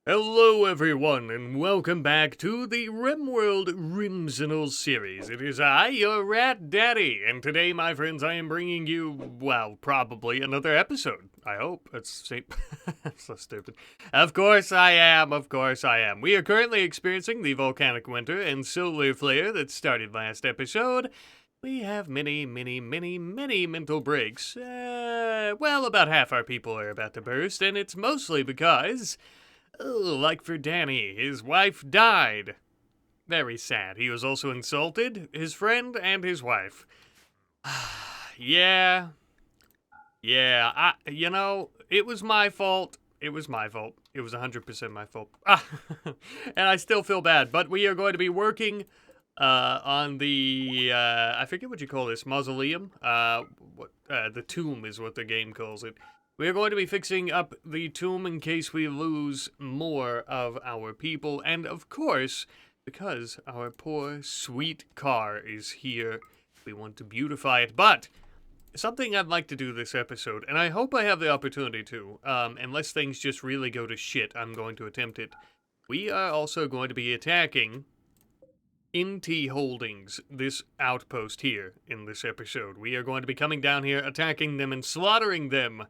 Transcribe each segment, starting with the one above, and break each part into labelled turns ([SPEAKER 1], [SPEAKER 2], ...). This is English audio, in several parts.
[SPEAKER 1] Hello everyone, and welcome back to the RimWorld Rimsenal series. It is I, your Rat Daddy, and today, my friends, I am bringing you, well, probably another episode. I hope. It's so stupid. Of course I am. We are currently experiencing the volcanic winter and solar flare that started last episode. We have many mental breaks. Well, about half our people are about to burst, and it's mostly because... oh, like for Danny, his wife died. Very sad. He was also insulted, his friend and his wife. Yeah, it was my fault. It was 100% my fault. And I still feel bad, but we are going to be working on the, I forget what you call this, mausoleum? The tomb is what the game calls it. We are going to be fixing up the tomb in case we lose more of our people. And of course, because our poor, sweet car is here, we want to beautify it. But something I'd like to do this episode, and I hope I have the opportunity to, unless things just really go to shit, I'm going to attempt it. We are also going to be attacking NT Holdings, this outpost here in this episode. We are going to be coming down here, attacking them, and slaughtering them.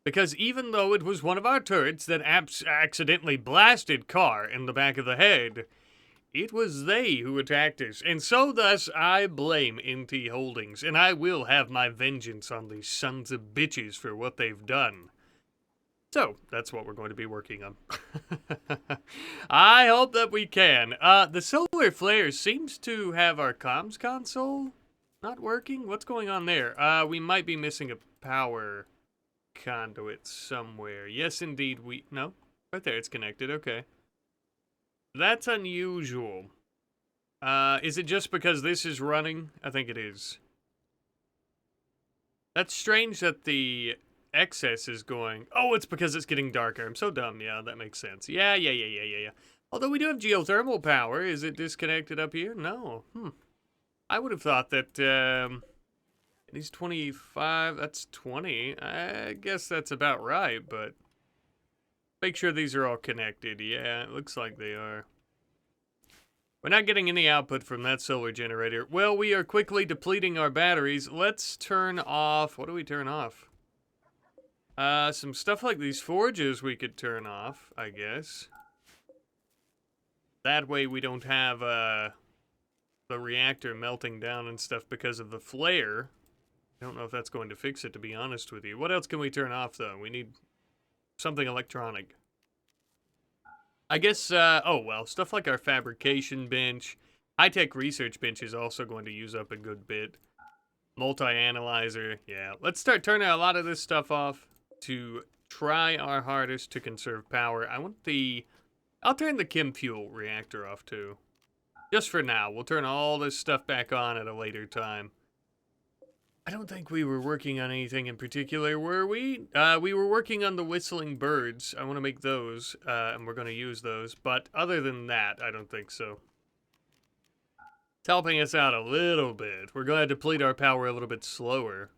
[SPEAKER 1] Because even though it was one of our turrets that accidentally blasted Carr in the back of the head, it was they who attacked us. And so thus I blame NT Holdings, and I will have my vengeance on these sons of bitches for what they've done. So, that's what we're going to be working on. I hope that we can. The solar flare seems to have our comms console not working. What's going on there? We might be missing a power conduit somewhere. Yes, indeed, no? Right there, it's connected, okay. That's unusual. Is it just because this is running? I think it is. That's strange that the excess is going... oh, it's because it's getting darker. I'm so dumb. Yeah, that makes sense. Yeah. Although we do have geothermal power. Is it disconnected up here? No. I would have thought that, these 25, that's 20. I guess that's about right, but make sure these are all connected. Yeah, it looks like they are. We're not getting any output from that solar generator. Well, we are quickly depleting our batteries. Let's turn off, what do we turn off? Some stuff like these forges we could turn off, I guess. That way we don't have, the reactor melting down and stuff because of the flare. I don't know if that's going to fix it, to be honest with you. What else can we turn off, though? We need something electronic. I guess, oh, well, stuff like our fabrication bench. High-tech research bench is also going to use up a good bit. Multi-analyzer, yeah. Let's start turning a lot of this stuff off to try our hardest to conserve power. I'll turn the chem fuel reactor off, too. Just for now. We'll turn all this stuff back on at a later time. I don't think we were working on anything in particular, were we? We were working on the whistling birds. I want to make those, and we're going to use those. But other than that, I don't think so. It's helping us out a little bit. We're going to deplete our power a little bit slower.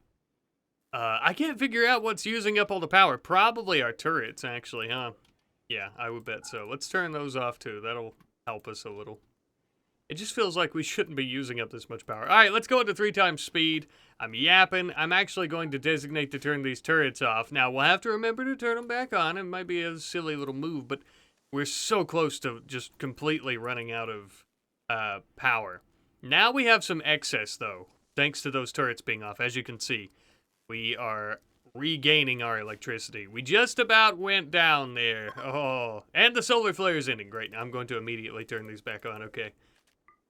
[SPEAKER 1] I can't figure out what's using up all the power. Probably our turrets, actually, huh? Yeah, I would bet so. Let's turn those off, too. That'll help us a little. It just feels like we shouldn't be using up this much power. All right, let's go into 3 times speed. I'm yapping. I'm actually going to designate to turn these turrets off. Now, we'll have to remember to turn them back on. It might be a silly little move, but we're so close to just completely running out of power. Now we have some excess, though, thanks to those turrets being off. As you can see, we are regaining our electricity. We just about went down there. Oh, and the solar flare is ending. Great. I'm going to immediately turn these back on. Okay.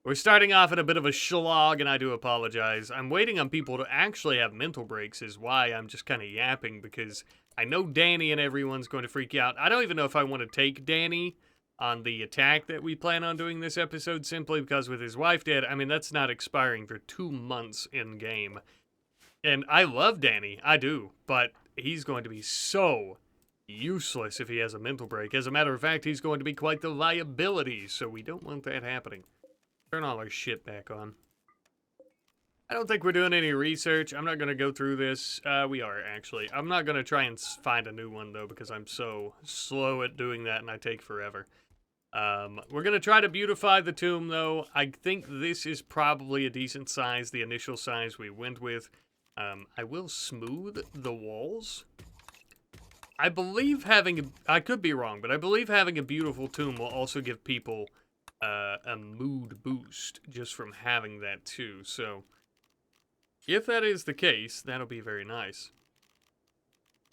[SPEAKER 1] We're starting off at a bit of a slog, and I do apologize. I'm waiting on people to actually have mental breaks is why I'm just kind of yapping, because I know Danny and everyone's going to freak out. I don't even know if I want to take Danny on the attack that we plan on doing this episode, simply because with his wife dead, I mean, that's not expiring for 2 months in-game. And I love Danny, I do, but he's going to be so useless if he has a mental break. As a matter of fact, he's going to be quite the liability, so we don't want that happening. Turn all our shit back on. I don't think we're doing any research. I'm not going to go through this. We are, actually. I'm not going to try and find a new one, though, because I'm so slow at doing that and I take forever. We're going to try to beautify the tomb, though. I think this is probably a decent size, the initial size we went with. I will smooth the walls. I believe I could be wrong, but I believe having a beautiful tomb will also give people a mood boost just from having that, too. So, if that is the case, that'll be very nice.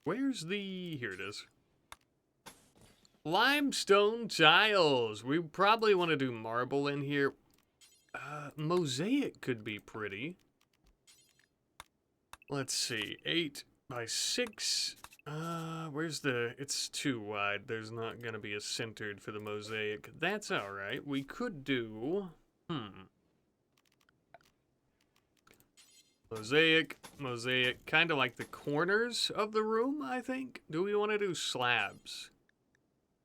[SPEAKER 1] Here it is. Limestone tiles. We probably want to do marble in here. Mosaic could be pretty. Let's see. 8 by 6. It's too wide. There's not going to be a centered for the mosaic. That's alright. We could do... Mosaic. Kind of like the corners of the room, I think. Do we want to do slabs?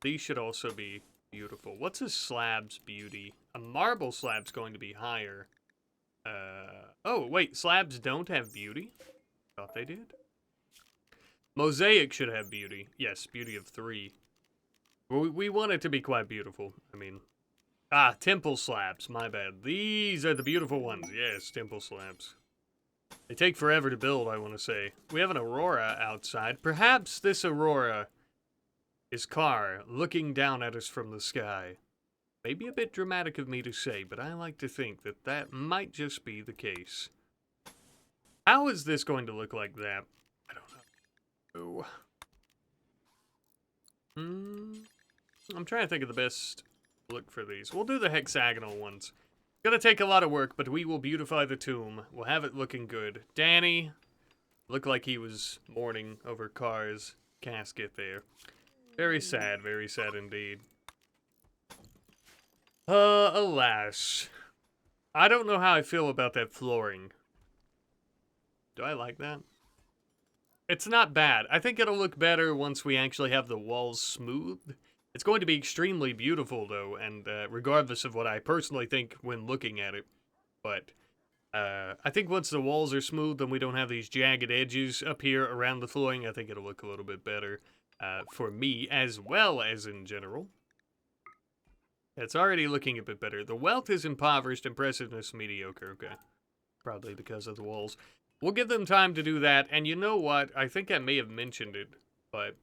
[SPEAKER 1] These should also be beautiful. What's a slab's beauty? A marble slab's going to be higher. Oh, wait. Slabs don't have beauty? Thought they did. Mosaic should have beauty. Yes, beauty of 3. We want it to be quite beautiful. I mean... temple slabs. My bad. These are the beautiful ones. Yes, temple slabs. They take forever to build, I want to say. We have an aurora outside. Perhaps this aurora is Carr looking down at us from the sky. Maybe a bit dramatic of me to say, but I like to think that that might just be the case. How is this going to look like that? I don't know. I'm trying to think of the best look for these. We'll do the hexagonal ones. Gonna take a lot of work, but we will beautify the tomb. We'll have it looking good. Danny looked like he was mourning over Carr's casket there. Very sad indeed. Alas. I don't know how I feel about that flooring. Do I like that? It's not bad. I think it'll look better once we actually have the walls smoothed. It's going to be extremely beautiful, though, and regardless of what I personally think when looking at it. But I think once the walls are smooth and we don't have these jagged edges up here around the flooring, I think it'll look a little bit better for me as well as in general. It's already looking a bit better. The wealth is impoverished, impressiveness mediocre. Okay. Probably because of the walls. We'll give them time to do that, and you know what? I think I may have mentioned it, but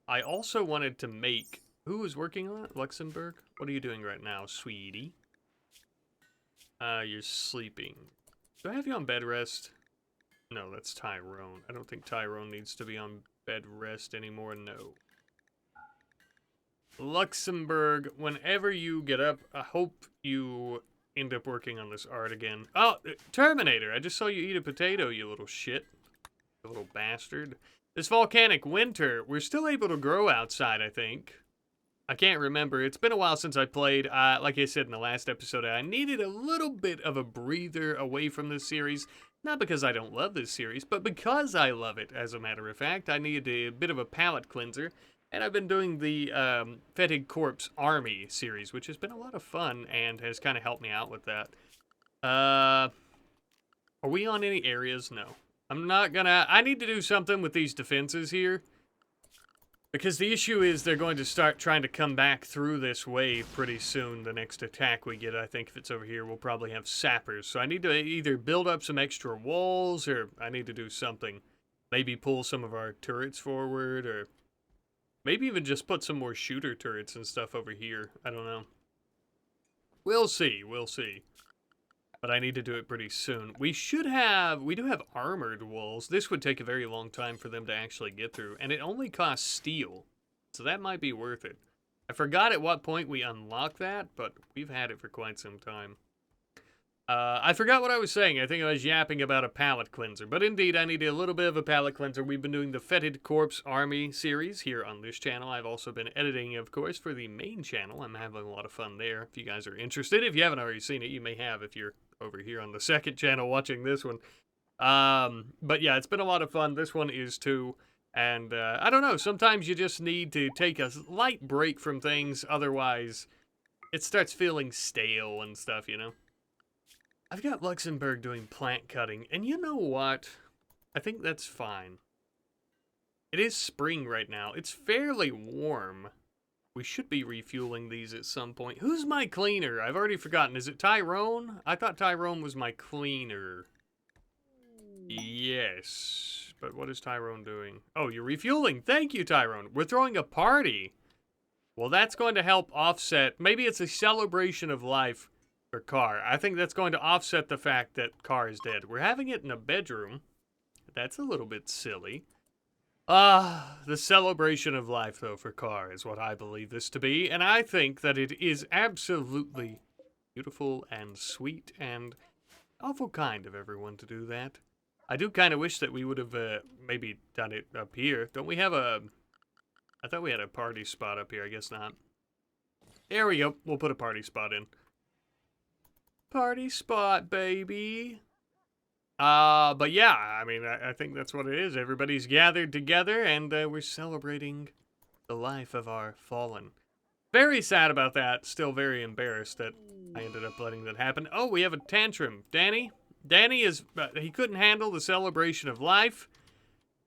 [SPEAKER 1] I also wanted to make... Who is working on it? Luxembourg? What are you doing right now, sweetie? You're sleeping. Do I have you on bed rest? No, that's Tyrone. I don't think Tyrone needs to be on bed rest anymore, no. Luxembourg, whenever you get up, I hope you end up working on this art again. Oh, Terminator, I just saw you eat a potato, you little shit. You little bastard. This volcanic winter, we're still able to grow outside, I think. I can't remember. It's been a while since I played. Like I said in the last episode, I needed a little bit of a breather away from this series. Not because I don't love this series, but because I love it, as a matter of fact. I needed a bit of a palate cleanser. And I've been doing the Fetid Corpse Army series, which has been a lot of fun and has kind of helped me out with that. Are we on any areas? No. I'm not gonna... I need to do something with these defenses here. Because the issue is they're going to start trying to come back through this wave pretty soon. The next attack we get, I think if it's over here, we'll probably have sappers. So I need to either build up some extra walls, or I need to do something. Maybe pull some of our turrets forward, or maybe even just put some more shooter turrets and stuff over here. I don't know. We'll see, we'll see. But I need to do it pretty soon. We do have armored walls. This would take a very long time for them to actually get through. And it only costs steel. So that might be worth it. I forgot at what point we unlock that, but we've had it for quite some time. I forgot what I was saying. I think I was yapping about a palate cleanser. But indeed, I need a little bit of a palate cleanser. We've been doing the Fetid Corpse Army series here on this channel. I've also been editing, of course, for the main channel. I'm having a lot of fun there. If you guys are interested, if you haven't already seen it, you may have if you're over here on the second channel watching this one. But yeah, it's been a lot of fun. This one is too. And I don't know, sometimes you just need to take a light break from things. Otherwise, it starts feeling stale and stuff, you know? I've got Luxembourg doing plant cutting, and you know what? I think that's fine. It is spring right now. It's fairly warm. We should be refueling these at some point. Who's my cleaner? I've already forgotten. Is it Tyrone? I thought Tyrone was my cleaner. Yes. But what is Tyrone doing? Oh, you're refueling. Thank you, Tyrone. We're throwing a party. Well, that's going to help offset. Maybe it's a celebration of life for Carr. I think that's going to offset the fact that Carr is dead. We're having it in a bedroom. That's a little bit silly. The celebration of life, though, for Carr is what I believe this to be. And I think that it is absolutely beautiful and sweet and awful kind of everyone to do that. I do kind of wish that we would have maybe done it up here. Don't we have a... I thought we had a party spot up here. I guess not. There we go. We'll put a party spot in. Party spot, baby. But yeah, I mean, I think that's what it is. Everybody's gathered together, and we're celebrating the life of our fallen. Very sad about that. Still very embarrassed that I ended up letting that happen. Oh, we have a tantrum. Danny? Danny is... he couldn't handle the celebration of life.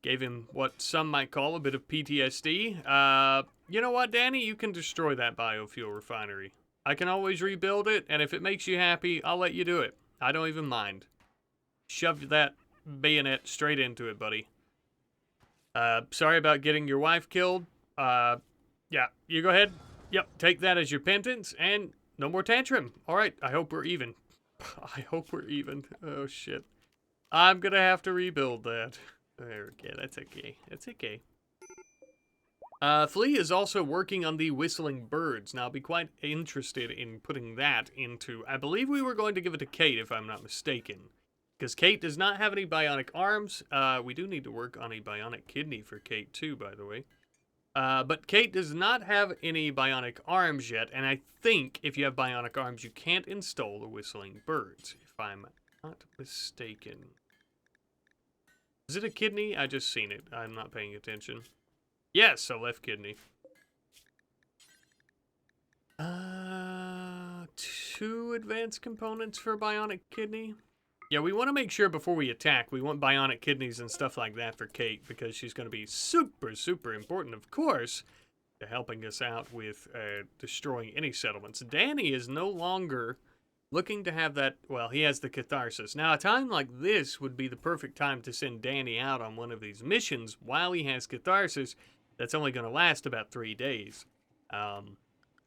[SPEAKER 1] Gave him what some might call a bit of PTSD. You know what, Danny? You can destroy that biofuel refinery. I can always rebuild it, and if it makes you happy, I'll let you do it. I don't even mind. Shove that bayonet straight into it, buddy. Sorry about getting your wife killed. Yeah, you go ahead. Yep, take that as your penance, and no more tantrum. All right, I hope we're even. I hope we're even. Oh, shit. I'm gonna have to rebuild that. Okay, that's okay. That's okay. Flea is also working on the Whistling Birds. Now, I'll be quite interested in putting that into... I believe we were going to give it to Kate, if I'm not mistaken. Because Kate does not have any bionic arms. We do need to work on a bionic kidney for Kate, too, by the way. But Kate does not have any bionic arms yet, and I think if you have bionic arms, you can't install the Whistling Birds, if I'm not mistaken. Is it a kidney? I just seen it. I'm not paying attention. Yes, a left kidney. 2 advanced components for bionic kidney. Yeah, we want to make sure before we attack, we want bionic kidneys and stuff like that for Kate, because she's going to be super, super important, of course, to helping us out with destroying any settlements. Danny is no longer looking to have that, well, he has the catharsis. Now, a time like this would be the perfect time to send Danny out on one of these missions while he has catharsis. That's only going to last about 3 days.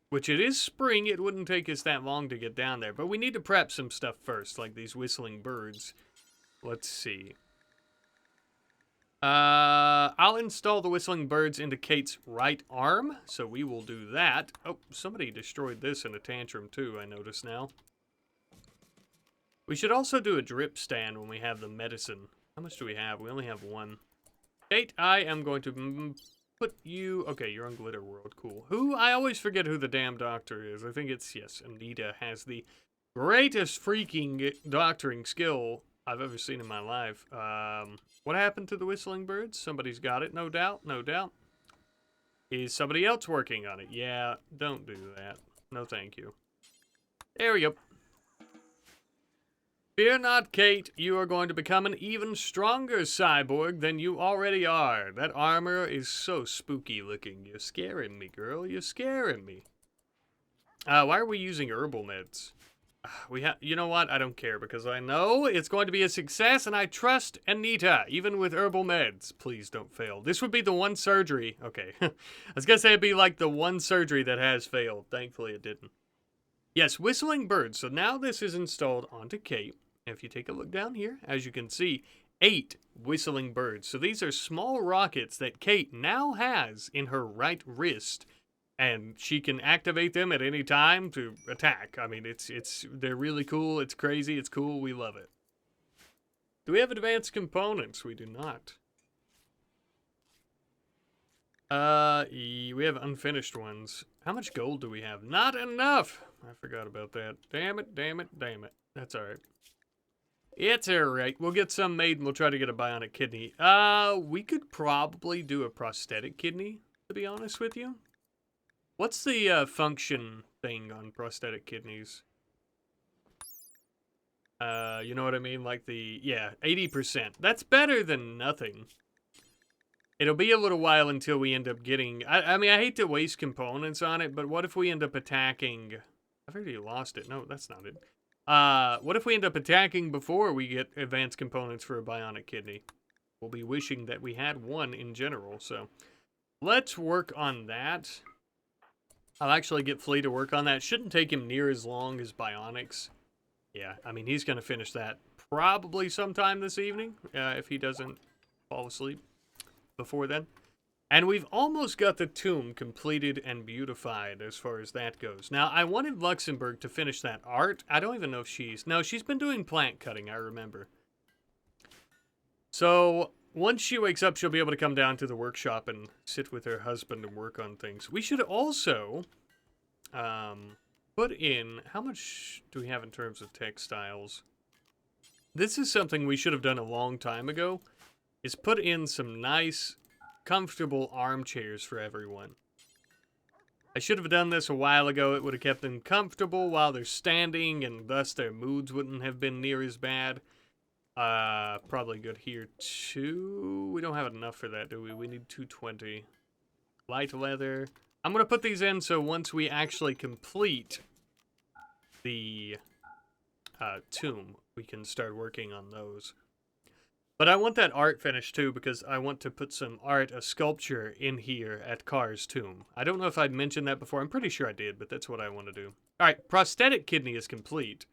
[SPEAKER 1] Which it is spring, it wouldn't take us that long to get down there. But we need to prep some stuff first, like these Whistling Birds. Let's see. I'll install the Whistling Birds into Kate's right arm, so we will do that. Oh, somebody destroyed this in a tantrum too, I notice now. We should also do a drip stand when we have the medicine. How much do we have? We only have 1. Kate, I am going to put you... Okay, you're on Glitter World. Cool. Who? I always forget who the damn doctor is. I think it's... Yes, Anita has the greatest freaking doctoring skill I've ever seen in my life. What happened to the Whistling Birds? Somebody's got it, no doubt. No doubt. Is somebody else working on it? Yeah, don't do that. No, thank you. There we go. Fear not, Kate. You are going to become an even stronger cyborg than you already are. That armor is so spooky looking. You're scaring me, girl. You're scaring me. Why are we using herbal meds? You know what? I don't care, because I know it's going to be a success, and I trust Anita, even with herbal meds. Please don't fail. This would be the one surgery. Okay. I was going to say it'd be like the one surgery that has failed. Thankfully, it didn't. Yes, Whistling Birds. So now this is installed onto Kate. If you take a look down here, as you can see, 8 Whistling Birds. So these are small rockets that Kate now has in her right wrist, and she can activate them at any time to attack. I mean, they're really cool. It's crazy. It's cool. We love it. Do we have advanced components? We do not. We have unfinished ones. How much gold do we have? Not enough. I forgot about that. Damn it, damn it, damn it. That's all right. It's alright. We'll get some made and we'll try to get a bionic kidney. We could probably do a prosthetic kidney, to be honest with you. What's the function thing on prosthetic kidneys? You know what I mean? Like the, yeah, 80%. That's better than nothing. It'll be a little while until we end up getting... I mean, I hate to waste components on it, but what if we end up attacking... I've already lost it. No, that's not it. What if we end up attacking before we get advanced components for a bionic kidney? We'll be wishing that we had one in general, so... Let's work on that. I'll actually get Flea to work on that. Shouldn't take him near as long as bionics. Yeah, I mean, he's going to finish that probably sometime this evening, if he doesn't fall asleep before then. And we've almost got the tomb completed and beautified as far as that goes. Now, I wanted Luxembourg to finish that art. I don't even know if she's... No, she's been doing plant cutting, I remember. So, once she wakes up, she'll be able to come down to the workshop and sit with her husband and work on things. We should also put in... How much do we have in terms of textiles? This is something we should have done a long time ago. Is put in some nice, comfortable armchairs for everyone. I should have done this a while ago. It would have kept them comfortable while they're standing, and thus their moods wouldn't have been near as bad. Probably good here too. We don't have enough for that, do we? We need 220. Light leather. I'm going to put these in so once we actually complete the tomb, we can start working on those. But I want that art finished too, because I want to put some art, a sculpture, in here at Carr's tomb. I don't know if I'd mentioned that before. I'm pretty sure I did, but that's what I want to do. Alright, prosthetic kidney is complete.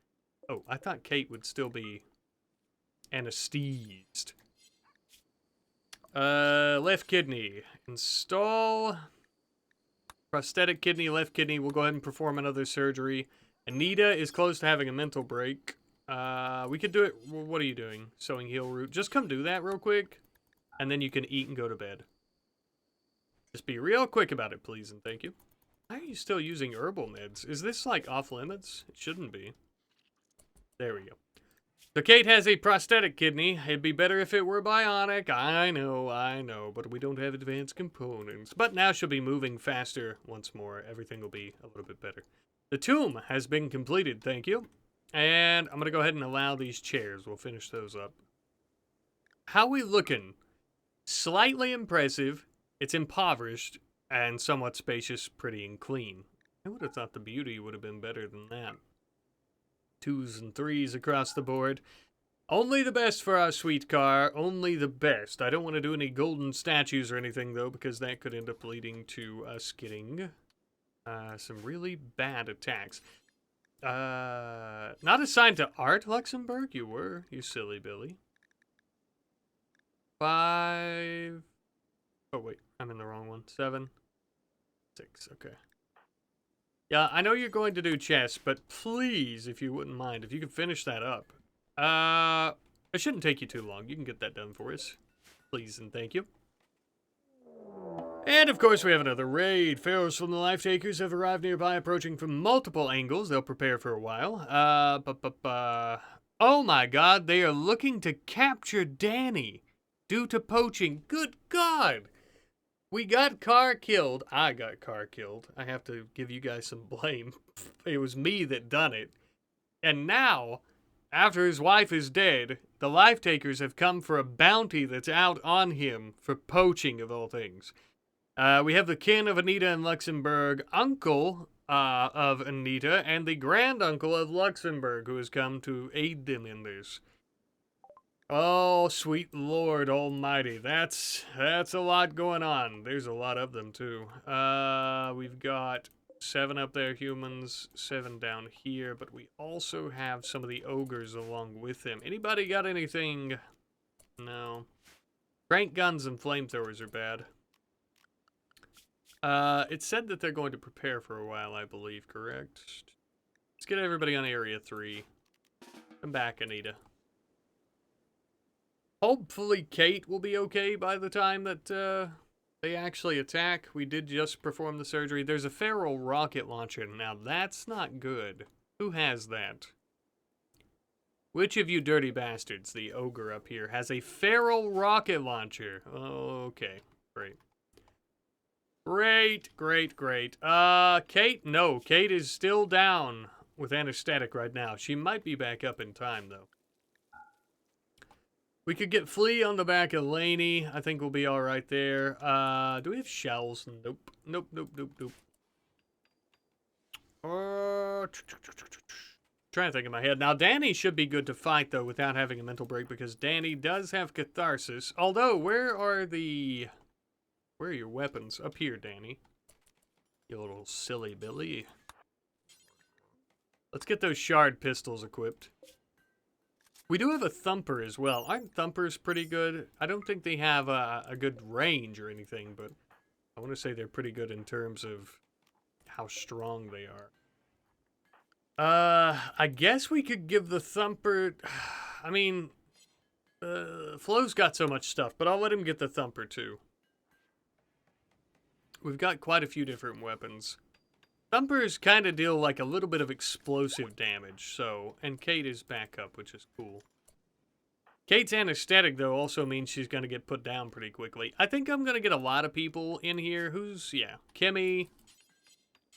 [SPEAKER 1] Oh, I thought Kate would still be anesthetized. Left kidney. Install. Prosthetic kidney, left kidney. We'll go ahead and perform another surgery. Anita is close to having a mental break. We could do it. What are you doing? Sowing heel root. Just come do that real quick, and then you can eat and go to bed. Just be real quick about it, please, and thank you. Why are you still using herbal meds? Is this, like, off limits? It shouldn't be. There we go. So Kate has a prosthetic kidney. It'd be better if it were bionic. I know, but we don't have advanced components. But now she'll be moving faster once more. Everything will be a little bit better. The tomb has been completed, thank you. And I'm going to go ahead and allow these chairs. We'll finish those up. How we looking? Slightly impressive. It's impoverished and somewhat spacious, pretty, and clean. I would have thought the beauty would have been better than that. 2s and 3s across the board. Only the best for our sweet car. Only the best. I don't want to do any golden statues or anything, though, because that could end up leading to us getting some really bad attacks. Not assigned to art, Luxembourg? You were, you silly Billy. 5. Oh, wait, I'm in the wrong one. 7. 6, okay. Yeah, I know you're going to do chess, but please, if you wouldn't mind, if you could finish that up. It shouldn't take you too long. You can get that done for us. Please and thank you. And, of course, we have another raid. Pharaohs from the Life Takers have arrived nearby, approaching from multiple angles. They'll prepare for a while. Oh, my God. They are looking to capture Danny due to poaching. Good God. We got Carr killed. I got Carr killed. I have to give you guys some blame. It was me that done it. And now, after his wife is dead, the Life Takers have come for a bounty that's out on him for poaching, of all things. We have the kin of Anita and Luxembourg, uncle of Anita, and the granduncle of Luxembourg, who has come to aid them in this. Oh, sweet Lord Almighty, that's a lot going on. There's a lot of them, too. We've got 7 up there, humans, 7 down here, but we also have some of the ogres along with them. Anybody got anything? No. Crank guns and flamethrowers are bad. It said that they're going to prepare for a while, I believe, correct? Let's get everybody on Area 3. Come back, Anita. Hopefully Kate will be okay by the time that, they actually attack. We did just perform the surgery. There's a feral rocket launcher. Now, that's not good. Who has that? Which of you dirty bastards, the ogre up here, has a feral rocket launcher? Okay, great. Great. Kate? No, Kate is still down. with anesthetic right now. She might be back up in time, though. We could get Flea on the back of Laney. I think we'll be all right there. Do we have shells? Nope. Nope, nope, nope, nope. Trying to think in my head. Now, Danny should be good to fight, though, without having a mental break, because Danny does have catharsis. Although, where are your weapons? Up here, Danny. You little silly Billy. Let's get those shard pistols equipped. We do have a thumper as well. Aren't thumpers pretty good? I don't think they have a good range or anything, but I want to say they're pretty good in terms of how strong they are. I guess we could give the thumper... I mean, Flo's got so much stuff, but I'll let him get the thumper too. We've got quite a few different weapons. Thumpers kind of deal like a little bit of explosive damage, so... And Kate is back up, which is cool. Kate's anesthetic, though, also means she's going to get put down pretty quickly. I think I'm going to get a lot of people in here who's... Yeah, Kimmy...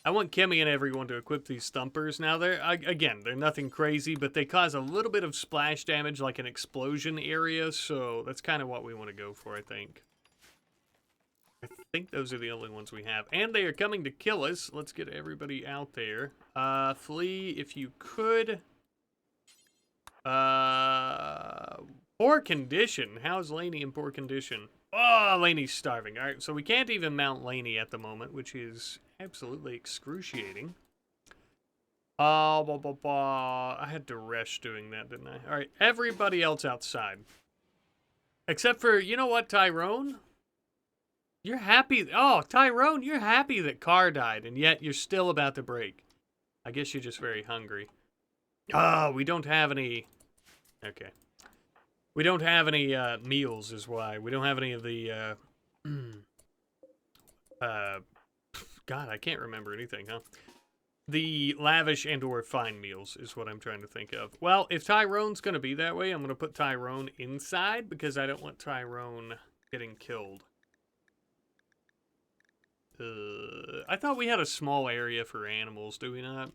[SPEAKER 1] I want Kimmy and everyone to equip these thumpers. Now, again, they're nothing crazy, but they cause a little bit of splash damage, like an explosion area, so that's kind of what we want to go for, I think. I think those are the only ones we have. And they are coming to kill us. Let's get everybody out there. Flea, if you could. Poor condition. How's Laney in poor condition? Oh, Laney's starving. All right, so we can't even mount Laney at the moment, which is absolutely excruciating. I had to rush doing that, didn't I? All right, everybody else outside. Except for, you know what, Tyrone? You're happy. Oh, Tyrone, you're happy that Carr died, and yet you're still about to break. I guess you're just very hungry. Oh, we don't have any... Okay. We don't have any meals is why. We don't have any of the... God, I can't remember anything, huh? The lavish and or fine meals is what I'm trying to think of. Well, if Tyrone's going to be that way, I'm going to put Tyrone inside because I don't want Tyrone getting killed. I thought we had a small area for animals, do we not?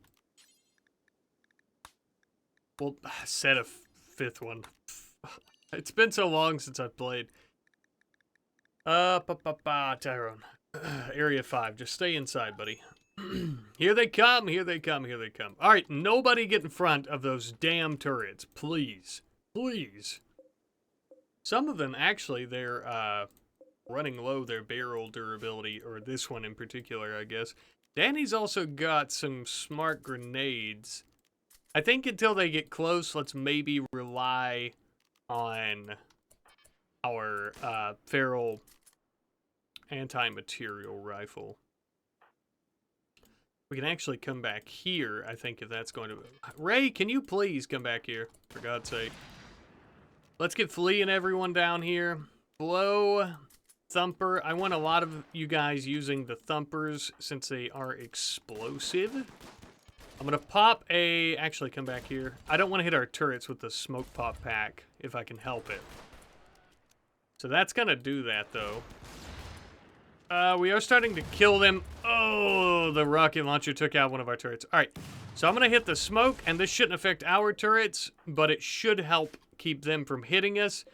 [SPEAKER 1] Well, set a fifth one. It's been so long since I've played. Tyrone. Area 5. Just stay inside, buddy. Here they come, here they come, here they come. Alright, nobody get in front of those damn turrets. Please. Please. Some of them, actually, they're running low their barrel durability, or this one in particular, I guess. Danny's also got some smart grenades. I think until they get close, let's maybe rely on our feral anti-material rifle. We can actually come back here, I think, if that's going to... Ray, can you please come back here, for God's sake? Let's get Flea and everyone down here. Flo, Thumper. I want a lot of you guys using the Thumpers since they are explosive. I'm going to pop a... Actually, come back here. I don't want to hit our turrets with the smoke pop pack, if I can help it. So that's going to do that, though. We are starting to kill them. Oh, the rocket launcher took out one of our turrets. All right, so I'm going to hit the smoke, and this shouldn't affect our turrets, but it should help keep them from hitting us.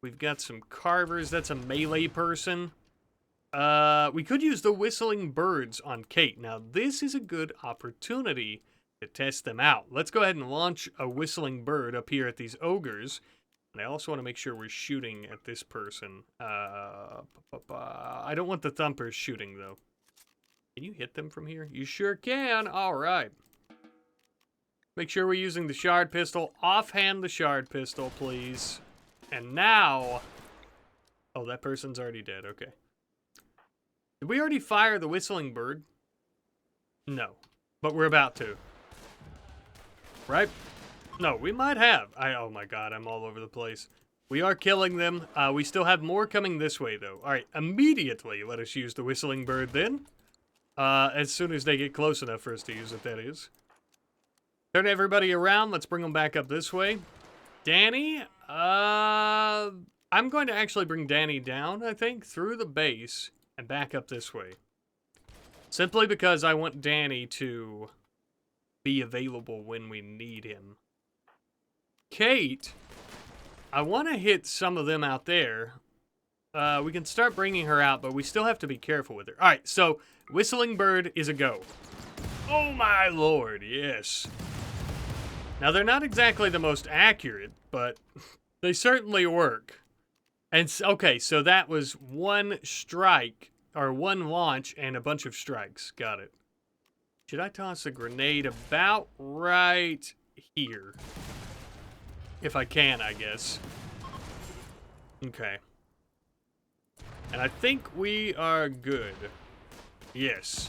[SPEAKER 1] We've got some carvers. That's a melee person. We could use the whistling birds on Kate. Now, this is a good opportunity to test them out. Let's go ahead and launch a whistling bird up here at these ogres. And I also want to make sure we're shooting at this person. I don't want the thumpers shooting, though. Can you hit them from here? You sure can. All right. Make sure we're using the shard pistol. Offhand the shard pistol, please. And now... Oh, that person's already dead. Okay. Did we already fire the whistling bird? No. But we're about to. Right? No, we might have. Oh my god, I'm all over the place. We are killing them. We still have more coming this way, though. Alright, immediately let us use the whistling bird then. As soon as they get close enough for us to use it, that is. Turn everybody around. Let's bring them back up this way. Danny, I'm going to actually bring Danny down, I think, through the base and back up this way. Simply because I want Danny to... be available when we need him. Kate, I want to hit some of them out there. We can start bringing her out, but we still have to be careful with her. All right, so Whistling Bird is a go. Oh my lord, yes. Now, they're not exactly the most accurate, but they certainly work. And, okay, so that was one strike, or one launch, and a bunch of strikes. Got it. Should I toss a grenade about right here? If I can, I guess. Okay. And I think we are good. Yes.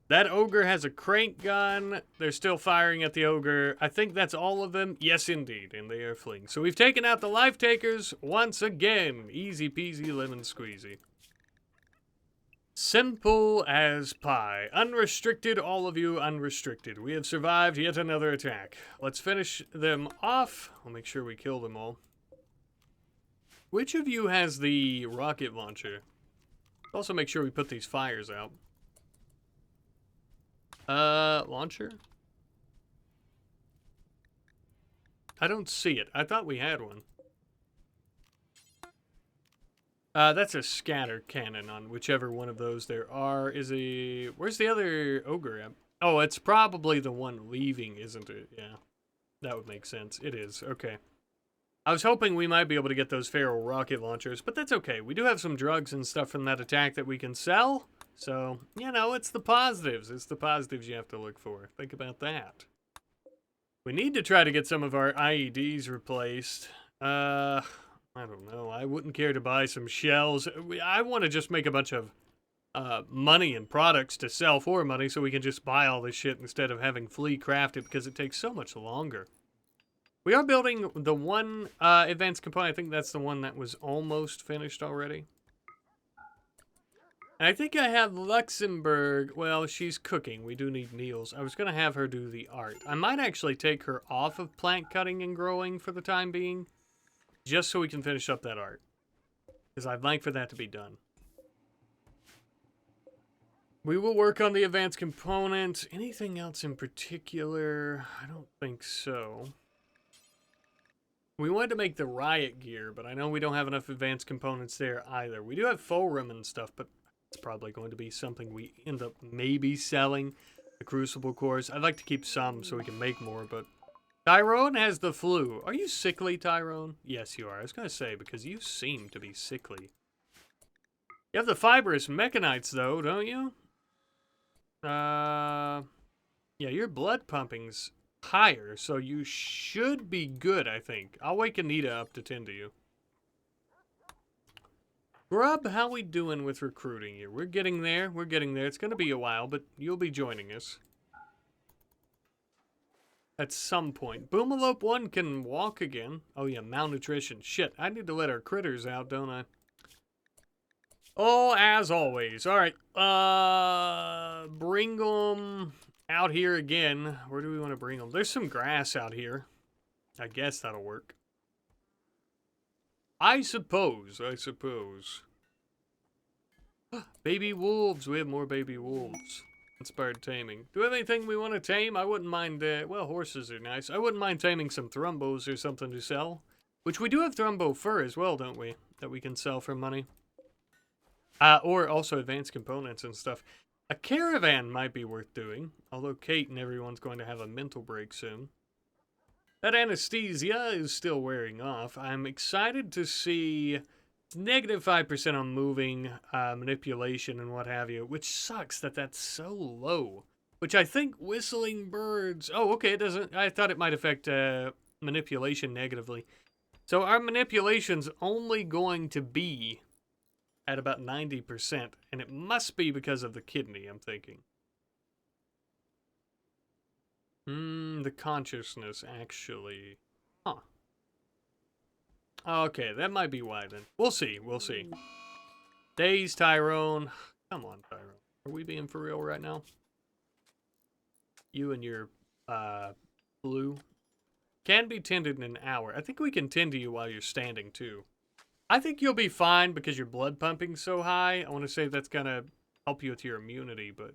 [SPEAKER 1] That ogre has a crank gun. They're still firing at the ogre. I think that's all of them. Yes, indeed. And they are fleeing. So we've taken out the life takers once again. Easy peasy lemon squeezy. Simple as pie. Unrestricted, all of you unrestricted. We have survived yet another attack. Let's finish them off. I'll make sure we kill them all. Which of you has the rocket launcher? Also make sure we put these fires out. Launcher? I don't see it. I thought we had one. That's a scatter cannon on whichever one of those there are. Where's the other ogre at? Oh, it's probably the one leaving, isn't it? Yeah. That would make sense. It is. Okay. I was hoping we might be able to get those feral rocket launchers, but that's okay. We do have some drugs and stuff from that attack that we can sell. So, you know, it's the positives. It's the positives you have to look for. Think about that. We need to try to get some of our IEDs replaced. I don't know. I wouldn't care to buy some shells. I want to just make a bunch of money and products to sell for money so we can just buy all this shit instead of having Flea craft it because it takes so much longer. We are building the one advanced component. I think that's the one that was almost finished already. And I think I have Luxembourg. Well, she's cooking. We do need Niels. I was going to have her do the art. I might actually take her off of plant cutting and growing for the time being, just so we can finish up that art. Because I'd like for that to be done. We will work on the advanced component. Anything else in particular? I don't think so. We wanted to make the riot gear, but I know we don't have enough advanced components there either. We do have forum and stuff, but it's probably going to be something we end up maybe selling. The Crucible cores. I'd like to keep some so we can make more, but Tyrone has the flu. Are you sickly, Tyrone? Yes, you are. I was going to say, because you seem to be sickly. You have the fibrous mechanites, though, don't you? Yeah, your blood pumping's higher, so you should be good, I think. I'll wake Anita up to tend to you. Grub, how we doing with recruiting you? We're getting there. We're getting there. It's going to be a while, but you'll be joining us. At some point. Boomalope 1 can walk again. Oh, yeah, malnutrition. Shit, I need to let our critters out, don't I? Oh, as always. All right. Bring them out here again. Where do we want to bring them? There's some grass out here. I guess that'll work. I suppose. Baby wolves. We have more baby wolves. Inspired taming. Do we have anything we want to tame? I wouldn't mind, well, horses are nice. I wouldn't mind taming some thrumbos or something to sell. Which we do have thrumbo fur as well, don't we? That we can sell for money. Or also advanced components and stuff. A caravan might be worth doing. Although Kate and everyone's going to have a mental break soon. That anesthesia is still wearing off. I'm excited to see negative 5% on moving, manipulation, and what have you. Which sucks that that's so low. Which I think whistling birds... Oh, okay, it doesn't... I thought it might affect manipulation negatively. So our manipulation's only going to be at about 90%. And it must be because of the kidney, I'm thinking. The consciousness, actually. Huh. Okay, that might be why then. We'll see, we'll see. Days, Tyrone. Come on, Tyrone. Are we being for real right now? You and your, blue. Can be tended in an hour. I think we can tend to you while you're standing, too. I think you'll be fine because your blood pumping's so high. I want to say that's gonna help you with your immunity, but...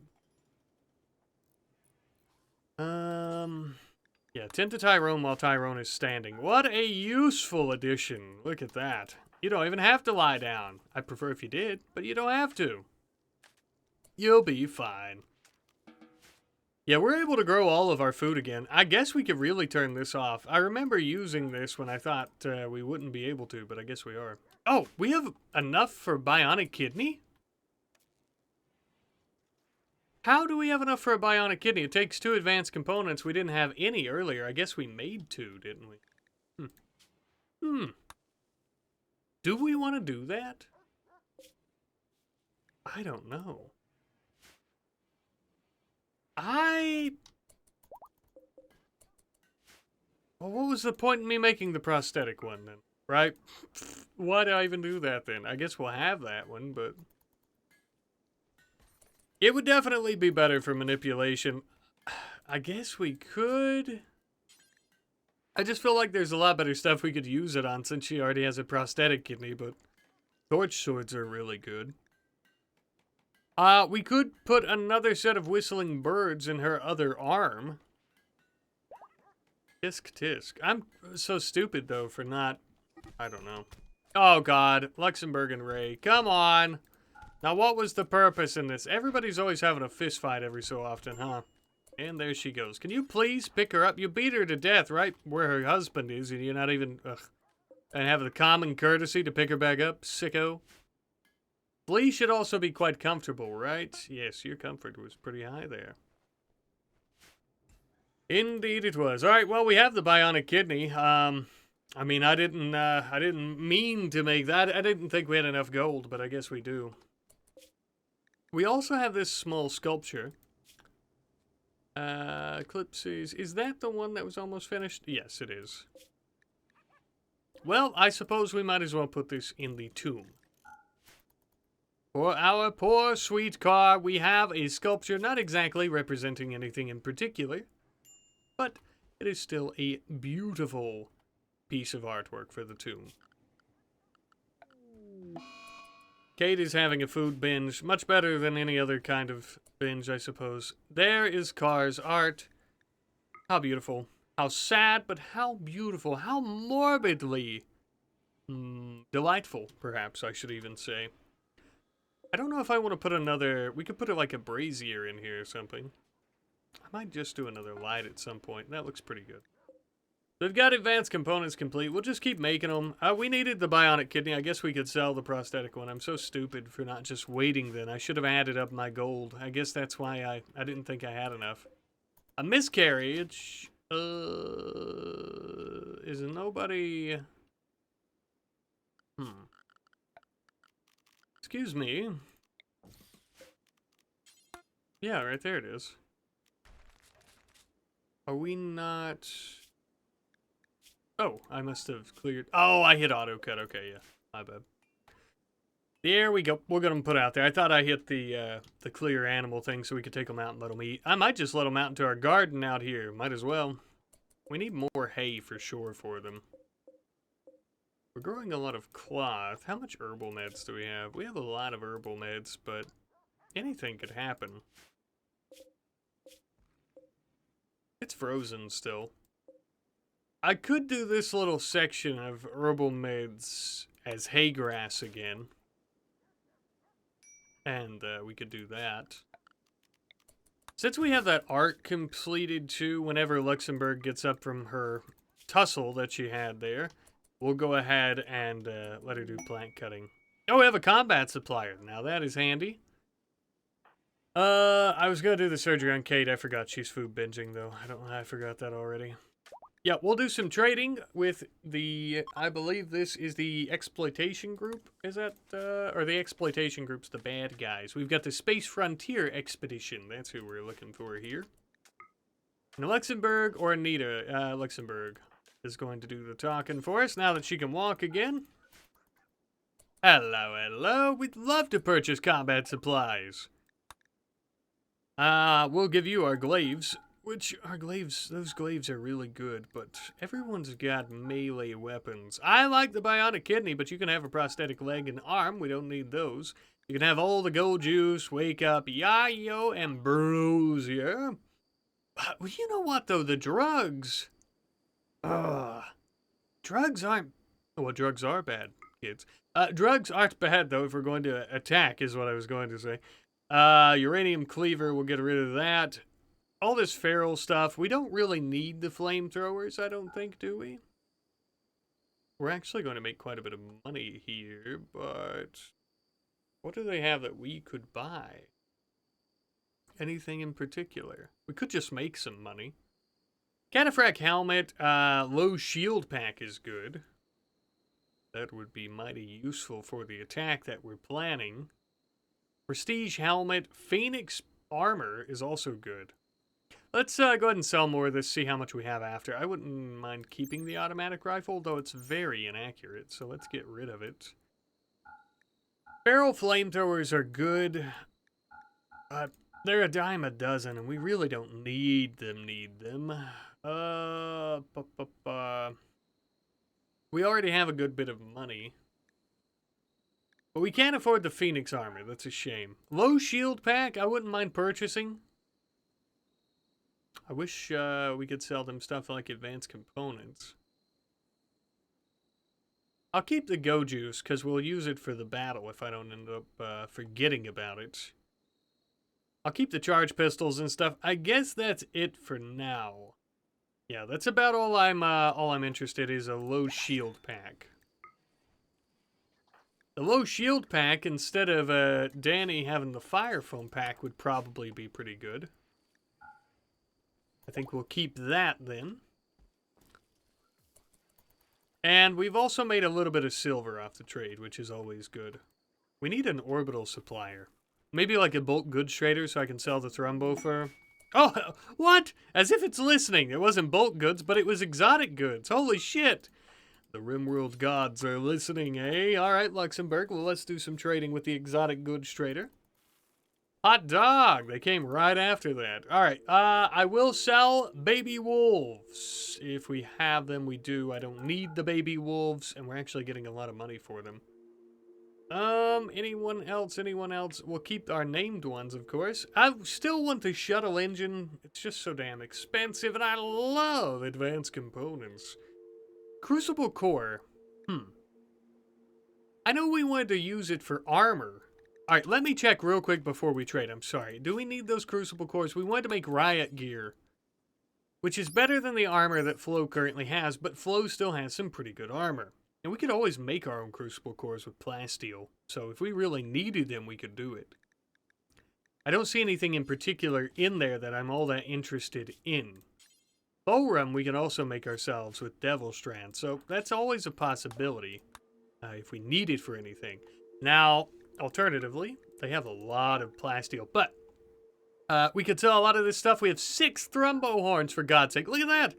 [SPEAKER 1] Yeah, tend to Tyrone while Tyrone is standing. What a useful addition. Look at that. You don't even have to lie down. I'd prefer if you did, but you don't have to. You'll be fine. Yeah, we're able to grow all of our food again. I guess we could really turn this off. I remember using this when I thought we wouldn't be able to, but I guess we are. Oh, we have enough for bionic kidney? How do we have enough for a bionic kidney? It takes 2 advanced components. We didn't have any earlier. I guess we made 2, didn't we? Do we want to do that? I don't know. Well, what was the point in me making the prosthetic one then? Right? Why did I even do that then? I guess we'll have that one, but... It would definitely be better for manipulation. I guess we could... I just feel like there's a lot better stuff we could use it on since she already has a prosthetic kidney, but torch swords are really good. We could put another set of whistling birds in her other arm. Tisk tisk. I'm so stupid, though, for not... I don't know. Oh, God. Luxembourg and Ray. Come on. Now, what was the purpose in this? Everybody's always having a fist fight every so often, huh? And there she goes. Can you please pick her up? You beat her to death right where her husband is, and you're not even... and have the common courtesy to pick her back up, sicko. Flea should also be quite comfortable, right? Yes, your comfort was pretty high there. Indeed it was. All right, well, we have the bionic kidney. I mean, I didn't mean to make that. I didn't think we had enough gold, but I guess we do. We also have this small sculpture. Eclipses. Is that the one that was almost finished? Yes, it is. Well, I suppose we might as well put this in the tomb. For our poor sweet car, we have a sculpture not exactly representing anything in particular, but it is still a beautiful piece of artwork for the tomb. Kate is having a food binge, much better than any other kind of binge, I suppose. There is Car's art. How beautiful. How sad, but how beautiful. How morbidly delightful, perhaps I should even say. I don't know if I want to put another... We could put it like a brazier in here or something. I might just do another light at some point. That looks pretty good. We've got advanced components complete. We'll just keep making them. We needed the bionic kidney. I guess we could sell the prosthetic one. I'm so stupid for not just waiting then. I should have added up my gold. I guess that's why I didn't think I had enough. A miscarriage. Is nobody... Excuse me. Yeah, right there it is. Are we not... Oh, I must have cleared... Oh, I hit auto cut. Okay, yeah. My bad. There we go. We're going to put out there. I thought I hit the clear animal thing so we could take them out and let them eat. I might just let them out into our garden out here. Might as well. We need more hay for sure for them. We're growing a lot of cloth. How much herbal meds do we have? We have a lot of herbal meds, but anything could happen. It's frozen still. I could do this little section of herbal meds as hay grass again. And we could do that. Since we have that art completed too, whenever Luxembourg gets up from her tussle that she had there, we'll go ahead and let her do plant cutting. Oh, we have a combat supplier. Now that is handy. I was going to do the surgery on Kate. I forgot she's food binging, though. I forgot that already. Yeah, we'll do some trading with the... I believe this is the exploitation group. Is that... or the exploitation group's the bad guys. We've got the Space Frontier Expedition. That's who we're looking for here. And Luxembourg or Anita? Luxembourg is going to do the talking for us now that she can walk again. Hello, hello. We'd love to purchase combat supplies. We'll give you our glaives, which our glaives, those glaives are really good, but everyone's got melee weapons. I like the bionic kidney, but you can have a prosthetic leg and arm. We don't need those. You can have all the gold juice, wake up, Yayo, and Bruiser. Well, you know what, though? The drugs. Drugs aren't... Well, drugs are bad, kids. Drugs aren't bad, though, if we're going to attack, is what I was going to say. Uranium cleaver, we'll get rid of that. All this feral stuff, we don't really need the flamethrowers, I don't think, do we? We're actually going to make quite a bit of money here, but... What do they have that we could buy? Anything in particular? We could just make some money. Cataphract helmet, low shield pack is good. That would be mighty useful for the attack that we're planning. Prestige helmet, Phoenix armor is also good. Let's go ahead and sell more of this, see how much we have after. I wouldn't mind keeping the automatic rifle, though it's very inaccurate, so let's get rid of it. Feral flamethrowers are good. They're a dime a dozen, and we really don't need them. We already have a good bit of money. But we can't afford the Phoenix armor. That's a shame. Low shield pack, I wouldn't mind purchasing. I wish we could sell them stuff like advanced components. I'll keep the Go Juice, because we'll use it for the battle if I don't end up forgetting about it. I'll keep the charge pistols and stuff. I guess that's it for now. Yeah, that's about all I'm interested in is a low shield pack. The low shield pack, instead of Danny having the fire foam pack, would probably be pretty good. I think we'll keep that then. And we've also made a little bit of silver off the trade, which is always good. We need an orbital supplier. Maybe like a bulk goods trader so I can sell the Thrumbo for... Oh, what? As if it's listening. It wasn't bulk goods, but it was exotic goods. Holy shit. The RimWorld gods are listening, eh? Alright, Luxembourg. Well, let's do some trading with the exotic goods trader. Hot dog! They came right after that. Alright, I will sell baby wolves. If we have them, we do. I don't need the baby wolves, and we're actually getting a lot of money for them. Anyone else? We'll keep our named ones, of course. I still want the shuttle engine. It's just so damn expensive, and I love advanced components. Crucible core. I know we wanted to use it for armor. Alright, let me check real quick before we trade. I'm sorry. Do we need those crucible cores? We wanted to make riot gear, which is better than the armor that Flo currently has, but Flo still has some pretty good armor. And we could always make our own crucible cores with plasteel, so if we really needed them, we could do it. I don't see anything in particular in there that I'm all that interested in. Bowrum we can also make ourselves with Devil Strand, so that's always a possibility if we need it for anything. Now, alternatively, they have a lot of plasteel, but we could sell a lot of this stuff. We have 6 Thrumbo horns, for God's sake. Look at that!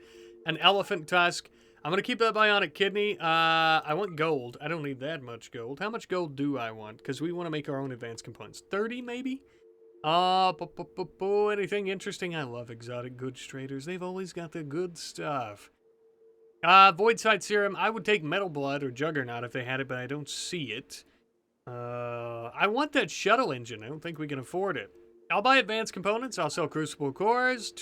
[SPEAKER 1] An elephant tusk. I'm going to keep that bionic kidney. I want gold. I don't need that much gold. How much gold do I want? Because we want to make our own advanced components. 30, maybe? Anything interesting? I love exotic goods traders. They've always got the good stuff. Void Side Serum. I would take Metal Blood or Juggernaut if they had it, but I don't see it. I want that shuttle engine. I don't think we can afford it. I'll buy advanced components. I'll sell crucible cores.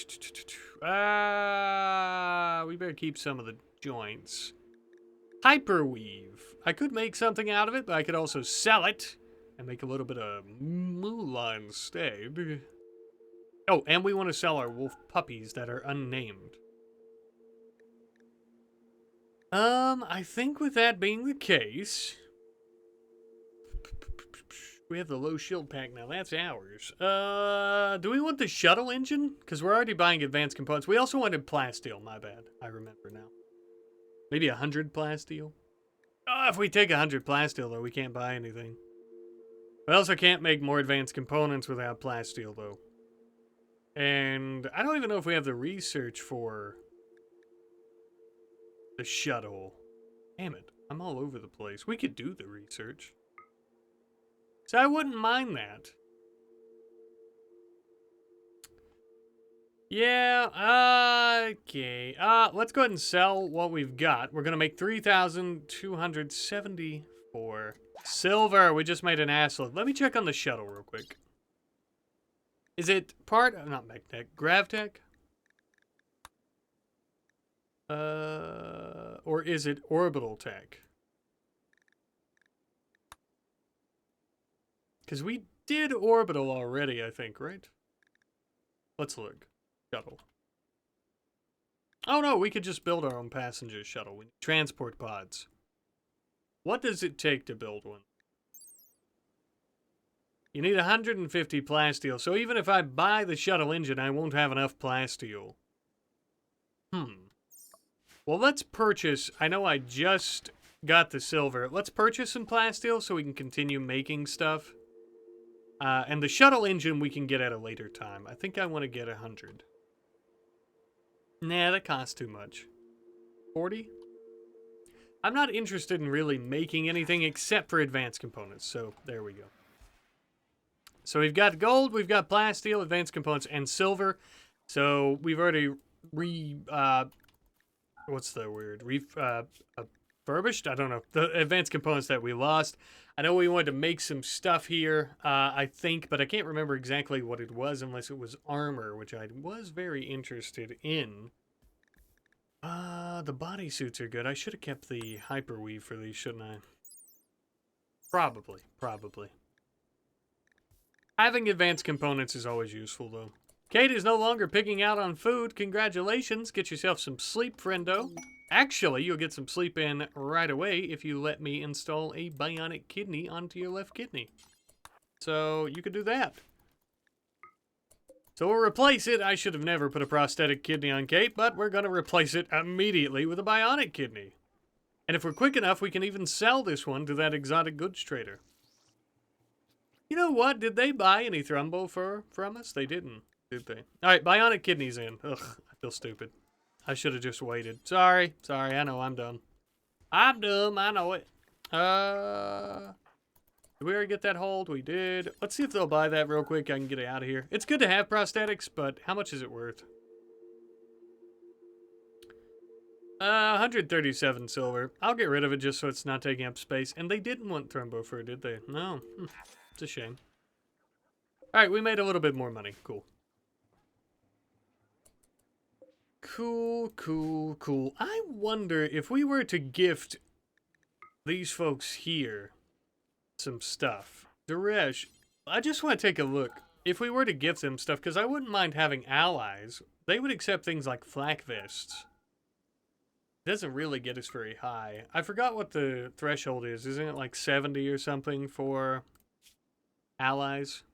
[SPEAKER 1] We better keep some of the joints. Hyperweave. I could make something out of it, but I could also sell it and make a little bit of moolah instead. Oh, and we want to sell our wolf puppies that are unnamed. I think with that being the case, we have the low shield pack now. That's ours. Do we want the shuttle engine? Because we're already buying advanced components. We also wanted plasteel. My bad. I remember now. Maybe 100 plasteel? Oh, if we take 100 plasteel, though, we can't buy anything. We also can't make more advanced components without plasteel, though. And I don't even know if we have the research for the shuttle. Damn it. I'm all over the place. We could do the research. So I wouldn't mind that. Yeah, okay. Let's go ahead and sell what we've got. We're going to make 3,274 silver. We just made an asslet. Let me check on the shuttle real quick. Is it part, not MechTech, GravTech? Or is it orbital tech? Because we did orbital already, I think, right? Let's look. Shuttle. Oh no, we could just build our own passenger shuttle. We need transport pods. What does it take to build one? You need 150 plasteel. So even if I buy the shuttle engine, I won't have enough plasteel. Well, let's purchase. I know I just got the silver. Let's purchase some plasteel so we can continue making stuff. And the shuttle engine we can get at a later time. I think I want to get 100. Nah, that costs too much. 40? I'm not interested in really making anything except for advanced components. So there we go. So we've got gold, we've got plasteel, advanced components, and silver. So we've already what's the word? Refurbished? I don't know. The advanced components that we lost. I know we wanted to make some stuff here, I think, but I can't remember exactly what it was unless it was armor, which I was very interested in. The bodysuits are good. I should have kept the hyperweave for these, shouldn't I? Probably. Having advanced components is always useful, though. Kate is no longer picking out on food. Congratulations. Get yourself some sleep, friendo. Actually, you'll get some sleep in right away if you let me install a bionic kidney onto your left kidney. So you could do that. So we'll replace it. I should have never put a prosthetic kidney on Kate, but we're going to replace it immediately with a bionic kidney. And if we're quick enough, we can even sell this one to that exotic goods trader. You know what? Did they buy any thrombo fur from us? They didn't, did they? All right, bionic kidneys in. Ugh, I feel stupid. I should have just waited. Sorry, I know, I'm dumb. I'm dumb, I know it. Did we already get that hold? We did. Let's see if they'll buy that real quick. I can get it out of here. It's good to have prosthetics, but how much is it worth? 137 silver. I'll get rid of it just so it's not taking up space. And they didn't want thrombo fur, did they? No. It's a shame. Alright, we made a little bit more money. Cool. Cool. I wonder if we were to gift these folks here some stuff. Duresh, I just want to take a look. If we were to gift them stuff, because I wouldn't mind having allies, they would accept things like flak vests. It doesn't really get us very high. I forgot what the threshold is. Isn't it like 70 or something for allies?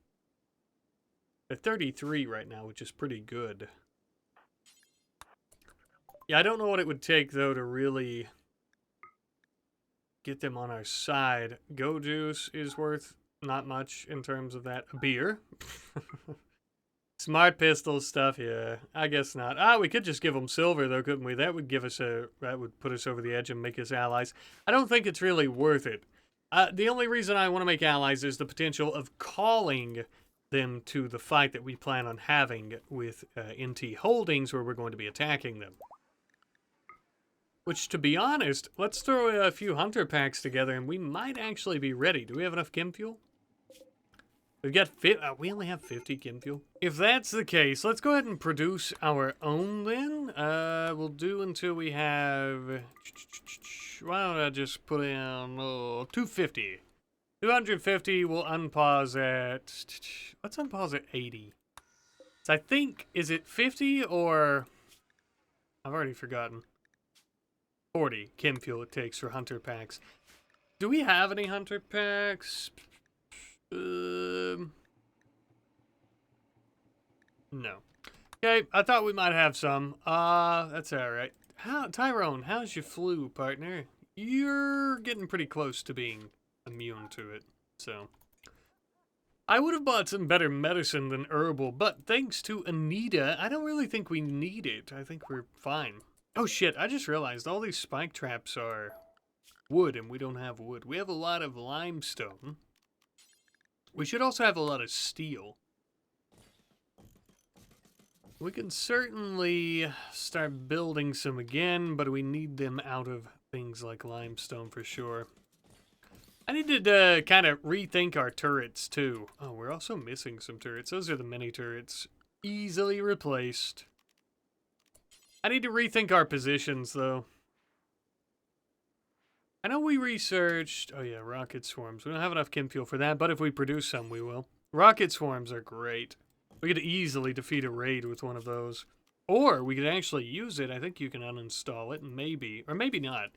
[SPEAKER 1] They're 33 right now, which is pretty good. Yeah, I don't know what it would take, though, to really get them on our side. Go Juice is worth not much in terms of that. Beer. Smart pistol stuff, yeah. I guess not. We could just give them silver, though, couldn't we? That would give us that would put us over the edge and make us allies. I don't think it's really worth it. The only reason I want to make allies is the potential of calling them to the fight that we plan on having with NT Holdings, where we're going to be attacking them. Which, to be honest, let's throw a few hunter packs together and we might actually be ready. Do we have enough chem fuel? We've got we only have 50 chem fuel. If that's the case, let's go ahead and produce our own then. We'll do until we have... Why don't I just put in 250. 250, we'll unpause at... Let's unpause at 80. So I think, is it 50 or... I've already forgotten. 40 chem fuel it takes for hunter packs. Do we have any hunter packs? No. Okay, I thought we might have some. That's alright. Tyrone, how's your flu, partner? You're getting pretty close to being immune to it, so. I would have bought some better medicine than herbal, but thanks to Anita, I don't really think we need it. I think we're fine. Oh shit, I just realized all these spike traps are wood, and we don't have wood. We have a lot of limestone. We should also have a lot of steel. We can certainly start building some again, but we need them out of things like limestone for sure. I need to kind of rethink our turrets too. Oh, we're also missing some turrets. Those are the mini turrets. Easily replaced. I need to rethink our positions, though. I know we researched... Oh, yeah, rocket swarms. We don't have enough chem fuel for that, but if we produce some, we will. Rocket swarms are great. We could easily defeat a raid with one of those. Or we could actually use it. I think you can uninstall it, maybe. Or maybe not.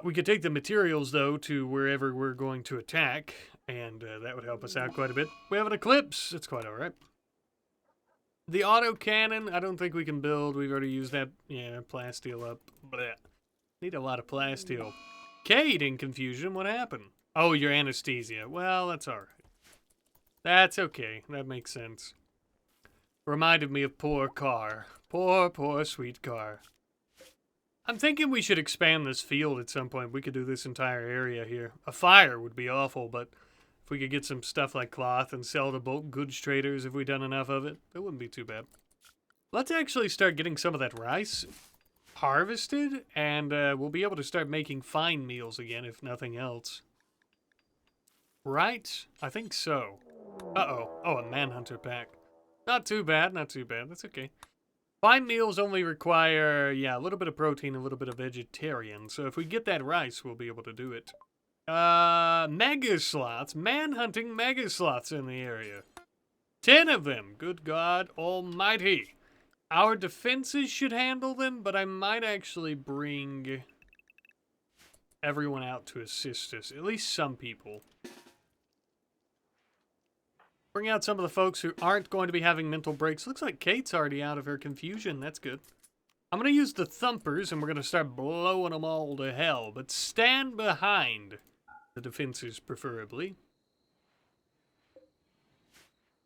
[SPEAKER 1] We could take the materials, though, to wherever we're going to attack, and that would help us out quite a bit. We have an eclipse. It's quite alright. The autocannon, I don't think we can build. We've already used that. Yeah, plasteel up. Blech. Need a lot of plasteel. Kate, in confusion, what happened? Oh, your anesthesia. Well, that's alright. That's okay. That makes sense. Reminded me of poor Car. Poor, sweet Car. I'm thinking we should expand this field at some point. We could do this entire area here. A fire would be awful, but if we could get some stuff like cloth and sell to bulk goods traders if we done enough of it, that wouldn't be too bad. Let's actually start getting some of that rice harvested, and we'll be able to start making fine meals again, if nothing else. Right? I think so. Uh-oh. Oh, a manhunter pack. Not too bad, not too bad. That's okay. Fine meals only require, yeah, a little bit of protein, a little bit of vegetarian. So if we get that rice, we'll be able to do it. Mega sloths. Man-hunting mega sloths in the area. 10 of them. Good God almighty. Our defenses should handle them, but I might actually bring everyone out to assist us. At least some people. Bring out some of the folks who aren't going to be having mental breaks. Looks like Kate's already out of her confusion. That's good. I'm going to use the thumpers, and we're going to start blowing them all to hell. But stand behind the defenses, preferably.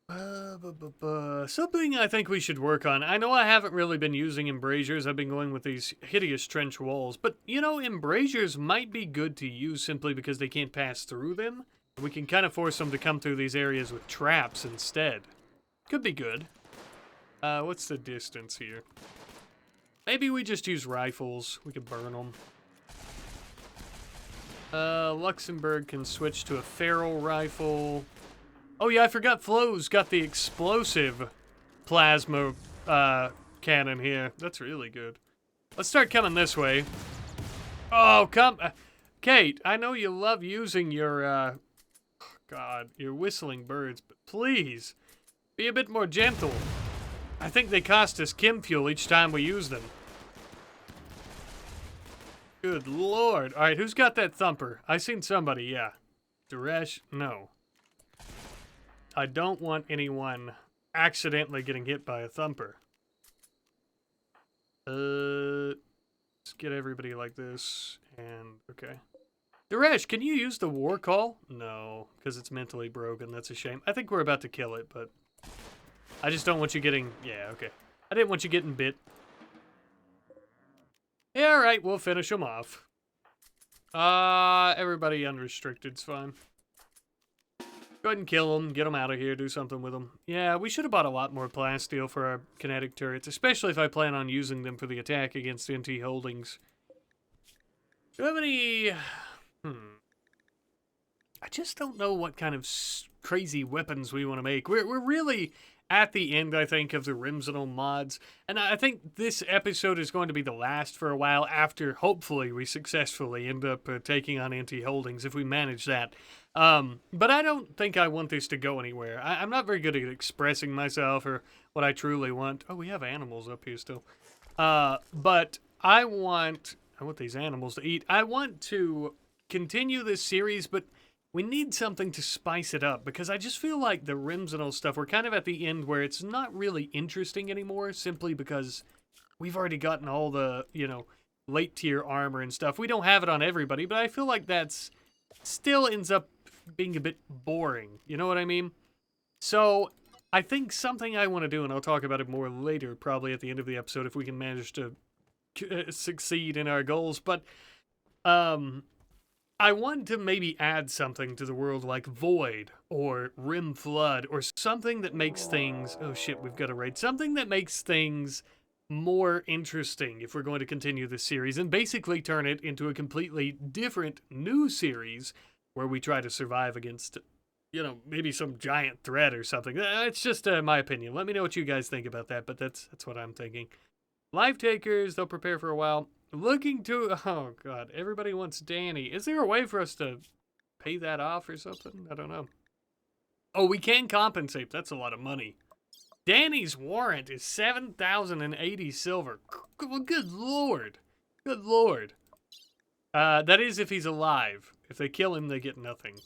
[SPEAKER 1] Something I think we should work on. I know I haven't really been using embrasures. I've been going with these hideous trench walls. But, you know, embrasures might be good to use simply because they can't pass through them. We can kind of force them to come through these areas with traps instead. Could be good. What's the distance here? Maybe we just use rifles. We could burn them. Luxembourg can switch to a feral rifle. Oh yeah, I forgot Flo's got the explosive plasma cannon here. That's really good. Let's start coming this way. Oh, come... Kate, I know you love using your, God, your whistling birds, but please, be a bit more gentle. I think they cost us chem fuel each time we use them. Good Lord. Alright, who's got that thumper? I seen somebody, yeah. Duresh? No. I don't want anyone accidentally getting hit by a thumper. Let's get everybody like this, and, okay. Duresh, can you use the war call? No, because it's mentally broken. That's a shame. I think we're about to kill it, but I just don't want you getting... Yeah, okay. I didn't want you getting bit. Yeah, alright, we'll finish them off. Everybody unrestricted's fine. Go ahead and kill them, get them out of here, do something with them. Yeah, we should have bought a lot more plasteel for our kinetic turrets, especially if I plan on using them for the attack against NT holdings. Do you have any... I just don't know what kind of crazy weapons we want to make. We're really at the end, I think, of the Rimsenal mods. And I think this episode is going to be the last for a while after, hopefully, we successfully end up taking on NT holdings, if we manage that. But I don't think I want this to go anywhere. I'm not very good at expressing myself or what I truly want. Oh, we have animals up here still. But I want these animals to eat. I want to continue this series, but we need something to spice it up, because I just feel like the Rimsenal stuff, we're kind of at the end where it's not really interesting anymore, simply because we've already gotten all the, you know, late tier armor and stuff. We don't have it on everybody, but I feel like that's still ends up being a bit boring. You know what I mean? So I think something I want to do, and I'll talk about it more later, probably at the end of the episode, if we can manage to succeed in our goals, but I want to maybe add something to the world like Void or Rim Flood or something that makes things... Oh shit, we've got a raid. Something that makes things more interesting if we're going to continue this series, and basically turn it into a completely different new series where we try to survive against, you know, maybe some giant threat or something. It's just my opinion. Let me know what you guys think about that, but that's what I'm thinking. Life takers, they'll prepare for a while. Looking to... Oh, God. Everybody wants Danny. Is there a way for us to pay that off or something? I don't know. Oh, we can compensate. That's a lot of money. Danny's warrant is 7,080 silver. Good lord. Good lord. That is if he's alive. If they kill him, they get nothing.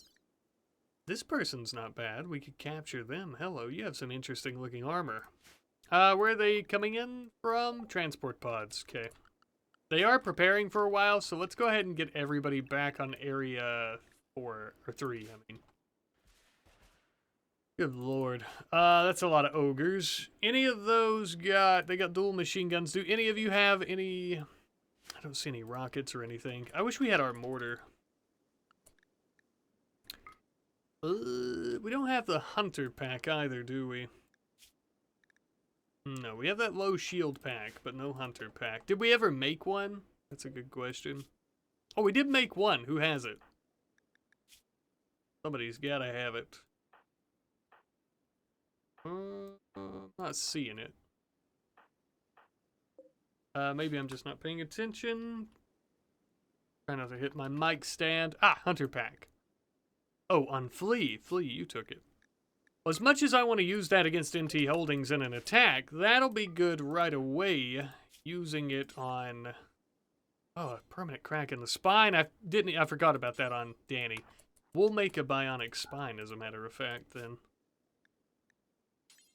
[SPEAKER 1] This person's not bad. We could capture them. Hello, you have some interesting looking armor. Where are they coming in from? Transport pods. Okay. They are preparing for a while, so let's go ahead and get everybody back on area 4, or 3, I mean. Good lord. That's a lot of ogres. Any of those they got dual machine guns. Do any of you have any... I don't see any rockets or anything. I wish we had our mortar. We don't have the hunter pack either, do we? No, we have that low shield pack, but no hunter pack. Did we ever make one? That's a good question. Oh, we did make one. Who has it? Somebody's gotta have it. Not seeing it. Maybe I'm just not paying attention. Trying not to hit my mic stand. Ah, hunter pack. Oh, on Flea. Flea, you took it. Well, as much as I want to use that against NT Holdings in an attack, that'll be good right away. Using it on... Oh, a permanent crack in the spine. I forgot about that on Danny. We'll make a bionic spine, as a matter of fact, then.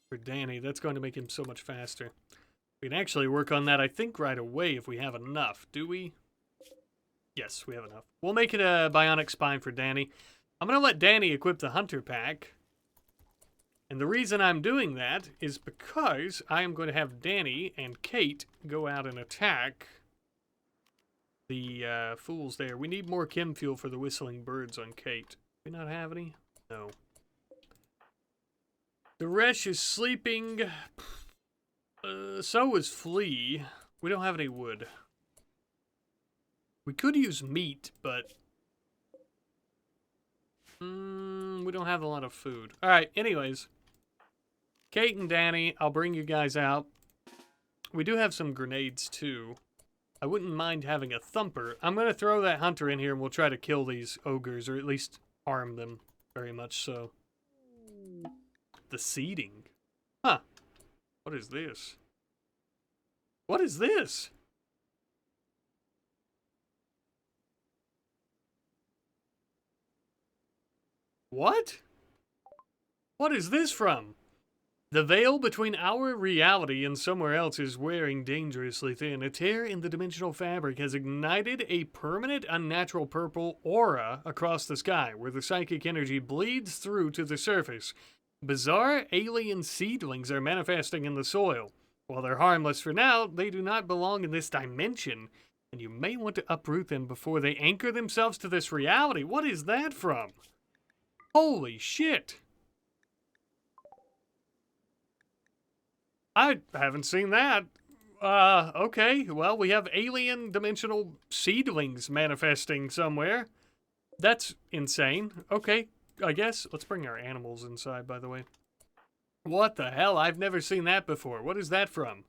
[SPEAKER 1] For Danny, that's going to make him so much faster. We can actually work on that, I think, right away if we have enough. Do we? Yes, we have enough. We'll make it a bionic spine for Danny. I'm going to let Danny equip the hunter pack. And the reason I'm doing that is because I am going to have Danny and Kate go out and attack the fools there. We need more chem fuel for the whistling birds on Kate. Do we not have any? No. The Resh is sleeping. So is Flea. We don't have any wood. We could use meat, but... we don't have a lot of food. Alright, anyways. Kate and Danny, I'll bring you guys out. We do have some grenades, too. I wouldn't mind having a thumper. I'm going to throw that hunter in here, and we'll try to kill these ogres, or at least harm them very much so. The seeding. Huh. What is this? What is this? What? What is this from? The veil between our reality and somewhere else is wearing dangerously thin. A tear in the dimensional fabric has ignited a permanent unnatural purple aura across the sky, where the psychic energy bleeds through to the surface. Bizarre alien seedlings are manifesting in the soil. While they're harmless for now, they do not belong in this dimension, and you may want to uproot them before they anchor themselves to this reality. What is that from? Holy shit! I haven't seen that. Okay, well, we have alien dimensional seedlings manifesting somewhere. That's insane. Okay, I guess. Let's bring our animals inside, by the way. What the hell? I've never seen that before. What is that from?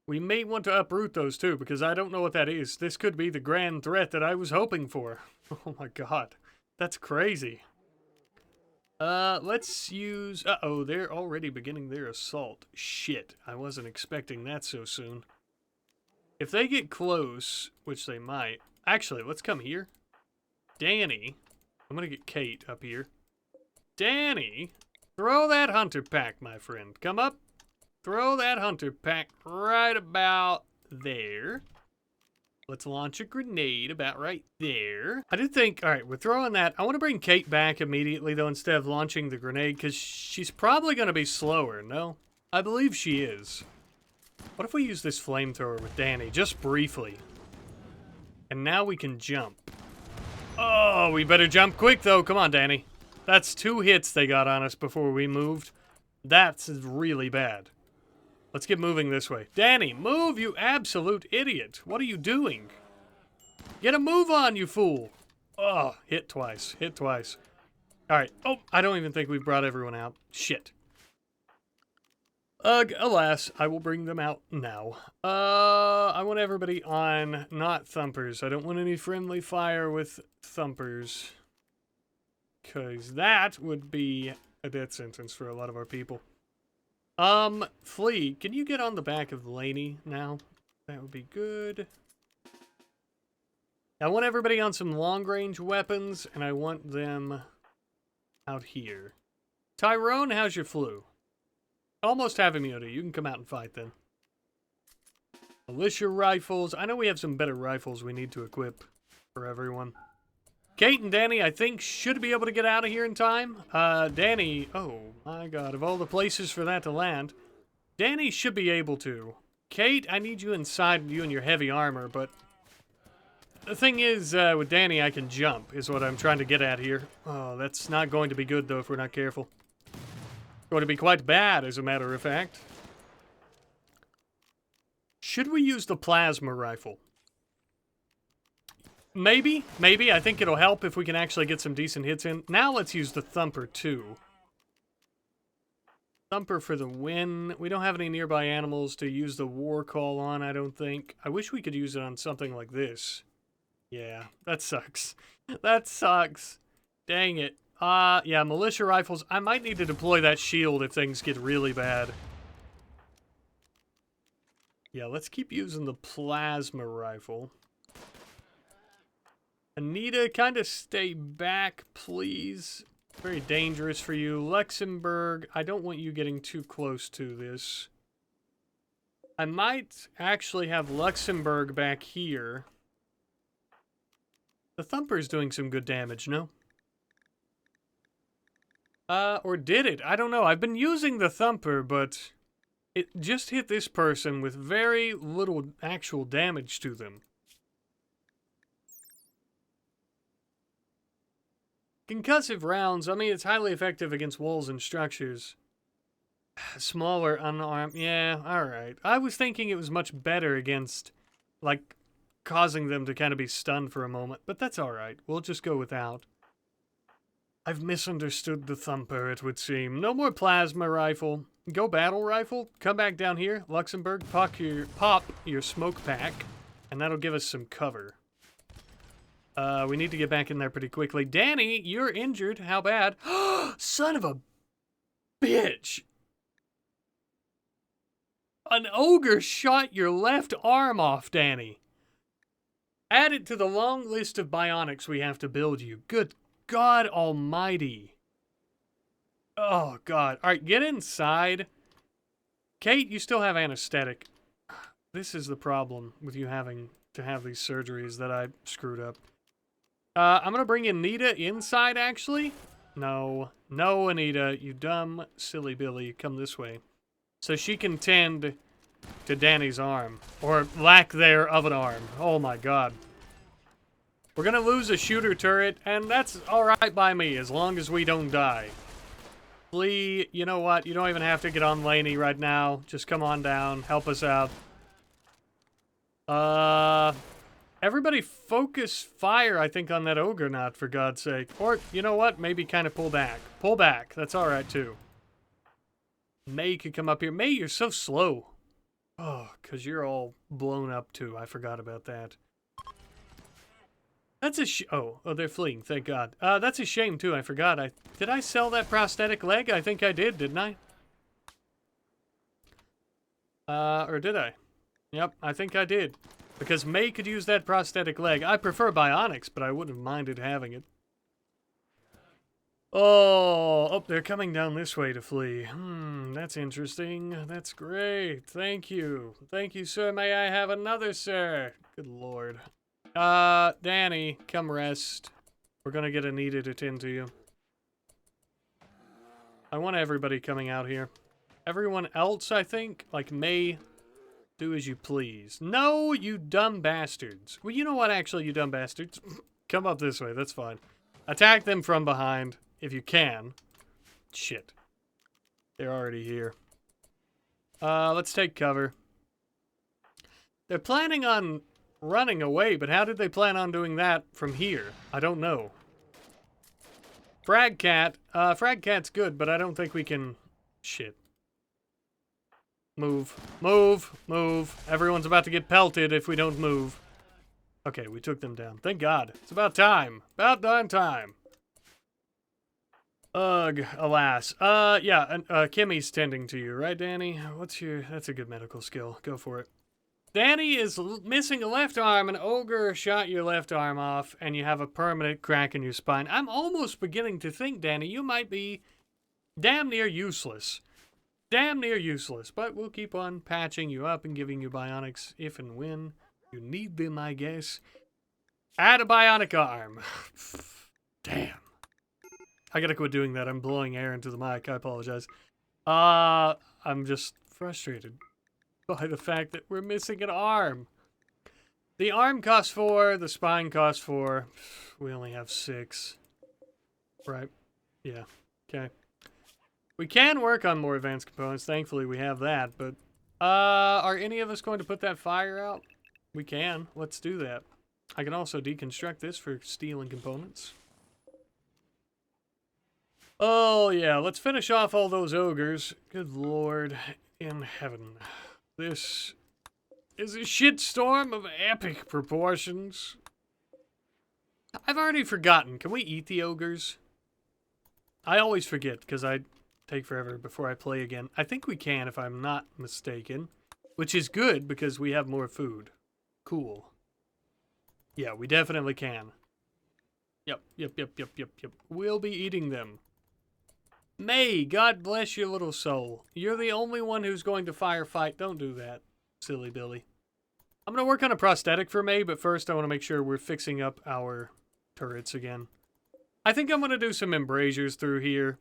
[SPEAKER 1] We may want to uproot those too, because I don't know what that is. This could be the grand threat that I was hoping for. Oh my god. That's crazy. Let's use... Uh-oh, they're already beginning their assault. Shit, I wasn't expecting that so soon. If they get close, which they might... Actually, let's come here. Danny. I'm gonna get Kate up here. Danny, throw that hunter pack, my friend. Come up. Throw that hunter pack right about there. Let's launch a grenade about right there. I did think, all right, we're throwing that. I want to bring Kate back immediately, though, instead of launching the grenade, because she's probably going to be slower, no? I believe she is. What if we use this flamethrower with Danny, just briefly? And now we can jump. Oh, we better jump quick, though. Come on, Danny. That's 2 hits they got on us before we moved. That's really bad. Let's get moving this way. Danny, move, you absolute idiot. What are you doing? Get a move on, you fool. Oh, hit twice. Hit twice. All right. Oh, I don't even think we've brought everyone out. Shit. Alas, I will bring them out now. I want everybody on not thumpers. I don't want any friendly fire with thumpers. Because that would be a death sentence for a lot of our people. Flea, can you get on the back of Laney now? That would be good. I want everybody on some long-range weapons, and I want them out here. Tyrone, how's your flu? Almost have immunity. You can come out and fight then. Militia rifles. I know we have some better rifles we need to equip for everyone. Kate and Danny, I think, should be able to get out of here in time. Danny, oh my god, of all the places for that to land. Danny should be able to. Kate, I need you inside, you and your heavy armor, but the thing is, with Danny, I can jump, is what I'm trying to get at here. Oh, that's not going to be good, though, if we're not careful. Going to be quite bad, as a matter of fact. Should we use the plasma rifle? Maybe. I think it'll help if we can actually get some decent hits in. Now let's use the thumper, too. Thumper for the win. We don't have any nearby animals to use the war call on, I don't think. I wish we could use it on something like this. Yeah, that sucks. That sucks. Dang it. Yeah, militia rifles. I might need to deploy that shield if things get really bad. Yeah, let's keep using the plasma rifle. Anita, kind of stay back, please. Very dangerous for you. Luxembourg, I don't want you getting too close to this. I might actually have Luxembourg back here. The Thumper's doing some good damage, no? Or did it? I don't know. I've been using the Thumper, but it just hit this person with very little actual damage to them. Concussive rounds, I mean, it's highly effective against walls and structures. Smaller, unarmed, yeah, alright. I was thinking it was much better against, like, causing them to kind of be stunned for a moment, but that's alright. We'll just go without. I've misunderstood the Thumper, it would seem. No more plasma rifle. Go battle rifle, come back down here, Luxembourg, pop your smoke pack, and that'll give us some cover. We need to get back in there pretty quickly. Danny, you're injured. How bad? Son of a bitch! An ogre shot your left arm off, Danny. Add it to the long list of bionics we have to build you. Good God almighty. Oh, God. Alright, get inside. Kate, you still have anesthetic. This is the problem with you having to have these surgeries that I screwed up. I'm gonna bring Anita inside, actually. No, Anita, you dumb, silly Billy. Come this way. So she can tend to Danny's arm. Or lack there of an arm. Oh my god. We're gonna lose a shooter turret, and that's alright by me, as long as we don't die. Flea, you know what? You don't even have to get on Laney right now. Just come on down, help us out. Everybody focus fire, I think, on that ogre knot, for God's sake. Or, you know what? Maybe kind of pull back. Pull back. That's alright, too. May could come up here. May, you're so slow. Oh, because you're all blown up, too. I forgot about that. That's a oh, they're fleeing. Thank God. That's a shame, too. I forgot. Did I sell that prosthetic leg? I think I did, didn't I? Or did I? Yep, I think I did. Because May could use that prosthetic leg. I prefer bionics, but I wouldn't have minded having it. Oh, they're coming down this way to flee. That's interesting. That's great. Thank you. Thank you, sir. May I have another, sir? Good lord. Danny, come rest. We're gonna get Anita to tend to you. I want everybody coming out here. Everyone else, I think, like May... Do as you please. No, you dumb bastards. Well, you know what, actually, you dumb bastards? Come up this way, that's fine. Attack them from behind, if you can. Shit. They're already here. Let's take cover. They're planning on running away, but how did they plan on doing that from here? I don't know. Frag Cat. Frag Cat's good, but I don't think we can... Shit. Move. Move. Move. Everyone's about to get pelted if we don't move. Okay, we took them down. Thank God. It's about time. About darn time. Ugh, alas. Yeah, Kimmy's tending to you, right, Danny? That's a good medical skill. Go for it. Danny is missing a left arm. An ogre shot your left arm off, and you have a permanent crack in your spine. I'm almost beginning to think, Danny, you might be damn near useless. Damn near useless, but we'll keep on patching you up and giving you bionics if and when you need them, I guess. Add a bionic arm. Damn. I gotta quit doing that. I'm blowing air into the mic. I apologize. I'm just frustrated by the fact that we're missing an arm. The arm costs 4, the spine costs 4. We only have 6. Right. Yeah. Okay. We can work on more advanced components. Thankfully, we have that. But, are any of us going to put that fire out? We can. Let's do that. I can also deconstruct this for steel and components. Oh, yeah. Let's finish off all those ogres. Good Lord in heaven. This is a shitstorm of epic proportions. I've already forgotten. Can we eat the ogres? I always forget because I take forever before I play again. I think we can if I'm not mistaken, which is good because we have more food. Cool. Yeah, we definitely can. Yep. We'll be eating them. May, God bless your little soul. You're the only one who's going to firefight. Don't do that, silly Billy. I'm going to work on a prosthetic for May, but first I want to make sure we're fixing up our turrets again. I think I'm going to do some embrasures through here.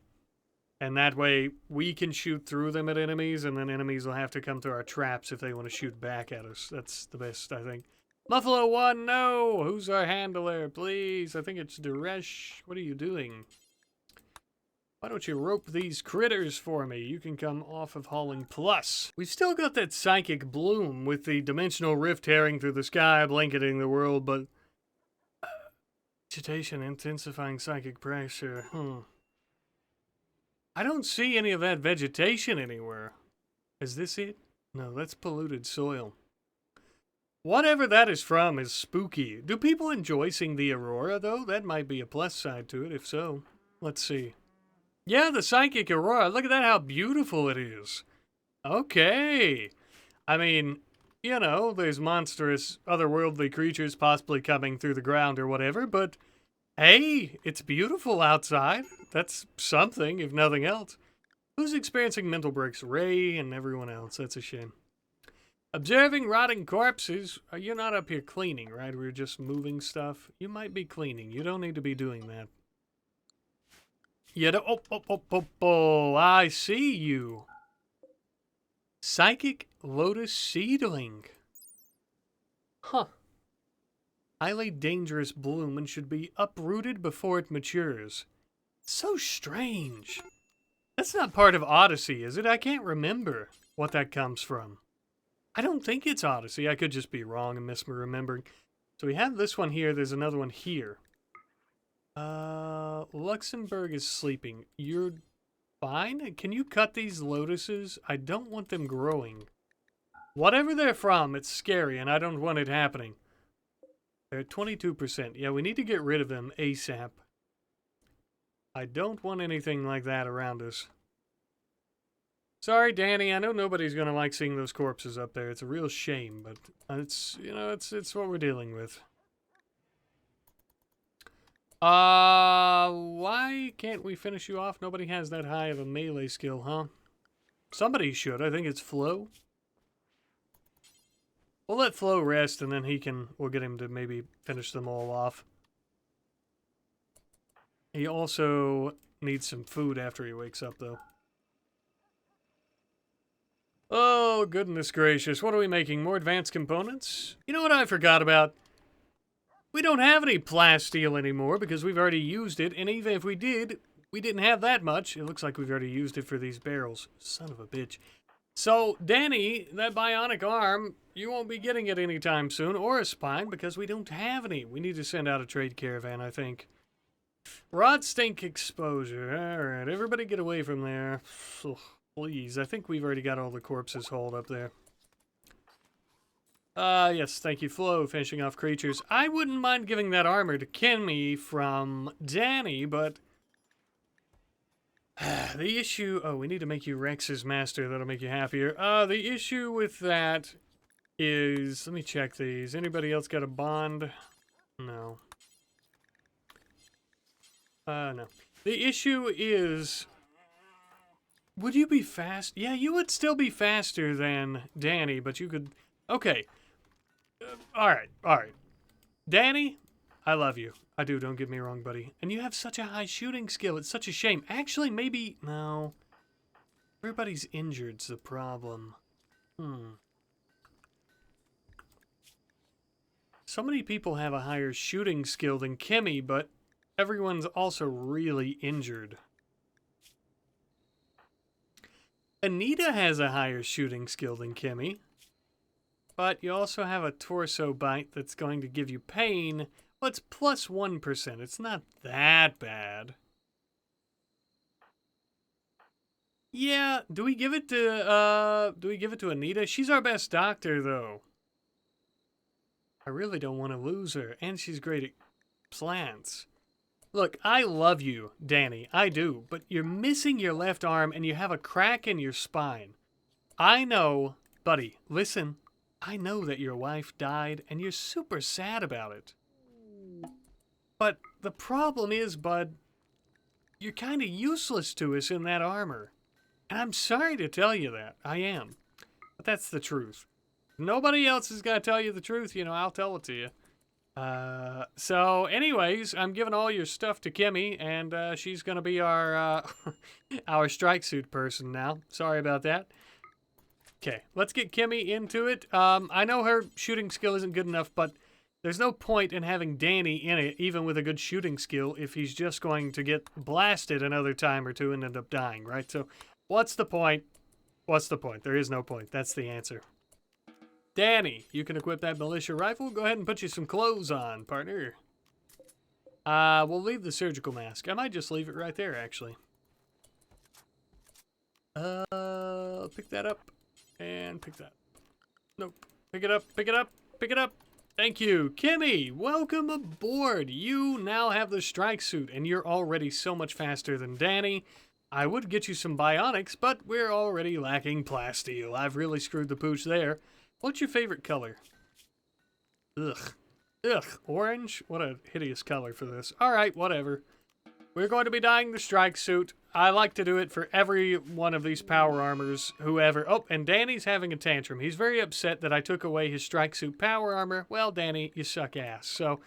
[SPEAKER 1] And that way we can shoot through them at enemies, and then enemies will have to come through our traps if they want to shoot back at us. That's the best, I think. Buffalo 1, no! Who's our handler, please? I think it's Duresh. What are you doing? Why don't you rope these critters for me? You can come off of hauling plus. We've still got that psychic bloom with the dimensional rift tearing through the sky, blanketing the world, but... vegetation intensifying psychic pressure. I don't see any of that vegetation anywhere. Is this it? No, that's polluted soil. Whatever that is from is spooky. Do people enjoy seeing the aurora, though? That might be a plus side to it, if so. Let's see. Yeah, the psychic aurora. Look at that, how beautiful it is. Okay. I mean, you know, there's monstrous, otherworldly creatures possibly coming through the ground or whatever, but hey, it's beautiful outside. That's something, if nothing else. Who's experiencing mental breaks? Ray and everyone else. That's a shame. Observing rotting corpses. You're not up here cleaning, right? We're just moving stuff. You might be cleaning. You don't need to be doing that. Oh, I see you. Psychic Lotus Seedling. Huh. Highly dangerous bloom and should be uprooted before it matures. So strange. That's not part of Odyssey, is it? I can't remember what that comes from. I don't think it's Odyssey. I could just be wrong and misremembering. So we have this one here. There's another one here. Luxembourg is sleeping. You're fine? Can you cut these lotuses? I don't want them growing. Whatever they're from, it's scary, and I don't want it happening. They're at 22%. Yeah, we need to get rid of them ASAP. I don't want anything like that around us. Sorry, Danny. I know nobody's going to like seeing those corpses up there. It's a real shame, but it's, you know, it's what we're dealing with. Why can't we finish you off? Nobody has that high of a melee skill, huh? Somebody should. I think it's Flo. We'll let Flo rest, and then we'll get him to maybe finish them all off. He also needs some food after he wakes up, though. Oh, goodness gracious. What are we making? More advanced components? You know what I forgot about? We don't have any plasteel anymore because we've already used it, and even if we did, we didn't have that much. It looks like we've already used it for these barrels. Son of a bitch. So, Danny, that bionic arm, you won't be getting it anytime soon, or a spine, because we don't have any. We need to send out a trade caravan, I think. Rod stink exposure. Alright, everybody get away from there. Ugh. Please, I think we've already got all the corpses hauled up there. Yes, thank you, Flo, finishing off creatures. I wouldn't mind giving that armor to Kimmy from Danny, but... the issue... Oh, we need to make you Rex's master. That'll make you happier. The issue with that is... Let me check these. Anybody else got a bond? No. No. The issue is... Would you be fast? Yeah, you would still be faster than Danny, but you could... Okay. Alright. Danny, I love you. I do, don't get me wrong, buddy. And you have such a high shooting skill. It's such a shame. Actually, maybe... No. Everybody's injured's the problem. So many people have a higher shooting skill than Kimmy, but everyone's also really injured. Anita has a higher shooting skill than Kimmy, but you also have a torso bite that's going to give you pain. Well, it's plus 1%. It's not that bad. Yeah, do we give it to Anita? She's our best doctor, though. I really don't want to lose her, and she's great at plants. Look, I love you, Danny. I do, but you're missing your left arm and you have a crack in your spine. I know, buddy, listen. I know that your wife died and you're super sad about it. But the problem is, bud, you're kind of useless to us in that armor. And I'm sorry to tell you that. I am. But that's the truth. Nobody else is going to tell you the truth. You know, I'll tell it to you. So anyways, I'm giving all your stuff to Kimmy, and she's gonna be our our strike suit person now. Sorry about that. Okay, let's get Kimmy into it. I know her shooting skill isn't good enough, but there's no point in having Danny in it, even with a good shooting skill, if he's just going to get blasted another time or two and end up dying, right? So what's the point? What's the point? There is no point. That's the answer. Danny, you can equip that militia rifle. Go ahead and put you some clothes on, partner. We'll leave the surgical mask. I might just leave it right there, actually. Pick that up. And pick that. Nope. Pick it up, pick it up, pick it up. Thank you. Kimmy, welcome aboard. You now have the strike suit, and you're already so much faster than Danny. I would get you some bionics, but we're already lacking plasteel. I've really screwed the pooch there. What's your favorite color? Ugh. Ugh. Orange? What a hideous color for this. Alright, whatever. We're going to be dyeing the strike suit. I like to do it for every one of these power armors, whoever. Oh, and Danny's having a tantrum. He's very upset that I took away his strike suit power armor. Well, Danny, you suck ass. So,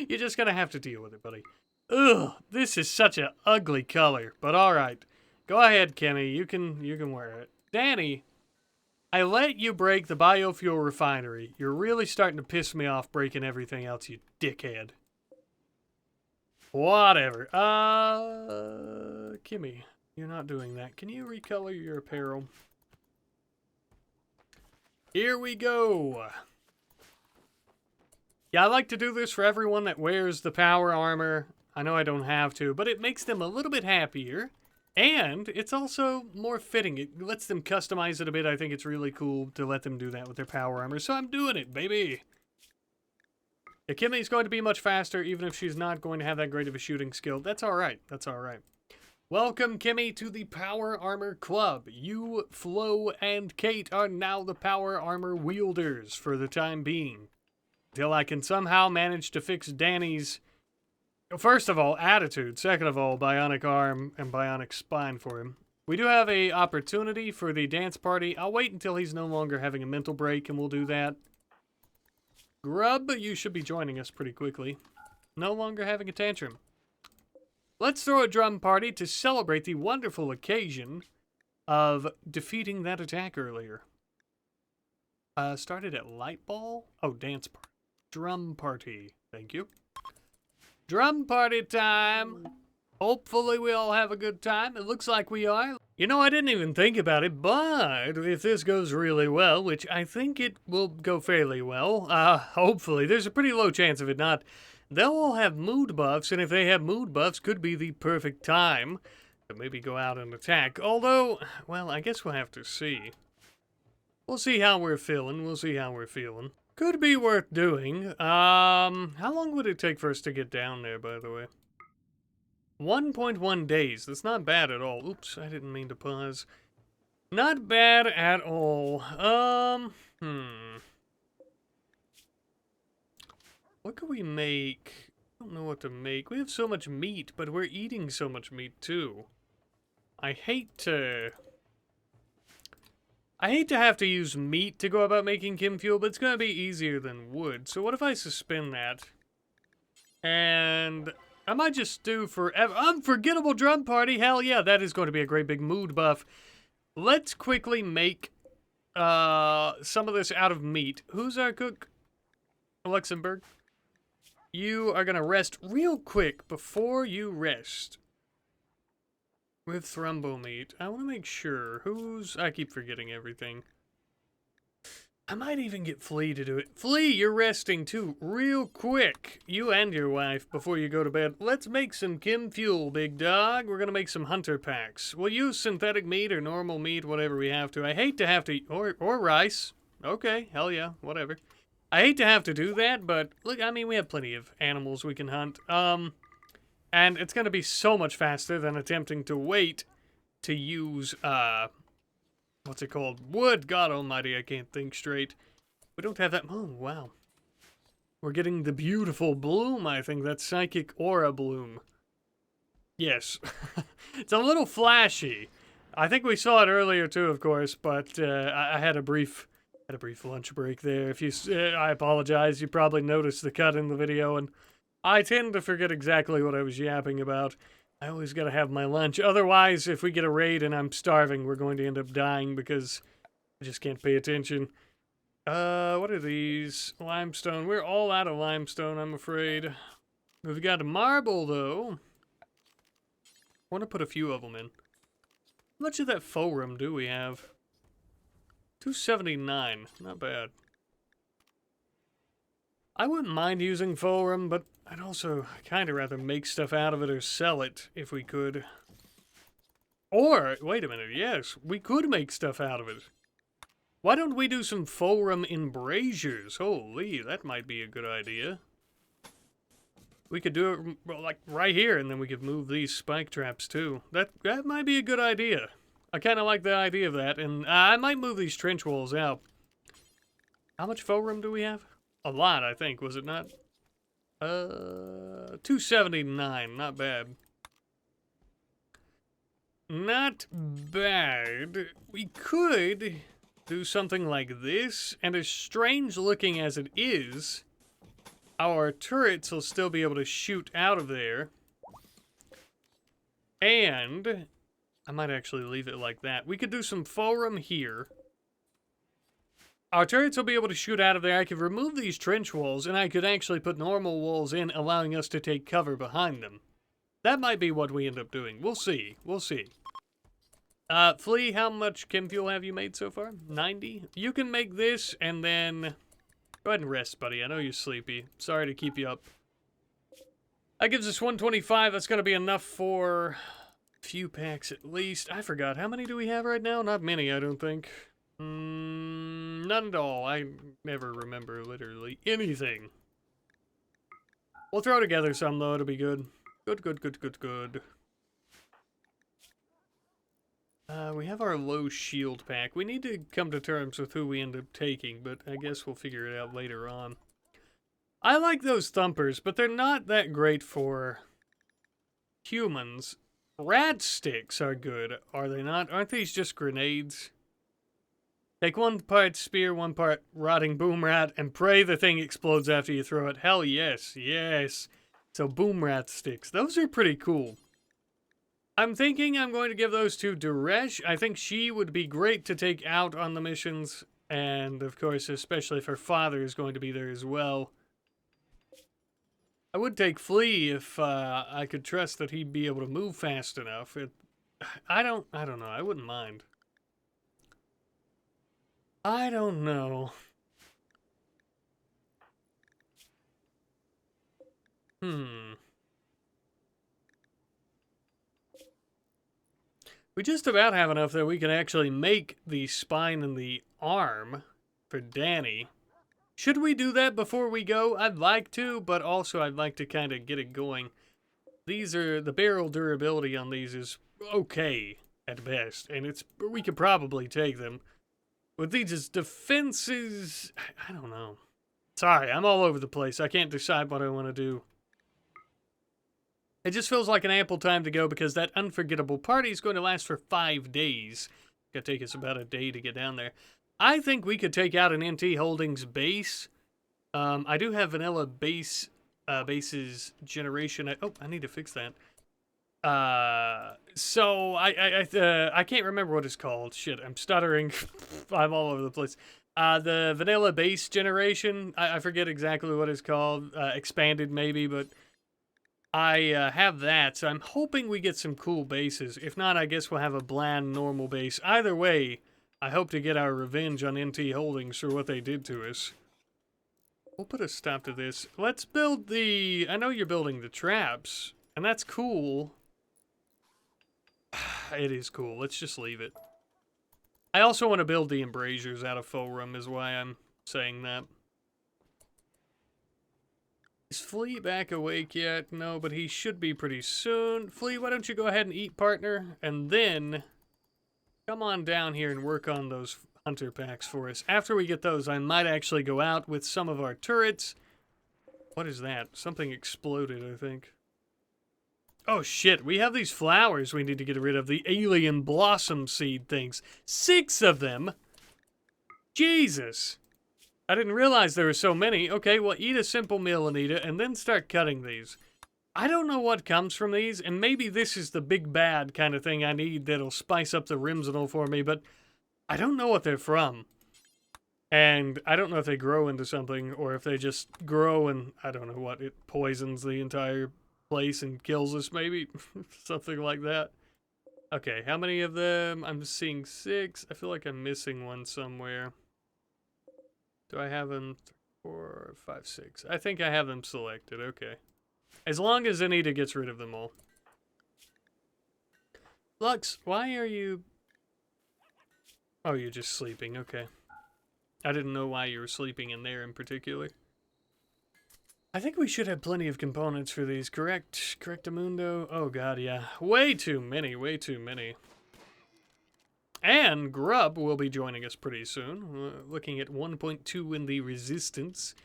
[SPEAKER 1] you're just going to have to deal with it, buddy. Ugh, this is such an ugly color. But alright. Go ahead, Kimmy. You can wear it. Danny... I let you break the biofuel refinery. You're really starting to piss me off breaking everything else, you dickhead. Whatever. Kimmy, you're not doing that. Can you recolor your apparel? Here we go. Yeah, I like to do this for everyone that wears the power armor. I know I don't have to, but it makes them a little bit happier. And it's also more fitting. It lets them customize it a bit. I think it's really cool to let them do that with their power armor. So I'm doing it, baby. Yeah, Kimmy's going to be much faster, even if she's not going to have that great of a shooting skill. That's all right. That's all right. Welcome, Kimmy, to the Power Armor Club. You, Flo, and Kate are now the power armor wielders for the time being. Until I can somehow manage to fix Danny's... First of all, attitude. Second of all, bionic arm and bionic spine for him. We do have a opportunity for the dance party. I'll wait until he's no longer having a mental break, and we'll do that. Grub, you should be joining us pretty quickly. No longer having a tantrum. Let's throw a drum party to celebrate the wonderful occasion of defeating that attack earlier. Started at light ball? Oh, dance party. Drum party. Thank you. Drum party time. Hopefully we all have a good time. It looks like we are. You know, I didn't even think about it, but if this goes really well, which I think it will go fairly well, hopefully, there's a pretty low chance of it not, they'll all have mood buffs, and if they have mood buffs, could be the perfect time to maybe go out and attack. Although, well, I guess we'll have to see. We'll see how we're feeling. We'll see how we're feeling. Could be worth doing. How long would it take for us to get down there, by the way? 1.1 days. That's not bad at all. Oops, I didn't mean to pause. Not bad at all. What could we make? I don't know what to make. We have so much meat, but we're eating so much meat, too. I hate to have to use meat to go about making chem fuel, but it's going to be easier than wood. So what if I suspend that? And I might just do forever. Unforgettable drum party. Hell yeah, that is going to be a great big mood buff. Let's quickly make some of this out of meat. Who's our cook? Luxembourg. You are going to rest real quick before you rest. With thrumbo meat. I want to make sure. I keep forgetting everything. I might even get Flea to do it. Flea, you're resting too, real quick. You and your wife, before you go to bed. Let's make some chem fuel, big dog. We're gonna make some hunter packs. We'll use synthetic meat or normal meat, whatever we have to. I hate to have to, or rice. Okay, hell yeah, whatever. I hate to have to do that, but look, I mean, we have plenty of animals we can hunt. And it's gonna be so much faster than attempting to wait to use, what's it called? Wood. God almighty, I can't think straight. We don't have that. Oh, wow. We're getting the beautiful bloom, I think. That's psychic aura bloom. Yes. It's a little flashy. I think we saw it earlier too, of course, but I had a brief lunch break there. If you, I apologize. You probably noticed the cut in the video, and I tend to forget exactly what I was yapping about. I always gotta have my lunch. Otherwise, if we get a raid and I'm starving, we're going to end up dying because I just can't pay attention. What are these? Limestone. We're all out of limestone, I'm afraid. We've got marble, though. I want to put a few of them in. How much of that forum do we have? 279. Not bad. I wouldn't mind using forum, but I'd also kind of rather make stuff out of it or sell it, if we could. Or, wait a minute, yes, we could make stuff out of it. Why don't we do some forum embrasures? Holy, that might be a good idea. We could do it, well, like, right here, and then we could move these spike traps, too. That might be a good idea. I kind of like the idea of that, and I might move these trench walls out. How much forum do we have? A lot, I think, was it not? 279, not bad. Not bad. We could do something like this, and as strange looking as it is, our turrets will still be able to shoot out of there. And I might actually leave it like that. We could do some forum here. Our turrets will be able to shoot out of there. I could remove these trench walls, and I could actually put normal walls in, allowing us to take cover behind them. That might be what we end up doing. We'll see. We'll see. Flea, how much chem fuel have you made so far? 90? You can make this, and then go ahead and rest, buddy. I know you're sleepy. Sorry to keep you up. That gives us 125. That's going to be enough for a few packs at least. I forgot. How many do we have right now? Not many, I don't think. None at all. I never remember literally anything. We'll throw together some, though. It'll be good. Good, good, good, good, good. We have our low shield pack. We need to come to terms with who we end up taking, but I guess we'll figure it out later on. I like those thumpers, but they're not that great for humans. Rat sticks are good, are they not? Aren't these just grenades? Take 1 part spear, 1 part rotting boom rat, and pray the thing explodes after you throw it. Hell yes, yes. So boom rat sticks. Those are pretty cool. I'm thinking I'm going to give those to Duresh. I think she would be great to take out on the missions. And, of course, especially if her father is going to be there as well. I would take Flea if I could trust that he'd be able to move fast enough. I don't know. I wouldn't mind. I don't know. We just about have enough that we can actually make the spine and the arm for Danny. Should we do that before we go? I'd like to, but also I'd like to kind of get it going. These are, the barrel durability on these is okay at best, and we could probably take them. With these defenses, I don't know. Sorry, I'm all over the place. I can't decide what I want to do. It just feels like an ample time to go because that unforgettable party is going to last for 5 days. It's going to take us about a day to get down there. I think we could take out an NT Holdings base. I do have vanilla bases generation. I need to fix that. So I can't remember what it's called. Shit, I'm stuttering. I'm all over the place. The vanilla base generation. I forget exactly what it's called. Expanded maybe, but I have that. So I'm hoping we get some cool bases. If not, I guess we'll have a bland normal base. Either way, I hope to get our revenge on NT Holdings for what they did to us. We'll put a stop to this. Let's build the... I know you're building the traps, and that's cool. It is cool. Let's just leave it. I also want to build the embrasures out of forum, is why I'm saying that. Is Flea back awake yet? No, but he should be pretty soon. Flea, why don't you go ahead and eat, partner? And then... come on down here and work on those hunter packs for us. After we get those, I might actually go out with some of our turrets. What is that? Something exploded, I think. Oh shit, we have these flowers we need to get rid of. The alien blossom seed things. 6 of them? Jesus. I didn't realize there were so many. Okay, well, eat a simple meal, Anita, and then start cutting these. I don't know what comes from these, and maybe this is the big bad kind of thing I need that'll spice up the Rimsenal for me, but I don't know what they're from. And I don't know if they grow into something, or if they just grow and, I don't know what, it poisons the entire place and kills us, maybe? Something like that. Okay, how many of them? I'm seeing 6. I feel like I'm missing one somewhere. Do I have them? 4, 5, 6. I think I have them selected, okay. As long as Anita gets rid of them all. Lux, why are you... oh, you're just sleeping, okay. I didn't know why you were sleeping in there in particular. I think we should have plenty of components for these, correct? Correctamundo? Oh god, yeah. Way too many, way too many. And Grub will be joining us pretty soon. Looking at 1.2 in the resistance.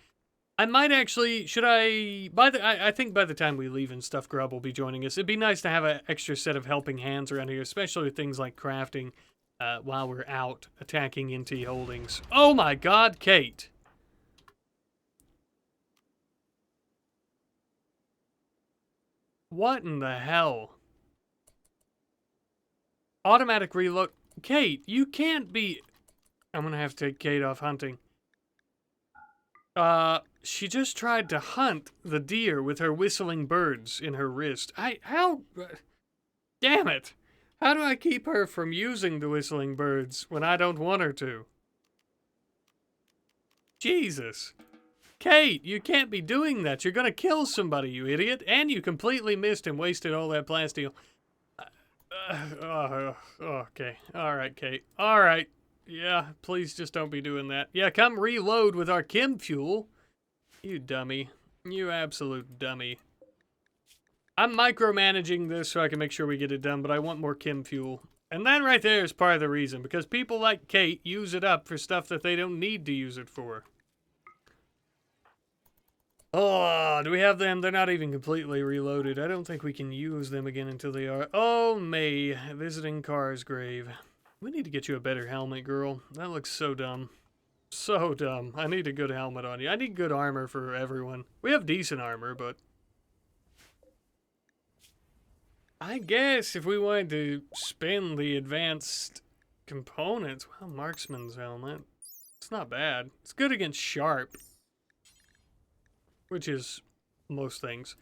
[SPEAKER 1] I might actually, should I, I think by the time we leave and stuff, Grub will be joining us. It'd be nice to have an extra set of helping hands around here, especially with things like crafting while we're out attacking NT Holdings. Oh my god, Kate! What in the hell? Automatic reload. Kate, you can't be... I'm gonna have to take Kate off hunting. She just tried to hunt the deer with her whistling birds in her wrist. How... damn it! How do I keep her from using the whistling birds when I don't want her to? Jesus. Kate, you can't be doing that. You're gonna kill somebody, you idiot. And you completely missed and wasted all that plasteel. Okay. Alright, Kate. Alright. Yeah, please just don't be doing that. Yeah, come reload with our chem fuel. You dummy. You absolute dummy. I'm micromanaging this so I can make sure we get it done, but I want more chem fuel. And that right there is part of the reason, because people like Kate use it up for stuff that they don't need to use it for. Oh, do we have them? They're not even completely reloaded. I don't think we can use them again until they are. Oh, May, visiting Car's grave. We need to get you a better helmet, girl. That looks so dumb. So dumb. I need a good helmet on you. I need good armor for everyone. We have decent armor, but... I guess if we wanted to spin the advanced components... well, marksman's helmet. It's not bad. It's good against sharp. Which is most things.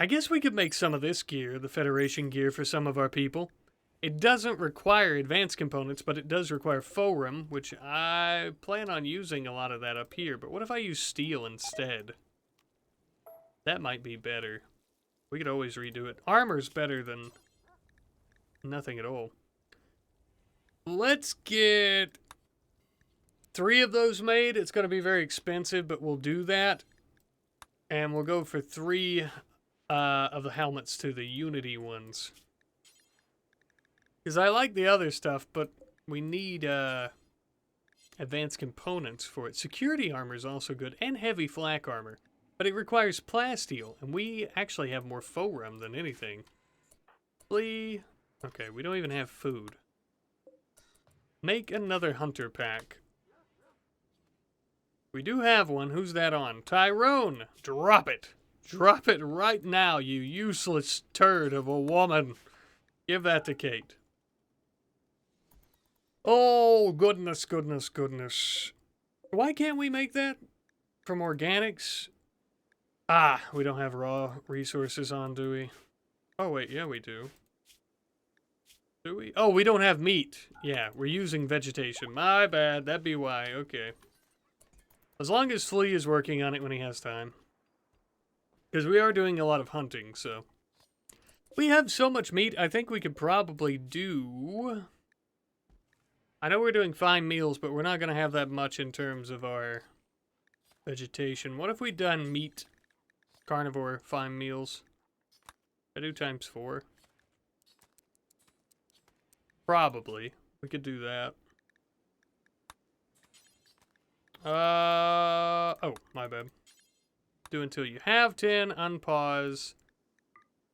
[SPEAKER 1] I guess we could make some of this gear, the Federation gear, for some of our people. It doesn't require advanced components, but it does require forum, which I plan on using a lot of that up here. But what if I use steel instead? That might be better. We could always redo it. Armor's better than nothing at all. Let's get 3 of those made. It's going to be very expensive, but we'll do that. And we'll go for 3 of the helmets to the Unity ones. Because I like the other stuff, but we need advanced components for it. Security armor is also good, and heavy flak armor. But it requires plasteel, and we actually have more forum than anything. Okay, we don't even have food. Make another hunter pack. We do have one. Who's that on? Tyrone! Drop it! Drop it right now, you useless turd of a woman. Give that to Kate. Oh, goodness, goodness, goodness. Why can't we make that from organics? Ah, we don't have raw resources on, do we? Oh, wait, yeah, we do. Do we? Oh, we don't have meat. Yeah, we're using vegetation. My bad, that'd be why. Okay. As long as Flea is working on it when he has time. Because we are doing a lot of hunting, so. We have so much meat, I think we could probably do... I know we're doing fine meals, but we're not going to have that much in terms of our vegetation. What if we done meat, carnivore, fine meals? I do times 4. Probably. We could do that. Oh, my bad. Do until you have 10, unpause.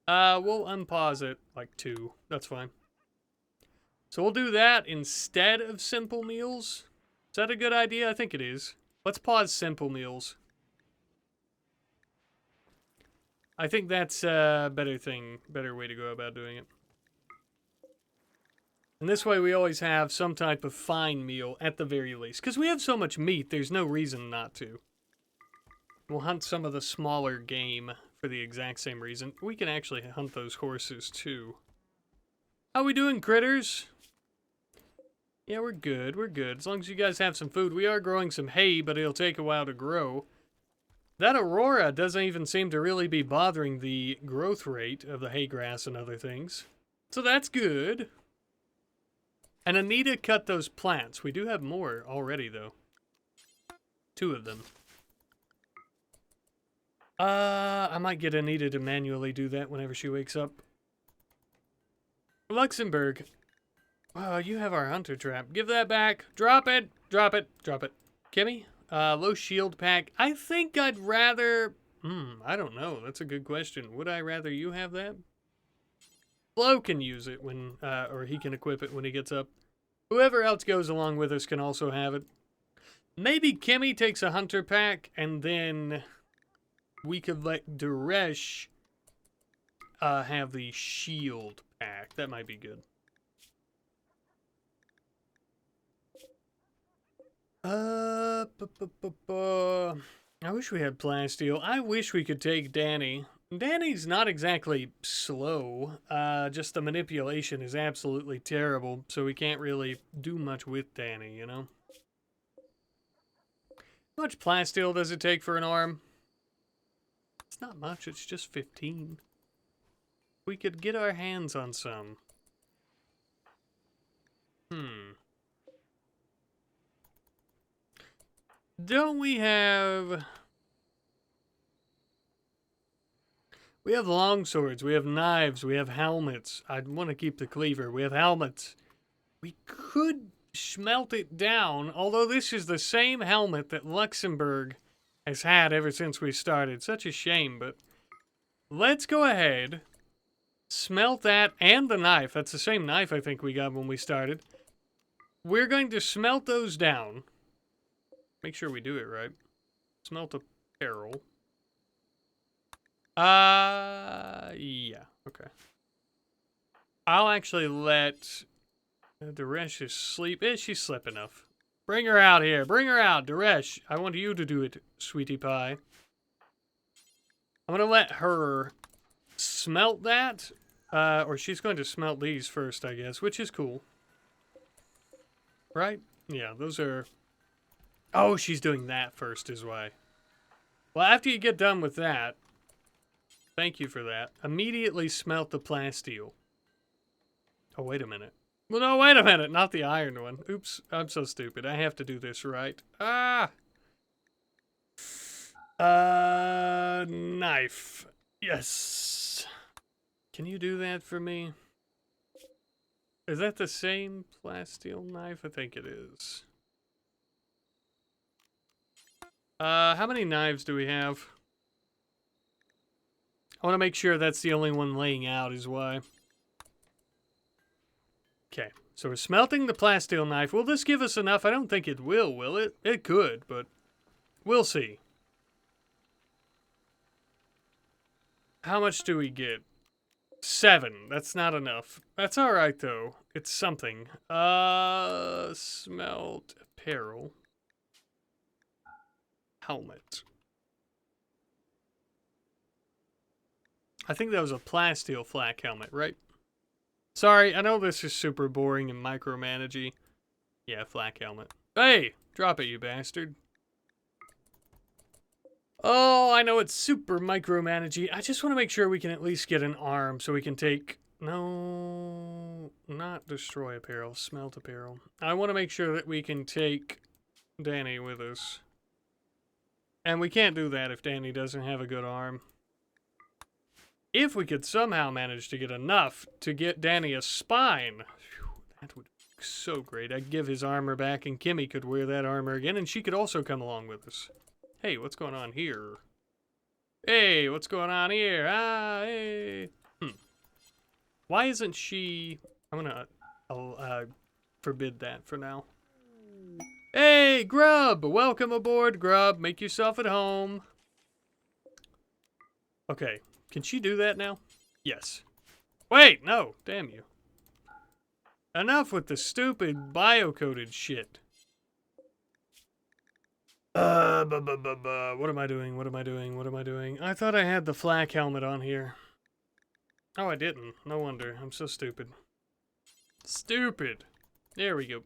[SPEAKER 1] We'll unpause it like 2. That's fine. So we'll do that instead of simple meals. Is that a good idea? I think it is. Let's pause simple meals. I think that's a better way to go about doing it. And this way we always have some type of fine meal at the very least. Because we have so much meat, there's no reason not to. We'll hunt some of the smaller game for the exact same reason. We can actually hunt those horses too. How we doing, critters? Yeah, we're good, we're good. As long as you guys have some food. We are growing some hay, but it'll take a while to grow. That Aurora doesn't even seem to really be bothering the growth rate of the hay grass and other things. So that's good. And Anita cut those plants. We do have more already, though. 2 of them. I might get Anita to manually do that whenever she wakes up. Luxembourg. Oh, you have our hunter trap. Give that back. Drop it. Drop it. Drop it. Kimmy? Low shield pack. I think I'd rather... I don't know. That's a good question. Would I rather you have that? Flo can use it when... or he can equip it when he gets up. Whoever else goes along with us can also have it. Maybe Kimmy takes a hunter pack, and then... we could let Duresh... have the shield pack. That might be good. I wish we had plasteel. I wish we could take Danny. Danny's not exactly slow. Just the manipulation is absolutely terrible, so we can't really do much with Danny, you know? How much plasteel does it take for an arm? It's not much, it's just 15. We could get our hands on some. Don't we have... we have long swords, we have knives, we have helmets. I'd want to keep the cleaver. We have helmets. We could smelt it down, although this is the same helmet that Luxembourg has had ever since we started. Such a shame, but let's go ahead. Smelt that and the knife. That's the same knife I think we got when we started. We're going to smelt those down. Make sure we do it right. Smelt apparel. Yeah, okay. I'll actually let Duresh sleep. She slept enough. Bring her out here. Bring her out, Duresh. I want you to do it, sweetie pie. I'm gonna let her smelt that. Or she's going to smelt these first, I guess, which is cool. Right? Yeah, those are... oh, she's doing that first is why. Well, after you get done with that, thank you for that, immediately smelt the plasteel. Oh, wait a minute. Well, no, wait a minute. Not the iron one. Oops. I'm so stupid. I have to do this right. Ah! Knife. Yes. Can you do that for me? Is that the same plasteel knife? I think it is. How many knives do we have? I want to make sure that's the only one laying out is why. Okay, so we're smelting the plasteel knife. Will this give us enough? I don't think it will it? It could, but we'll see. How much do we get? 7. That's not enough. That's alright, though. It's something. Smelt apparel. Helmet. I think that was a plasteel flak helmet, right? Sorry, I know this is super boring and micromanagey. Yeah, flak helmet. Hey! Drop it, you bastard. Oh, I know it's super micromanagey. I just want to make sure we can at least get an arm so we can take... No, not destroy apparel, smelt apparel. I want to make sure that we can take Danny with us. And we can't do that if Danny doesn't have a good arm. If we could somehow manage to get enough to get Danny a spine, whew, that would be so great. I'd give his armor back and Kimmy could wear that armor again and she could also come along with us. Hey, what's going on here? Hey, what's going on here? Ah, hey. Why isn't she... I'll forbid that for now. Hey, Grub! Welcome aboard, Grub. Make yourself at home. Okay. Can she do that now? Yes. Wait, no. Damn you. Enough with the stupid bio-coded shit. What am I doing? What am I doing? What am I doing? I thought I had the flak helmet on here. Oh, I didn't. No wonder. I'm so stupid. Stupid. There we go.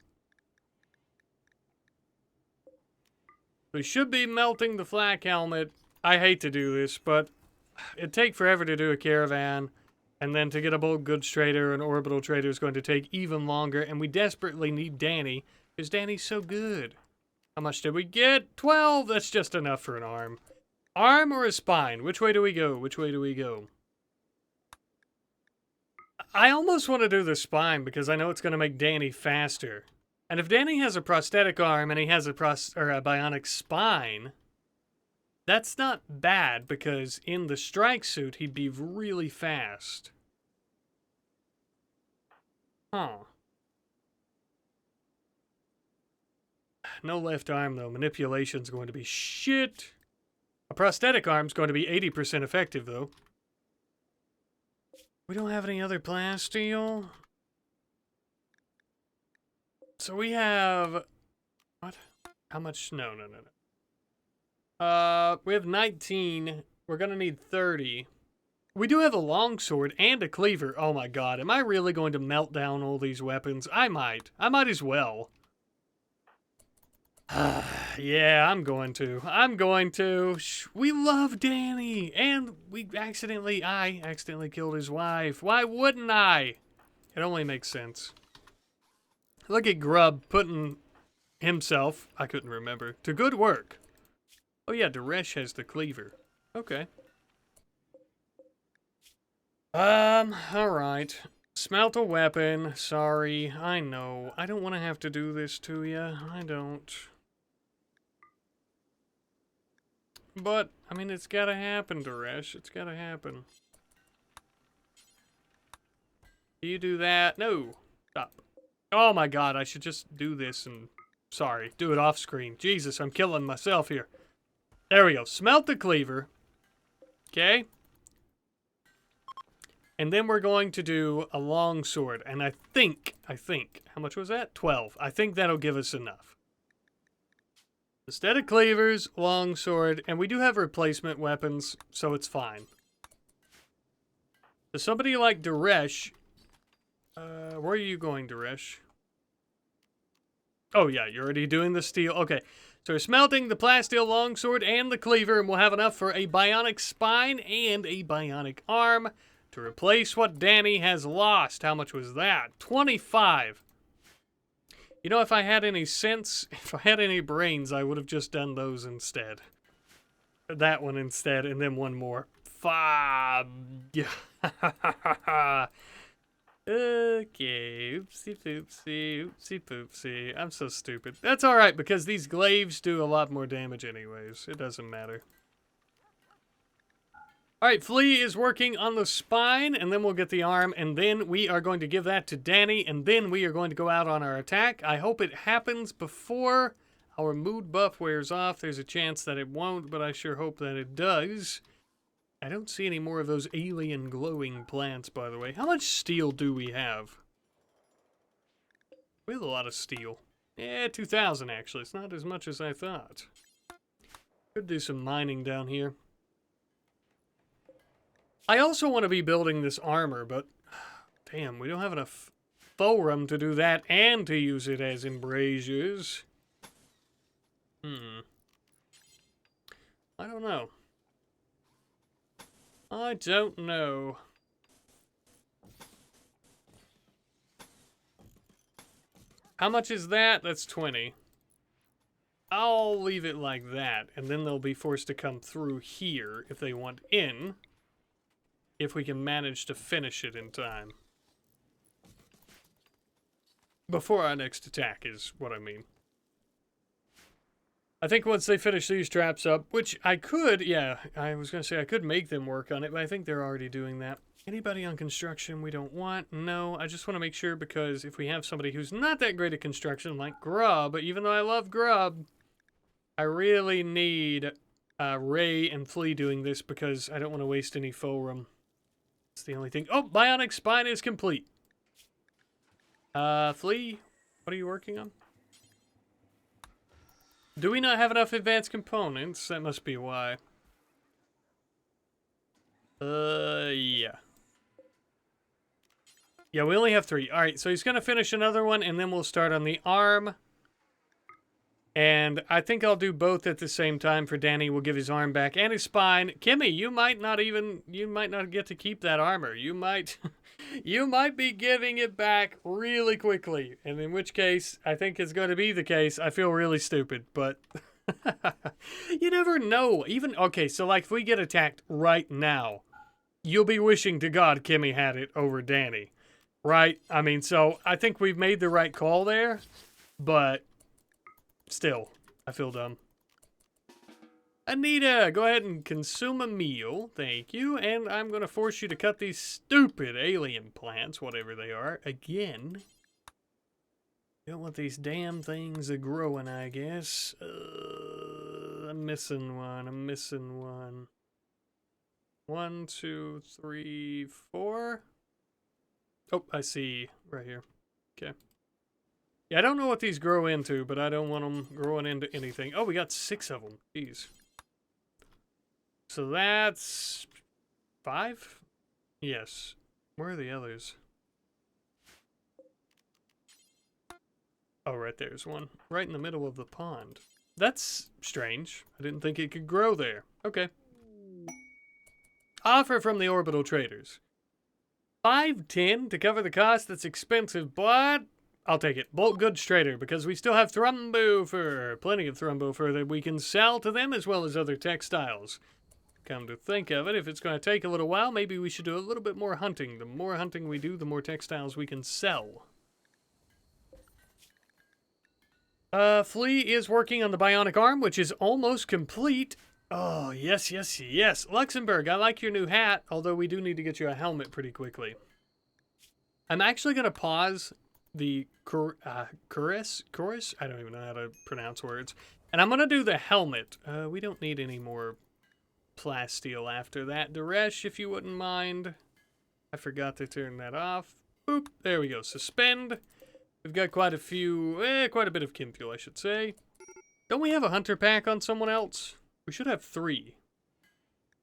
[SPEAKER 1] We should be melting the flak helmet. I hate to do this, but it'd take forever to do a caravan. And then to get a bulk goods trader, an orbital trader is going to take even longer. And we desperately need Danny, because Danny's so good. How much did we get? 12! That's just enough for an arm. Arm or a spine? Which way do we go? Which way do we go? I almost want to do the spine because I know it's going to make Danny faster. And if Danny has a prosthetic arm and he has a bionic spine, that's not bad because in the strike suit he'd be really fast. Huh. No left arm though. Manipulation's going to be shit. A prosthetic arm's going to be 80% effective though. We don't have any other plasteel. So we have... What? How much? No. We have 19. We're gonna need 30. We do have a longsword and a cleaver. Oh my god. Am I really going to melt down all these weapons? I might. I might as well. Yeah, I'm going to. We love Danny. And I accidentally killed his wife. Why wouldn't I? It only makes sense. Look at Grub putting himself, I couldn't remember, to good work. Oh yeah, Daresh has the cleaver. Okay. Alright. Smelt a weapon. Sorry. I know. I don't want to have to do this to you. I don't. But, I mean, it's gotta happen, Daresh. It's gotta happen. Do you do that? No. Stop. Oh my god, I should just do this and... Sorry, do it off screen. Jesus, I'm killing myself here. There we go. Smelt the cleaver. Okay. And then we're going to do a long sword. And I think, how much was that? 12. I think that'll give us enough. Instead of cleavers, long sword, and we do have replacement weapons, so it's fine. So somebody like Daresh, where are you going, Daresh? Oh yeah, you're already doing the steel. Okay, so we're smelting the plasteel longsword and the cleaver, and we'll have enough for a bionic spine and a bionic arm To replace what Danny has lost. How much was that? 25. You know, if I had any sense, if I had any brains, I would have just done those instead. That one instead, and then one more. 5. Okay, oopsie poopsie, oopsie poopsie. I'm so stupid. That's alright, because these glaives do a lot more damage anyways. It doesn't matter. Alright, Flea is working on the spine, and then we'll get the arm, and then we are going to give that to Danny, and then we are going to go out on our attack. I hope it happens before our mood buff wears off. There's a chance that it won't, but I sure hope that it does. I don't see any more of those alien glowing plants, by the way. How much steel do we have? We have a lot of steel. Yeah, 2,000 actually. It's not as much as I thought. Could do some mining down here. I also want to be building this armor, but damn, we don't have enough forum to do that and to use it as embrasures. I don't know. I don't know. How much is that? That's 20. I'll leave it like that, and then they'll be forced to come through here if they want in. If we can manage to finish it in time. Before our next attack is what I mean. I think once they finish these traps up, which I could, yeah, I was going to say I could make them work on it, but I think they're already doing that. Anybody on construction we don't want? No, I just want to make sure, because if we have somebody who's not that great at construction, like Grub, even though I love Grub, I really need Ray and Flea doing this, because I don't want to waste any forum. That's the only thing. Oh, bionic spine is complete. Flea, what are you working on? Do we not have enough advanced components? That must be why. Yeah. Yeah, we only have 3. Alright, so he's gonna finish another one, and then we'll start on the arm. And I think I'll do both at the same time for Danny. We'll give his arm back and his spine. Kimmy, you might not get to keep that armor. You might... You might be giving it back really quickly, and in which case, I think it's going to be the case. I feel really stupid, but you never know. Even, okay, so like if we get attacked right now, you'll be wishing to God Kimmy had it over Danny, right? I mean, so I think we've made the right call there, but still, I feel dumb. Anita, go ahead and consume a meal. Thank you. And I'm going to force you to cut these stupid alien plants, whatever they are, again. Don't want these damn things growing, I guess. I'm missing one. I'm missing one. 1, 2, 3, 4. Oh, I see right here. Okay. Yeah, I don't know what these grow into, but I don't want them growing into anything. Oh, we got 6 of them. Jeez. So that's 5? Yes. Where are the others? Oh, right there's one. Right in the middle of the pond. That's strange. I didn't think it could grow there. Okay. Offer from the orbital traders. 510 to cover the cost. That's expensive, but I'll take it. Bulk goods trader, because we still have Thrumbo fur. Plenty of Thrumbo fur that we can sell to them, as well as other textiles. Come to think of it, if it's going to take a little while, maybe we should do a little bit more hunting. The more hunting we do, the more textiles we can sell. Flea is working on the bionic arm, which is almost complete. Oh, yes, yes, yes. Luxembourg, I like your new hat, although we do need to get you a helmet pretty quickly. I'm actually going to pause the chorus? I don't even know how to pronounce words. And I'm going to do the helmet. We don't need any more plasteel after that. Daresh, if you wouldn't mind. I forgot to turn that off. Boop. There we go. Suspend. We've got quite a few, quite a bit of chem fuel, I should say. Don't we have a hunter pack on someone else? We should have 3.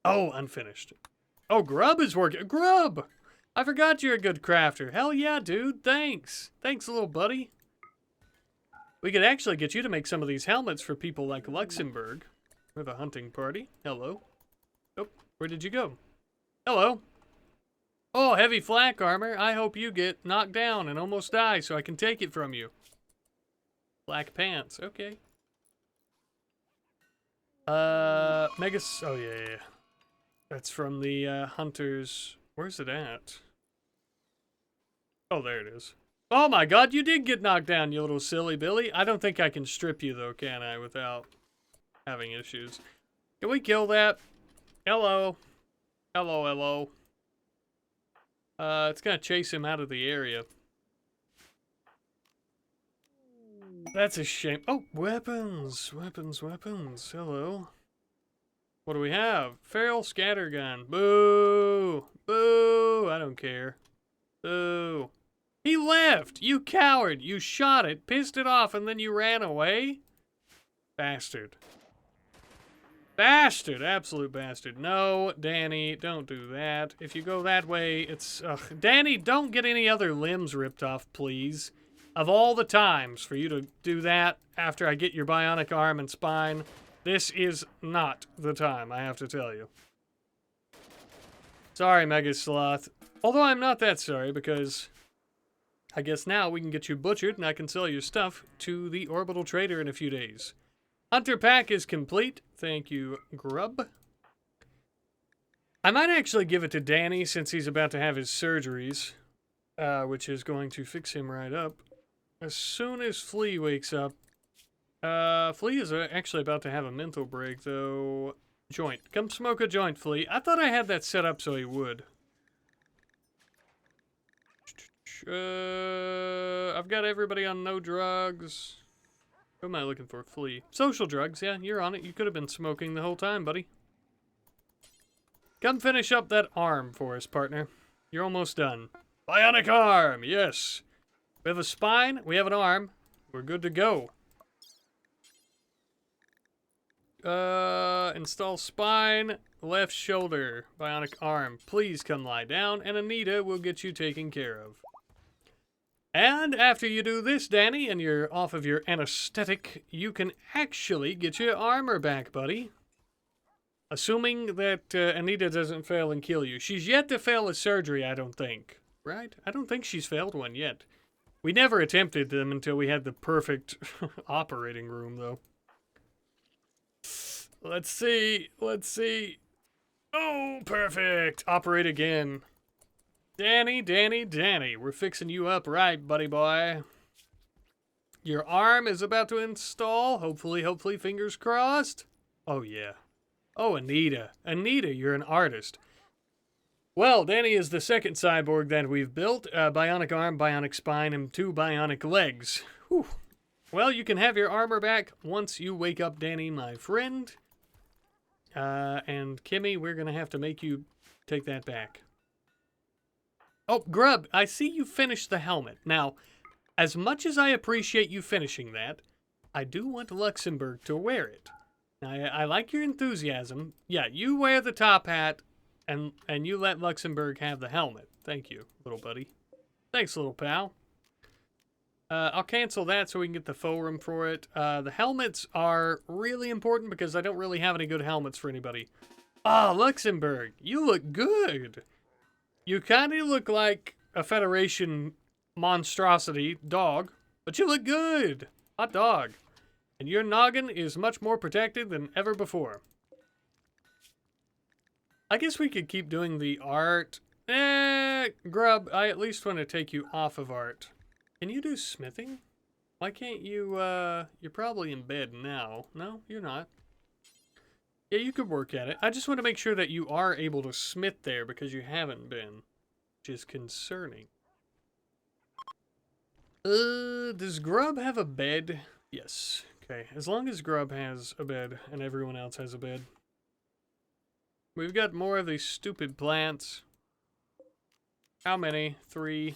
[SPEAKER 1] Oh, unfinished. Oh, Grub is working. Grub! I forgot you're a good crafter. Hell yeah, dude. Thanks. Thanks, little buddy. We could actually get you to make some of these helmets for people like Luxembourg. We have a hunting party. Hello. Oh, where did you go? Hello. Oh, heavy flak armor. I hope you get knocked down and almost die so I can take it from you. Black pants. Okay. Megas. Oh, yeah. That's from the hunters. Where's it at? Oh, there it is. Oh my god, you did get knocked down, you little silly Billy. I don't think I can strip you, though, can I, without having issues. Can we kill that? Hello. Hello. It's gonna chase him out of the area. That's a shame. Oh, weapons. Hello. What do we have? Feral scattergun. Boo. Boo. I don't care. Boo. He left! You coward! You shot it, pissed it off, and then you ran away? Bastard. Bastard! Absolute bastard. No, Danny, don't do that. If you go that way, it's... Ugh. Danny, don't get any other limbs ripped off, please. Of all the times for you to do that after I get your bionic arm and spine, this is not the time, I have to tell you. Sorry, Mega Sloth. Although I'm not that sorry, because... I guess now we can get you butchered and I can sell your stuff to the orbital trader in a few days. Hunter pack is complete. Thank you, Grub. I might actually give it to Danny since he's about to have his surgeries, which is going to fix him right up. As soon as Flea wakes up. Flea is actually about to have a mental break, though. Joint. Come smoke a joint, Flea. I thought I had that set up so he would. I've got everybody on no drugs. Who am I looking for? Flea. Social drugs, yeah, you're on it. You could have been smoking the whole time, buddy. Come finish up that arm for us, partner. You're almost done. Bionic arm, yes. We have a spine, we have an arm. We're good to go. Install spine, left shoulder, bionic arm. Please come lie down, and Anita will get you taken care of. And after you do this, Danny, and you're off of your anesthetic, you can actually get your armor back, buddy. Assuming that Anita doesn't fail and kill you. She's yet to fail a surgery, I don't think. Right? I don't think she's failed one yet. We never attempted them until we had the perfect operating room, though. Let's see. Oh, perfect. Operate again. Danny, we're fixing you up right, buddy boy. Your arm is about to install. Hopefully, fingers crossed. Oh, yeah. Oh, Anita, you're an artist. Well, Danny is the second cyborg that we've built. Bionic arm, bionic spine, and 2 bionic legs. Whew. Well, you can have your armor back once you wake up, Danny, my friend. And Kimmy, we're going to have to make you take that back. Oh, Grub, I see you finished the helmet. Now, as much as I appreciate you finishing that, I do want Luxembourg to wear it. Now, I like your enthusiasm. Yeah, you wear the top hat, and you let Luxembourg have the helmet. Thank you, little buddy. Thanks, little pal. I'll cancel that so we can get the faux room for it. The helmets are really important because I don't really have any good helmets for anybody. Ah, Luxembourg, you look good. You kind of look like a Federation monstrosity dog, but you look good. Hot dog. And your noggin is much more protected than ever before. I guess we could keep doing the art. Grub, I at least want to take you off of art. Can you do smithing? Why can't you, you're probably in bed now. No, you're not. Yeah, you could work at it. I just want to make sure that you are able to smith there because you haven't been, which is concerning. Does Grub have a bed? Yes. Okay, as long as Grub has a bed and everyone else has a bed. We've got more of these stupid plants. How many? 3.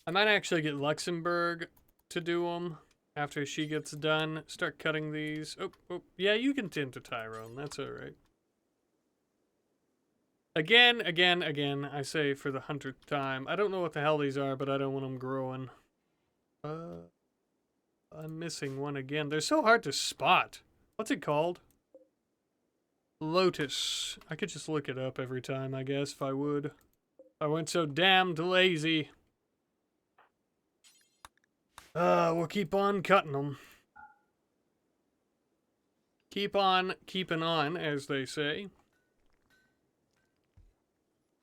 [SPEAKER 1] I might actually get Luxembourg to do them after she gets done. Start cutting these. Oh, yeah, you can tend to Tyrone. That's alright. Again, I say for the 100th time. I don't know what the hell these are, but I don't want them growing. I'm missing one again. They're so hard to spot. What's it called? Lotus. I could just look it up every time, I guess, if I would. I went so damned lazy. We'll keep on cutting them. Keep on keeping on, as they say.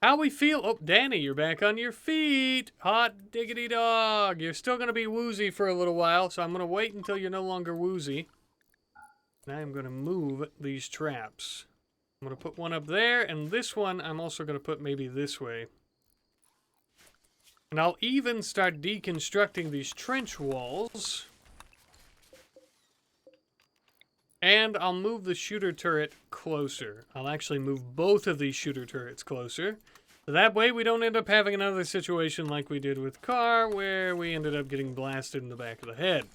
[SPEAKER 1] How we feel? Oh, Danny, you're back on your feet. Hot diggity dog. You're still going to be woozy for a little while, so I'm going to wait until you're no longer woozy. And I'm going to move these traps. I'm going to put one up there, and this one I'm also going to put maybe this way. And I'll even start deconstructing these trench walls. And I'll move the shooter turret closer. I'll actually move both of these shooter turrets closer. So that way we don't end up having another situation like we did with Car, where we ended up getting blasted in the back of the head.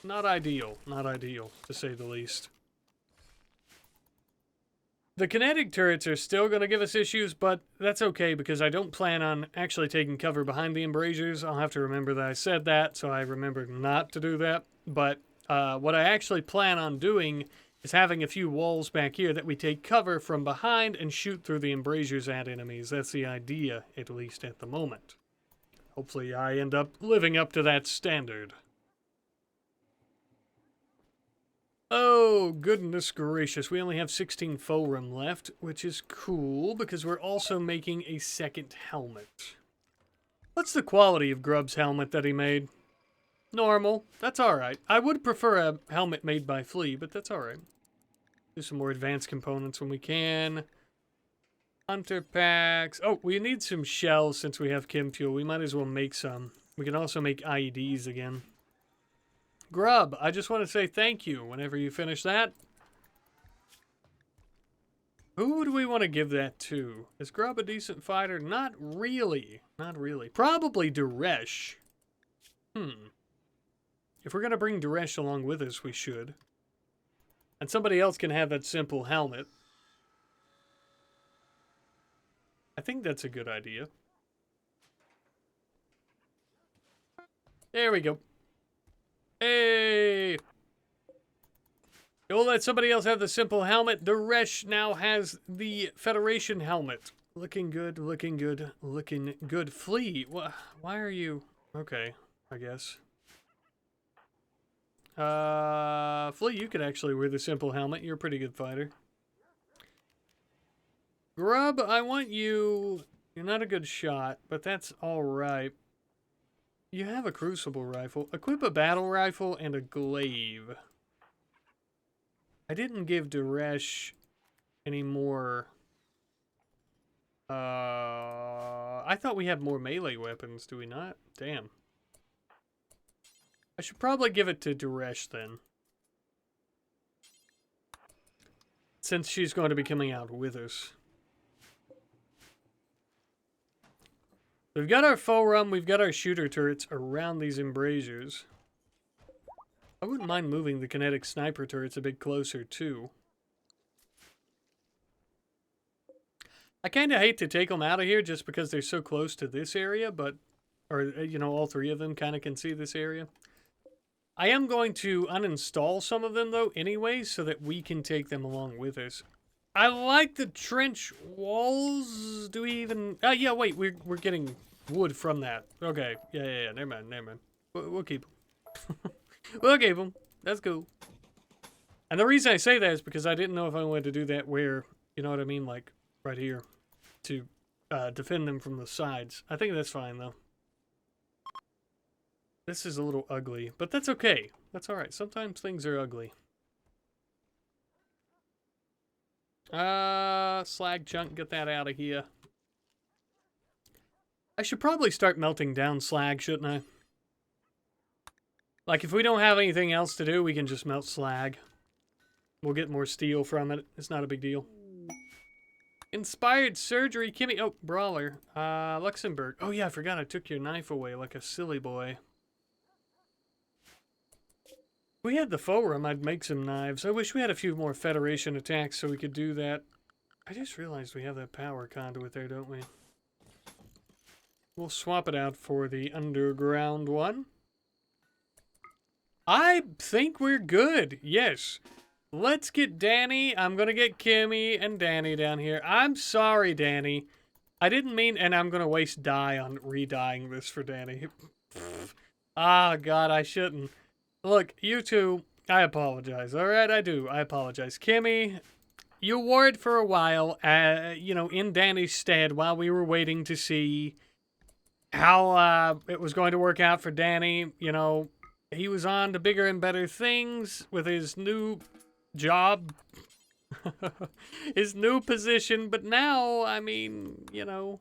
[SPEAKER 1] Not ideal. Not ideal, to say the least. The kinetic turrets are still going to give us issues, but that's okay because I don't plan on actually taking cover behind the embrasures. I'll have to remember that I said that, so I remember not to do that. But what I actually plan on doing is having a few walls back here that we take cover from behind and shoot through the embrasures at enemies. That's the idea, at least at the moment. Hopefully I end up living up to that standard. Oh, goodness gracious. We only have 16 forum left, which is cool because we're also making a second helmet. What's the quality of Grub's helmet that he made? Normal. That's alright. I would prefer a helmet made by Flea, but that's alright. Do some more advanced components when we can. Hunter packs. Oh, we need some shells since we have chem fuel. We might as well make some. We can also make IEDs again. Grub, I just want to say thank you whenever you finish that. Who do we want to give that to? Is Grub a decent fighter? Not really. Not really. Probably Duresh. If we're going to bring Duresh along with us, we should. And somebody else can have that simple helmet. I think that's a good idea. There we go. Hey! We'll let somebody else have the simple helmet. Duresh now has the Federation helmet. Looking good, looking good, looking good. Flea, why are you... Okay, I guess. Flea, you could actually wear the simple helmet. You're a pretty good fighter. Grub, I want you... You're not a good shot, but that's alright. You have a crucible rifle. Equip a battle rifle and a glaive. I didn't give Duresh any more... I thought we had more melee weapons, do we not? Damn. I should probably give it to Duresh then. Since she's going to be coming out with us. We've got our forum, we've got our shooter turrets around these embrasures. I wouldn't mind moving the kinetic sniper turrets a bit closer too. I kind of hate to take them out of here just because they're so close to this area, but... Or, you know, all three of them kind of can see this area. I am going to uninstall some of them, though, anyway, so that we can take them along with us. I like the trench walls. Do we even... yeah, wait, we're getting wood from that. Okay, yeah, never mind. We'll keep them. We'll keep them. That's cool. And the reason I say that is because I didn't know if I wanted to do that where, you know what I mean, like, right here, to defend them from the sides. I think that's fine, though. This is a little ugly, but that's okay. That's alright. Sometimes things are ugly. Slag chunk, get that out of here. I should probably start melting down slag, shouldn't I? Like, if we don't have anything else to do, we can just melt slag. We'll get more steel from it. It's not a big deal. Inspired surgery, Kimmy. Oh, Brawler. Luxembourg. Oh, yeah, I forgot I took your knife away like a silly boy. If we had the forum, I'd make some knives. I wish we had a few more Federation attacks so we could do that. I just realized we have that power conduit there, don't we? We'll swap it out for the underground one. I think we're good. Yes. Let's get Danny. I'm going to get Kimmy and Danny down here. I'm sorry, Danny. I didn't mean, and I'm going to waste dye on re-dyeing this for Danny. Ah, God, I shouldn't. Look, you two, I apologize. All right, I do. I apologize. Kimmy, you wore it for a while, you know, in Danny's stead while we were waiting to see how it was going to work out for Danny. You know, he was on to bigger and better things with his new job, his new position. But now, I mean, you know,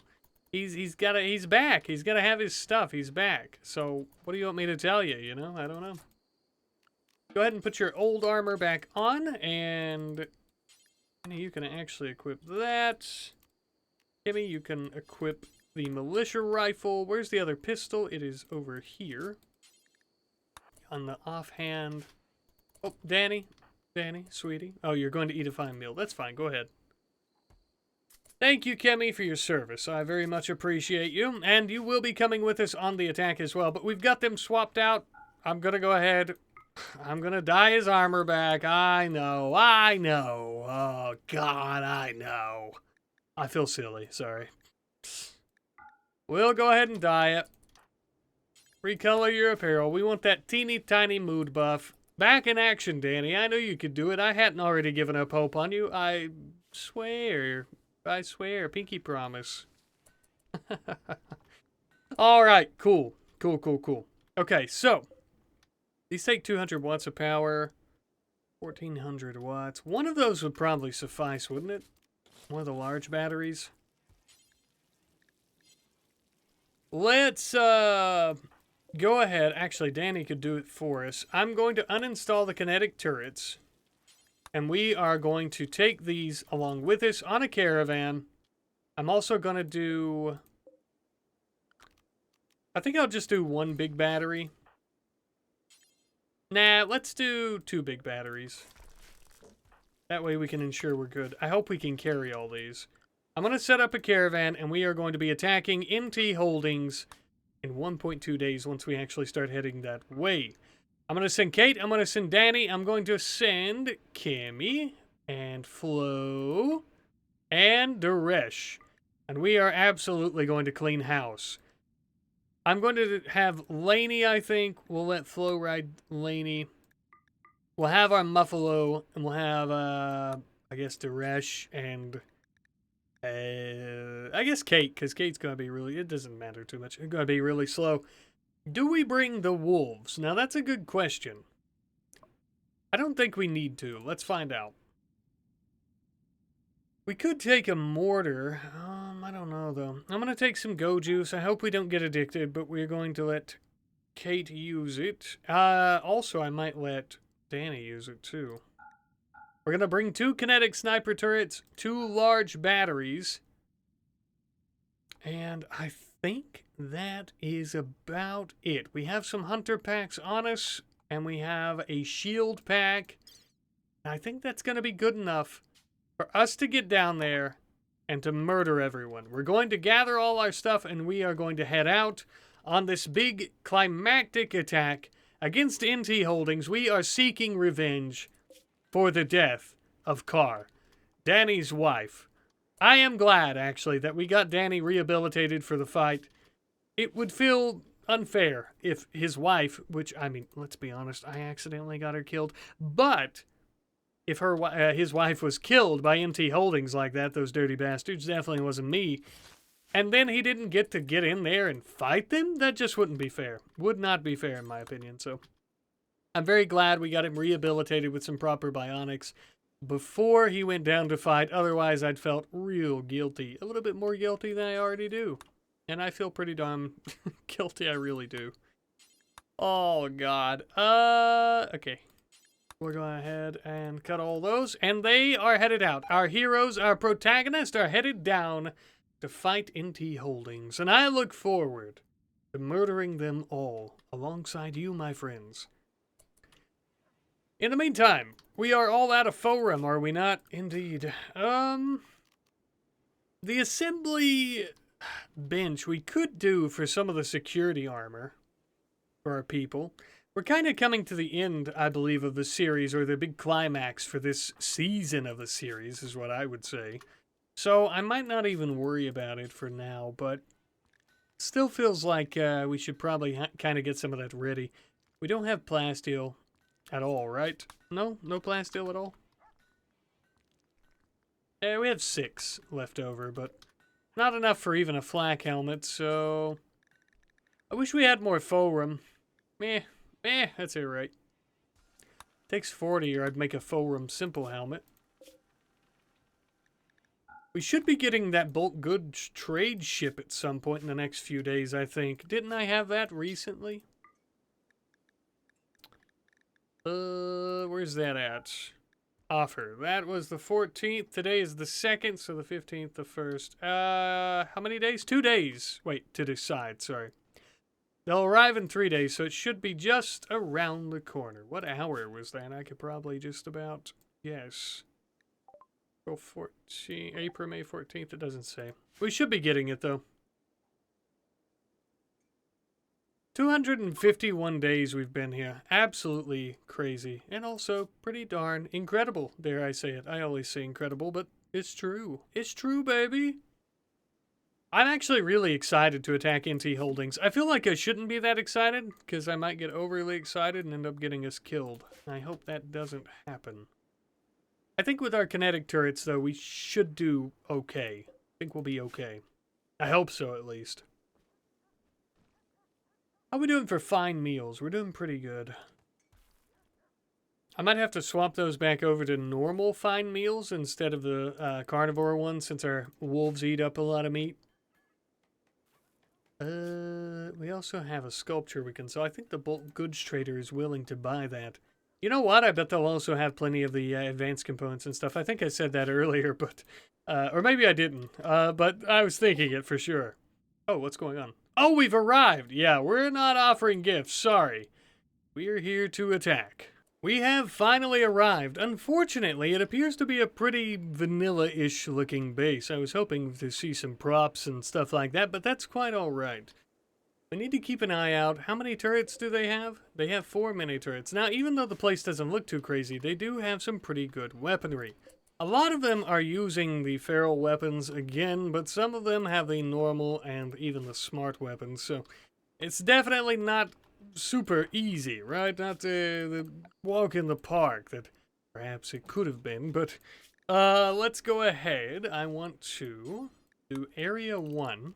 [SPEAKER 1] he's back. He's gotta have his stuff. He's back. So what do you want me to tell you? You know, I don't know. Go ahead and put your old armor back on, and you can actually equip that. Kimmy, you can equip the militia rifle. Where's the other pistol? It is over here. On the offhand. Oh, Danny, sweetie. Oh, you're going to eat a fine meal. That's fine. Go ahead. Thank you, Kimmy, for your service. I very much appreciate you. And you will be coming with us on the attack as well. But we've got them swapped out. I'm going to go ahead. I'm going to dye his armor back. I know. Oh, God, I know. I feel silly. Sorry. We'll go ahead and dye it. Recolor your apparel. We want that teeny tiny mood buff. Back in action, Danny. I knew you could do it. I hadn't already given up hope on you. I swear. Pinky promise. All right. Cool. Okay, so these take 200 watts of power. 1,400 watts. One of those would probably suffice, wouldn't it? One of the large batteries. Let's go ahead. Actually, Danny could do it for us. I'm going to uninstall the kinetic turrets. And we are going to take these along with us on a caravan. I'm also going to do... I think I'll just do one big battery. Nah, let's do 2 big batteries. That way we can ensure we're good. I hope we can carry all these. I'm going to set up a caravan, and we are going to be attacking MT Holdings in 1.2 days once we actually start heading that way. I'm going to send Kate. I'm going to send Danny. I'm going to send Kimmy and Flo and Daresh. And we are absolutely going to clean house. I'm going to have Lainey, I think. We'll let Flo ride Lainey. We'll have our Muffalo, and we'll have, I guess, Daresh and... I guess Kate, because Kate's going to be really... It doesn't matter too much. It's going to be really slow. Do we bring the wolves? Now, that's a good question. I don't think we need to. Let's find out. We could take a mortar. I don't know, though. I'm going to take some go juice. I hope we don't get addicted, but we're going to let Kate use it. Also, I might let Danny use it, too. We're going to bring 2 kinetic sniper turrets, 2 large batteries. And I think that is about it. We have some hunter packs on us, and we have a shield pack. I think that's going to be good enough for us to get down there and to murder everyone. We're going to gather all our stuff, and we are going to head out on this big climactic attack against NT Holdings. We are seeking revenge for the death of Carr, Danny's wife. I am glad, actually, that we got Danny rehabilitated for the fight. It would feel unfair if his wife, which, I mean, let's be honest, I accidentally got her killed, but if his wife was killed by MT Holdings like that, those dirty bastards, definitely wasn't me, and then he didn't get to get in there and fight them, that just wouldn't be fair. Would not be fair, in my opinion, so I'm very glad we got him rehabilitated with some proper bionics before he went down to fight. Otherwise, I'd felt real guilty. A little bit more guilty than I already do. And I feel pretty darn guilty, I really do. Oh, God. Okay. We'll go ahead and cut all those. And they are headed out. Our heroes, our protagonists are headed down to fight NT Holdings. And I look forward to murdering them all alongside you, my friends. In the meantime, we are all out of forum, are we not? Indeed. The assembly bench we could do for some of the security armor for our people. We're kind of coming to the end, I believe, of the series, or the big climax for this season of the series, is what I would say. So I might not even worry about it for now, but still feels like we should probably kind of get some of that ready. We don't have plasteel at all, right? No? No plasteel at all? Yeah, we have 6 left over, but not enough for even a flak helmet, so... I wish we had more forum. That's alright. Takes 40 or I'd make a forum simple helmet. We should be getting that bulk goods trade ship at some point in the next few days, I think. Didn't I have that recently? Where's that at? Offer. That was the 14th. Today is the 2nd, so the 15th, the 1st. How many days? 2 days. Wait, to decide, sorry. They'll arrive in 3 days, so it should be just around the corner. What hour was that? I could probably just about guess. April 14th, April, May 14th, it doesn't say. We should be getting it, though. 251 days we've been here. Absolutely crazy. And also pretty darn incredible, dare I say it. I always say incredible, but it's true. It's true, baby. I'm actually really excited to attack NT Holdings. I feel like I shouldn't be that excited, because I might get overly excited and end up getting us killed. I hope that doesn't happen. I think with our kinetic turrets, though, we should do okay. I think we'll be okay. I hope so, at least. How are we doing for fine meals? We're doing pretty good. I might have to swap those back over to normal fine meals instead of the carnivore ones, since our wolves eat up a lot of meat. We also have a sculpture we can sell. I think the bulk goods trader is willing to buy that. You know what? I bet they'll also have plenty of the advanced components and stuff. I think I said that earlier, but... or maybe I didn't. But I was thinking it for sure. Oh, what's going on? Oh, we've arrived! Yeah, we're not offering gifts. Sorry. We're here to attack. We have finally arrived. Unfortunately, it appears to be a pretty vanilla-ish looking base. I was hoping to see some props and stuff like that, but that's quite alright. We need to keep an eye out. How many turrets do they have? They have 4 mini turrets. Now, even though the place doesn't look too crazy, they do have some pretty good weaponry. A lot of them are using the feral weapons again, but some of them have the normal and even the smart weapons, so it's definitely not super easy, right? Not the walk in the park that perhaps it could have been, but let's go ahead. I want to do Area 1.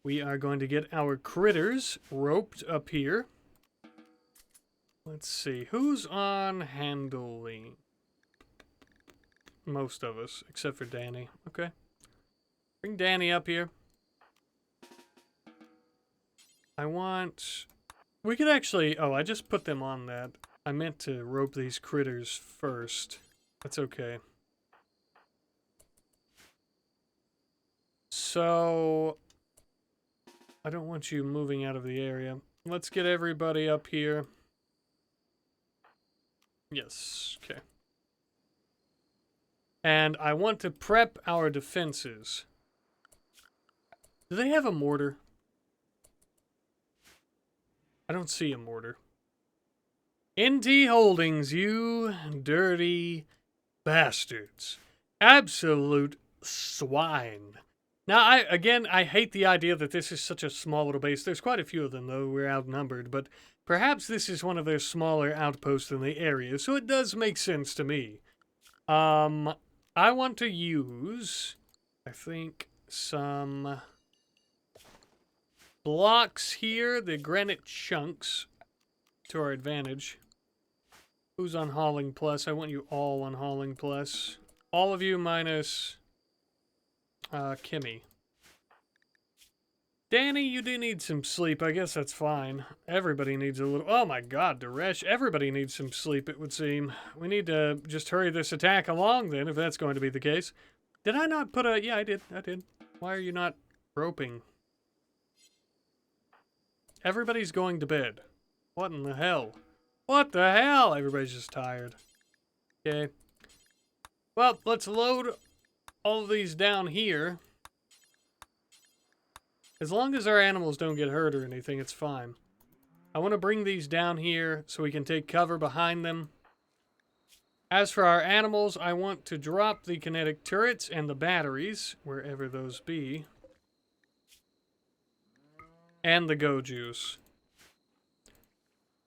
[SPEAKER 1] We are going to get our critters roped up here. Let's see, who's on handling? Most of us, except for Danny. Okay. Bring Danny up here. I want... We could actually... Oh, I just put them on that. I meant to rope these critters first. That's okay. So... I don't want you moving out of the area. Let's get everybody up here. Yes, okay. And I want to prep our defenses. Do they have a mortar? I don't see a mortar. NT Holdings, you dirty bastards. Absolute swine. Now, I hate the idea that this is such a small little base. There's quite a few of them, though. We're outnumbered. But perhaps this is one of their smaller outposts in the area. So it does make sense to me. I want to use, I think, some blocks here, the granite chunks, to our advantage. Who's on Hauling Plus? I want you all on Hauling Plus. All of you minus Kimmy. Danny, you do need some sleep. I guess that's fine. Everybody needs a little... Oh my god, Daresh. Everybody needs some sleep, it would seem. We need to just hurry this attack along, then, if that's going to be the case. Did I not put a... Yeah, I did. Why are you not roping? Everybody's going to bed. What in the hell? What the hell? Everybody's just tired. Okay. Well, let's load all of these down here. As long as our animals don't get hurt or anything, it's fine. I want to bring these down here so we can take cover behind them. As for our animals, I want to drop the kinetic turrets and the batteries, wherever those be. And the go juice.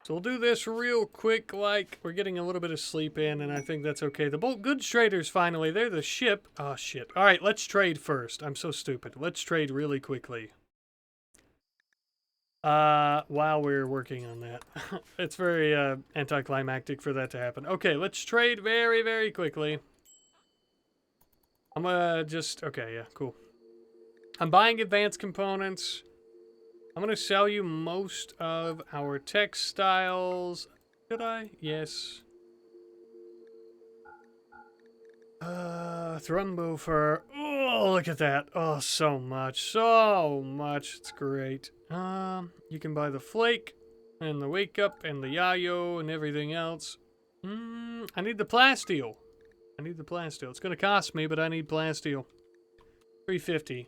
[SPEAKER 1] So we'll do this real quick, like we're getting a little bit of sleep in, and I think that's okay. The goods traders finally, they're the ship. Oh, shit. All right, let's trade first. I'm so stupid. Let's trade really quickly. While we're working on that. It's very, anticlimactic for that to happen. Okay, let's trade very, very quickly. I'm gonna just, okay, yeah, cool. I'm buying advanced components. I'm going to sell you most of our textiles. Did I? Yes. Thrumbo fur. Oh, look at that. Oh, so much. So much. It's great. You can buy the flake and the wake up and the yayo and everything else. I need the plasteel. I need the plasteel. It's going to cost me, but I need plasteel. $3.50.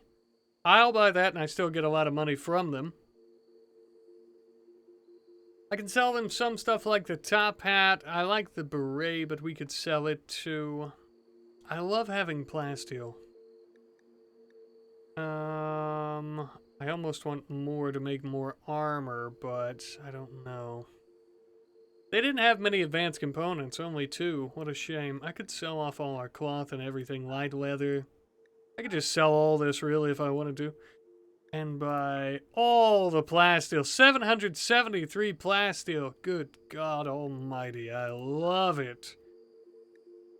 [SPEAKER 1] I'll buy that, and I still get a lot of money from them. I can sell them some stuff like the top hat. I like the beret, but we could sell it too. I love having plasteel. I almost want more to make more armor, but I don't know. They didn't have many advanced components, only 2. What a shame. I could sell off all our cloth and everything, light leather. I could just sell all this, really, if I wanted to. And buy all the plasteel. 773 plasteel. Good God almighty. I love it.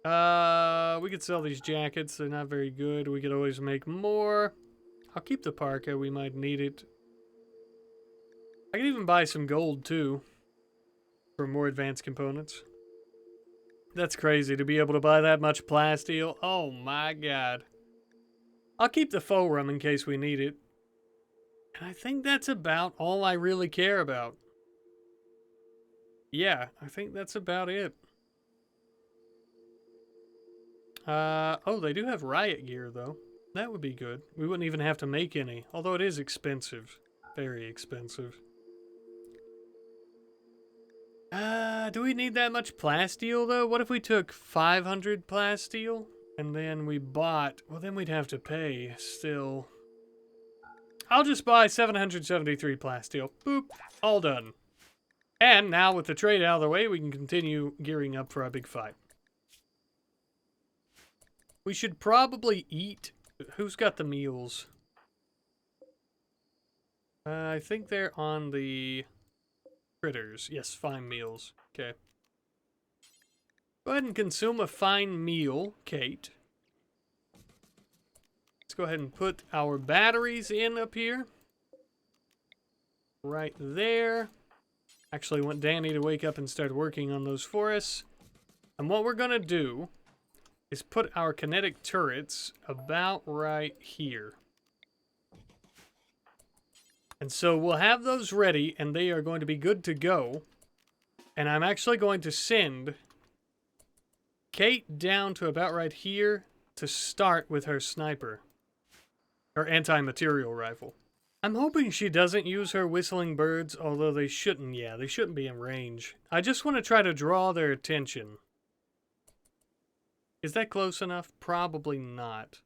[SPEAKER 1] We could sell these jackets. They're not very good. We could always make more. I'll keep the parka. We might need it. I could even buy some gold, too. For more advanced components. That's crazy to be able to buy that much plasteel. Oh my God. I'll keep the faux rum in case we need it. And I think that's about all I really care about. Yeah, I think that's about it. Oh, they do have riot gear, though. That would be good. We wouldn't even have to make any, although it is expensive. Very expensive. Do we need that much plasteel, though? What if we took 500 plasteel, and then we bought... Well, then we'd have to pay, still... I'll just buy 773 plasteel. Boop. All done. And now with the trade out of the way, we can continue gearing up for our big fight. We should probably eat. Who's got the meals? I think they're on the critters. Yes, fine meals. Okay. Go ahead and consume a fine meal, Kate. Let's go ahead and put our batteries in up here. Right there. Actually want Danny to wake up and start working on those for us. And what we're going to do is put our kinetic turrets about right here. And so we'll have those ready, and they are going to be good to go. And I'm actually going to send Kate down to about right here to start with her sniper. Her anti-material rifle. I'm hoping she doesn't use her whistling birds, although they shouldn't. Yeah, they shouldn't be in range. I just want to try to draw their attention. Is that close enough? Probably not.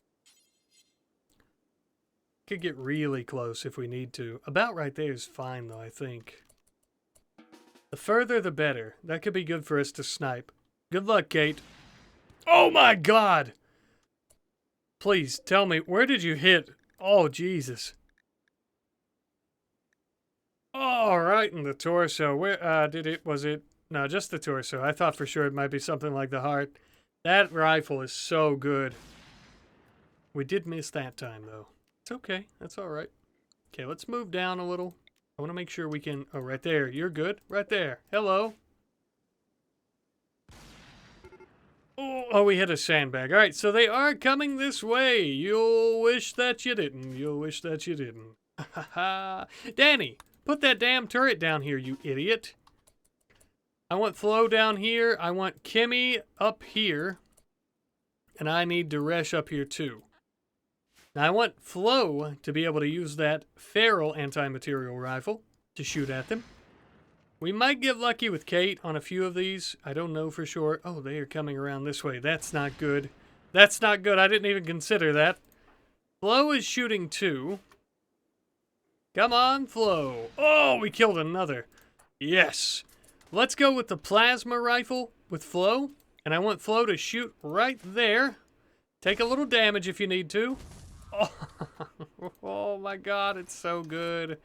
[SPEAKER 1] Could get really close if we need to. About right there is fine, though, I think. The further, the better. That could be good for us to snipe. Good luck, Kate. Oh, my God! Please, tell me, where did you hit? Oh, Jesus. Oh, right in the torso. Where, was it? No, just the torso. I thought for sure it might be something like the heart. That rifle is so good. We did miss that time, though. It's okay. That's all right. Okay, let's move down a little. I want to make sure we can... Oh, right there. You're good. Right there. Hello. Oh, we hit a sandbag. All right, so they are coming this way. You'll wish that you didn't. You'll wish that you didn't. Ha ha. Danny, put that damn turret down here, you idiot. I want Flo down here. I want Kimmy up here. And I need Daresh up here, too. Now, I want Flo to be able to use that feral anti-material rifle to shoot at them. We might get lucky with Kate on a few of these. I don't know for sure. Oh, they are coming around this way. That's not good. That's not good. I didn't even consider that. Flo is shooting 2. Come on, Flo. Oh, we killed another. Yes. Let's go with the plasma rifle with Flo. And I want Flo to shoot right there. Take a little damage if you need to. Oh, oh my God, it's so good.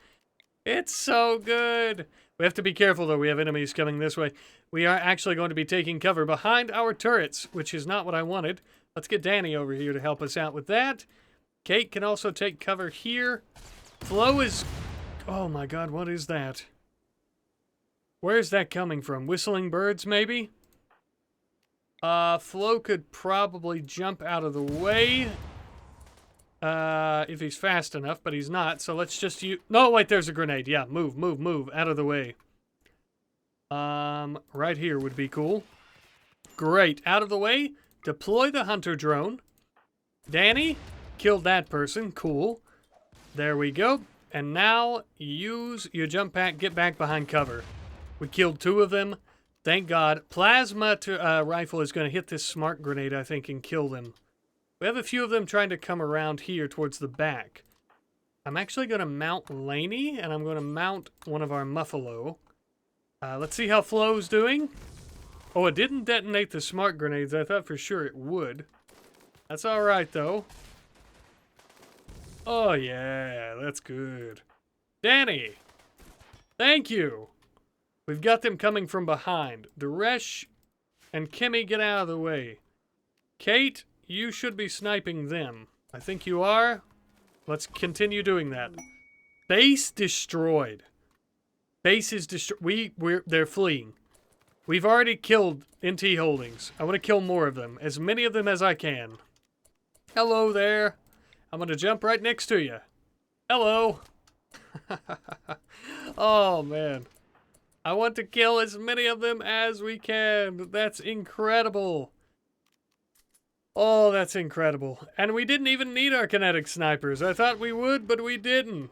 [SPEAKER 1] It's so good. We have to be careful, though. We have enemies coming this way. We are actually going to be taking cover behind our turrets, which is not what I wanted. Let's get Danny over here to help us out with that. Kate can also take cover here. Flo is... Oh my God, what is that? Where's that coming from? Whistling birds, maybe? Flo could probably jump out of the way. If he's fast enough, but he's not, so let's just use... No, wait, there's a grenade. Yeah, move, move, move. Out of the way. Right here would be cool. Great. Out of the way. Deploy the hunter drone. Danny, killed that person. Cool. There we go. And now, use your jump pack, get back behind cover. We killed 2 of them. Thank God. Plasma rifle is going to hit this smart grenade, I think, and kill them. We have a few of them trying to come around here towards the back. I'm actually going to mount Laney, and I'm going to mount one of our Muffalo. Let's see how Flo's doing. Oh, it didn't detonate the smart grenades. I thought for sure it would. That's all right, though. Oh, yeah, that's good. Danny, thank you. We've got them coming from behind. Daresh and Kimmy, get out of the way. Kate, you should be sniping them. I think you are. Let's continue doing that. Base destroyed. Base is destroyed. They're fleeing. We've already killed NT Holdings. I want to kill more of them. As many of them as I can. Hello there. I'm going to jump right next to you. Hello. Oh, man. I want to kill as many of them as we can. That's incredible. Oh, that's incredible. And we didn't even need our kinetic snipers. I thought we would, but we didn't.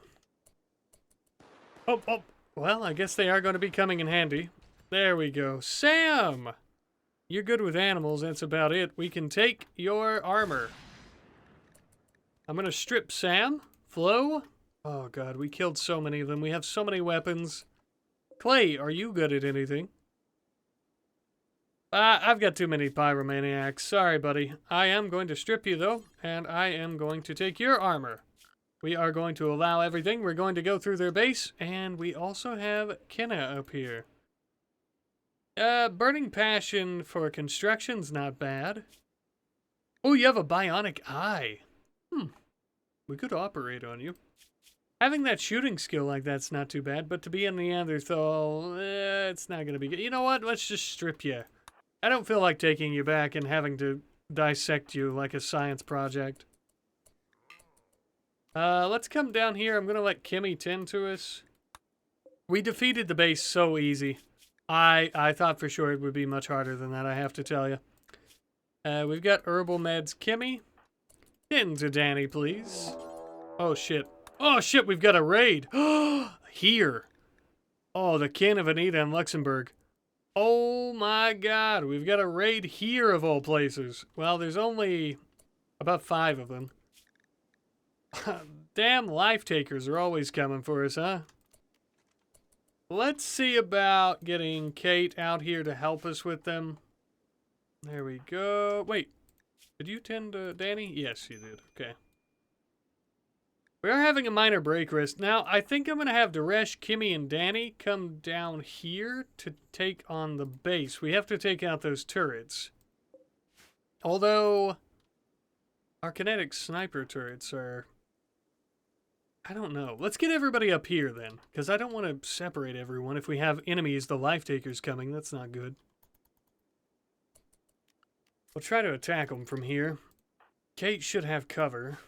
[SPEAKER 1] Oh, oh. Well, I guess they are going to be coming in handy. There we go. Sam! You're good with animals. That's about it. We can take your armor. I'm going to strip Sam. Flo. Oh, God. We killed so many of them. We have so many weapons. Clay, are you good at anything? I've got too many pyromaniacs. Sorry, buddy. I am going to strip you, though, and I am going to take your armor. We are going to allow everything. We're going to go through their base, and we also have Kenna up here. Burning Passion for construction's not bad. Oh, you have a bionic eye. We could operate on you. Having that shooting skill like that's not too bad, but to be a Neanderthal, it's not going to be good. You know what? Let's just strip you. I don't feel like taking you back and having to dissect you like a science project. Let's come down here. I'm going to let Kimmy tend to us. We defeated the base so easy. I thought for sure it would be much harder than that, I have to tell you. We've got herbal meds. Kimmy, tend to Danny, please. Oh, shit. Oh, shit, we've got a raid. Here. Oh, the kin of Anita and Luxembourg. Oh, my God. We've got a raid here, of all places. Well, there's only about 5 of them. Damn life takers are always coming for us, huh? Let's see about getting Kate out here to help us with them. There we go. Wait, did you tend to Danny? Yes, you did. Okay. We are having a minor break rest. Now, I think I'm going to have Daresh, Kimmy, and Danny come down here to take on the base. We have to take out those turrets. Although, our kinetic sniper turrets are... I don't know. Let's get everybody up here then, because I don't want to separate everyone. If we have enemies, the life takers coming, that's not good. We'll try to attack them from here. Kate should have cover.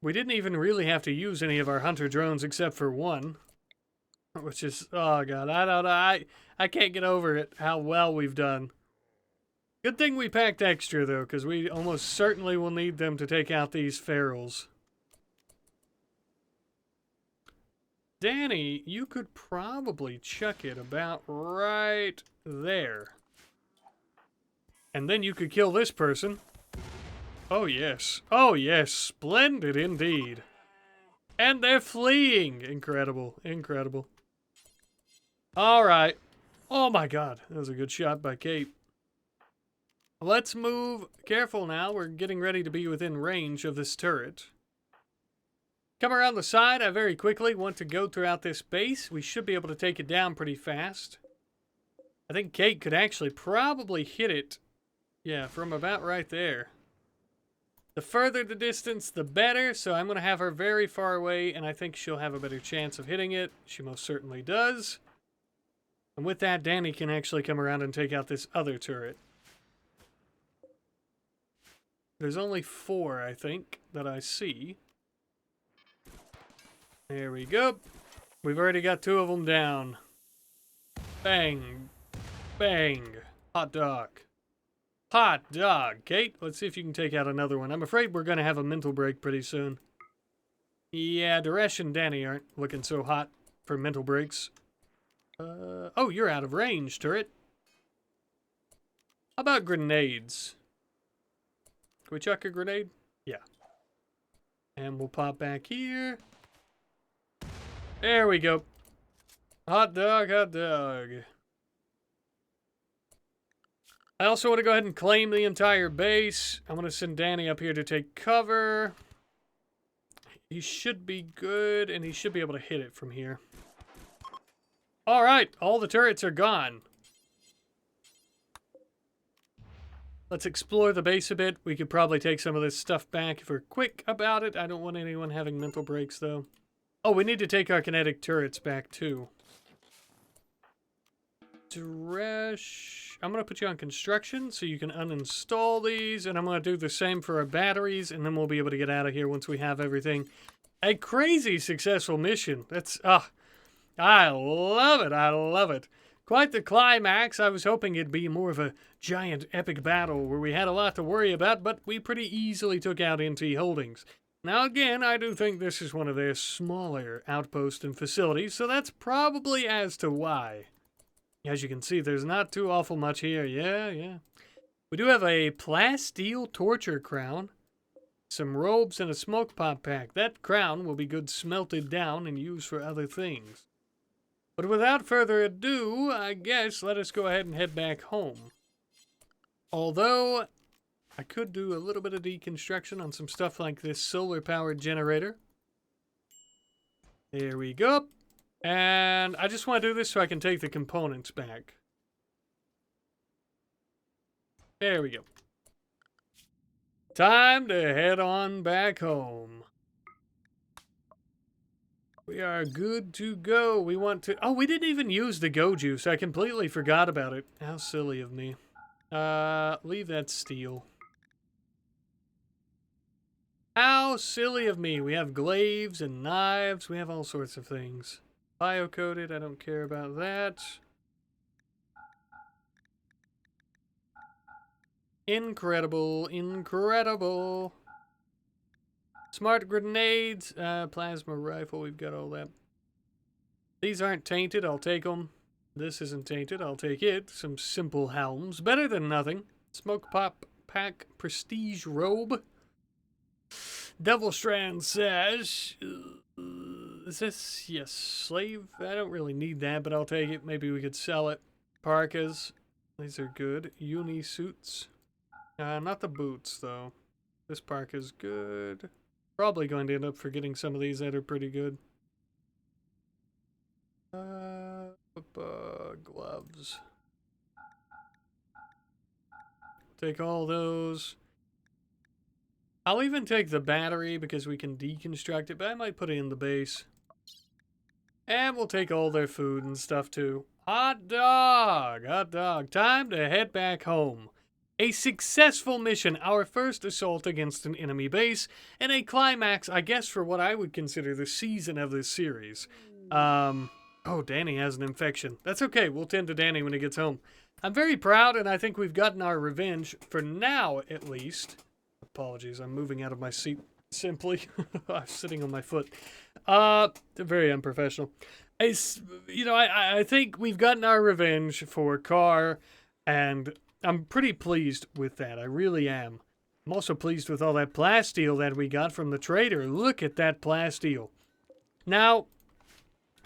[SPEAKER 1] We didn't even really have to use any of our hunter drones except for one. Which is, oh God, I don't know. I can't get over it, how well we've done. Good thing we packed extra though, because we almost certainly will need them to take out these ferals. Danny, you could probably chuck it about right there. And then you could kill this person. Oh, yes. Oh, yes. Splendid indeed. And they're fleeing. Incredible. Incredible. All right. Oh, my God. That was a good shot by Kate. Let's move. Careful now. We're getting ready to be within range of this turret. Come around the side. I very quickly want to go throughout this base. We should be able to take it down pretty fast. I think Kate could actually probably hit it. Yeah, from about right there. The further the distance, the better. So I'm going to have her very far away, and I think she'll have a better chance of hitting it. She most certainly does. And with that, Danny can actually come around and take out this other turret. There's only 4, I think, that I see. There we go. We've already got 2 of them down. Bang. Bang. Hot dog. Hot dog. Kate, let's see if you can take out another one. I'm afraid we're going to have a mental break pretty soon. Yeah, Daresh and Danny aren't looking so hot for mental breaks. Oh, you're out of range, turret. How about grenades? Can we chuck a grenade? Yeah. And we'll pop back here. There we go. Hot dog, hot dog. I also want to go ahead and claim the entire base. I want to send Danny up here to take cover. He should be good, and he should be able to hit it from here. All right, all the turrets are gone. Let's explore the base a bit. We could probably take some of this stuff back if we're quick about it. I don't want anyone having mental breaks, though. Oh, we need to take our kinetic turrets back, too. Dresh, I'm going to put you on construction so you can uninstall these, and I'm going to do the same for our batteries, and then we'll be able to get out of here once we have everything. A crazy successful mission. That's, I love it. I love it. Quite the climax. I was hoping it'd be more of a giant epic battle where we had a lot to worry about, but we pretty easily took out NT Holdings. Now again, I do think this is one of their smaller outposts and facilities, so that's probably as to why. As you can see, there's not too awful much here. Yeah. We do have a plasteel torture crown, some robes, and a smoke pop pack. That crown will be good smelted down and used for other things. But without further ado, I guess let us go ahead and head back home. Although, I could do a little bit of deconstruction on some stuff like this solar-powered generator. There we go. And I just want to do this so I can take the components back. There we go. Time to head on back home. We are good to go. We want to... Oh, we didn't even use the go juice. I completely forgot about it. How silly of me. Leave that steel. How silly of me. We have glaives and knives. We have all sorts of things. Bio-coated, I don't care about that. Incredible, incredible. Smart grenades, plasma rifle, we've got all that. These aren't tainted, I'll take them. This isn't tainted, I'll take it. Some simple helms, better than nothing. Smoke pop pack, prestige robe. Devil strand sash. Is this, yes, slave? I don't really need that, but I'll take it. Maybe we could sell it. Parkas. These are good. Uni suits. Not the boots, though. This parka's good. Probably going to end up forgetting some of these that are pretty good. Gloves. Take all those. I'll even take the battery because we can deconstruct it, but I might put it in the base. And we'll take all their food and stuff too. Hot dog! Hot dog. Time to head back home. A successful mission, our first assault against an enemy base, and a climax, I guess, for what I would consider the season of this series. Oh, Danny has an infection. That's okay, we'll tend to Danny when he gets home. I'm very proud, and I think we've gotten our revenge, for now at least. Apologies, I'm moving out of my seat simply. I'm sitting on my foot. Very unprofessional. I think we've gotten our revenge for Carr, and I'm pretty pleased with that. I really am. I'm also pleased with all that plasteel that we got from the trader. Look at that plasteel. Now,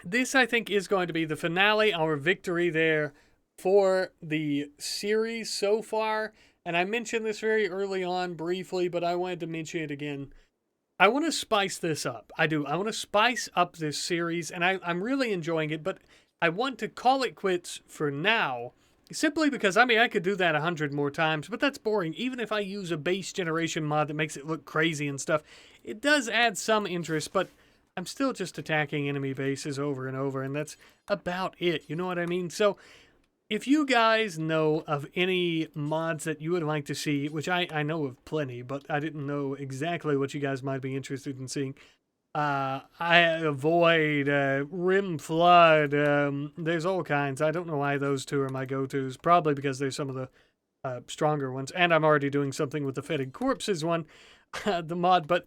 [SPEAKER 1] this I think is going to be the finale, our victory there for the series so far. And I mentioned this very early on briefly, but I wanted to mention it again. I want to spice this up. I do. I want to spice up this series, and I'm really enjoying it, but I want to call it quits for now, simply because, I could do that 100 more times, but that's boring. Even if I use a base generation mod that makes it look crazy and stuff, it does add some interest, but I'm still just attacking enemy bases over and over, and that's about it. You know what I mean? So, if you guys know of any mods that you would like to see, which I know of plenty, but I didn't know exactly what you guys might be interested in seeing. I avoid Rim Flood. There's all kinds. I don't know why those two are my go-tos. Probably because they're some of the stronger ones. And I'm already doing something with the Fetid Corpses one, the mod. But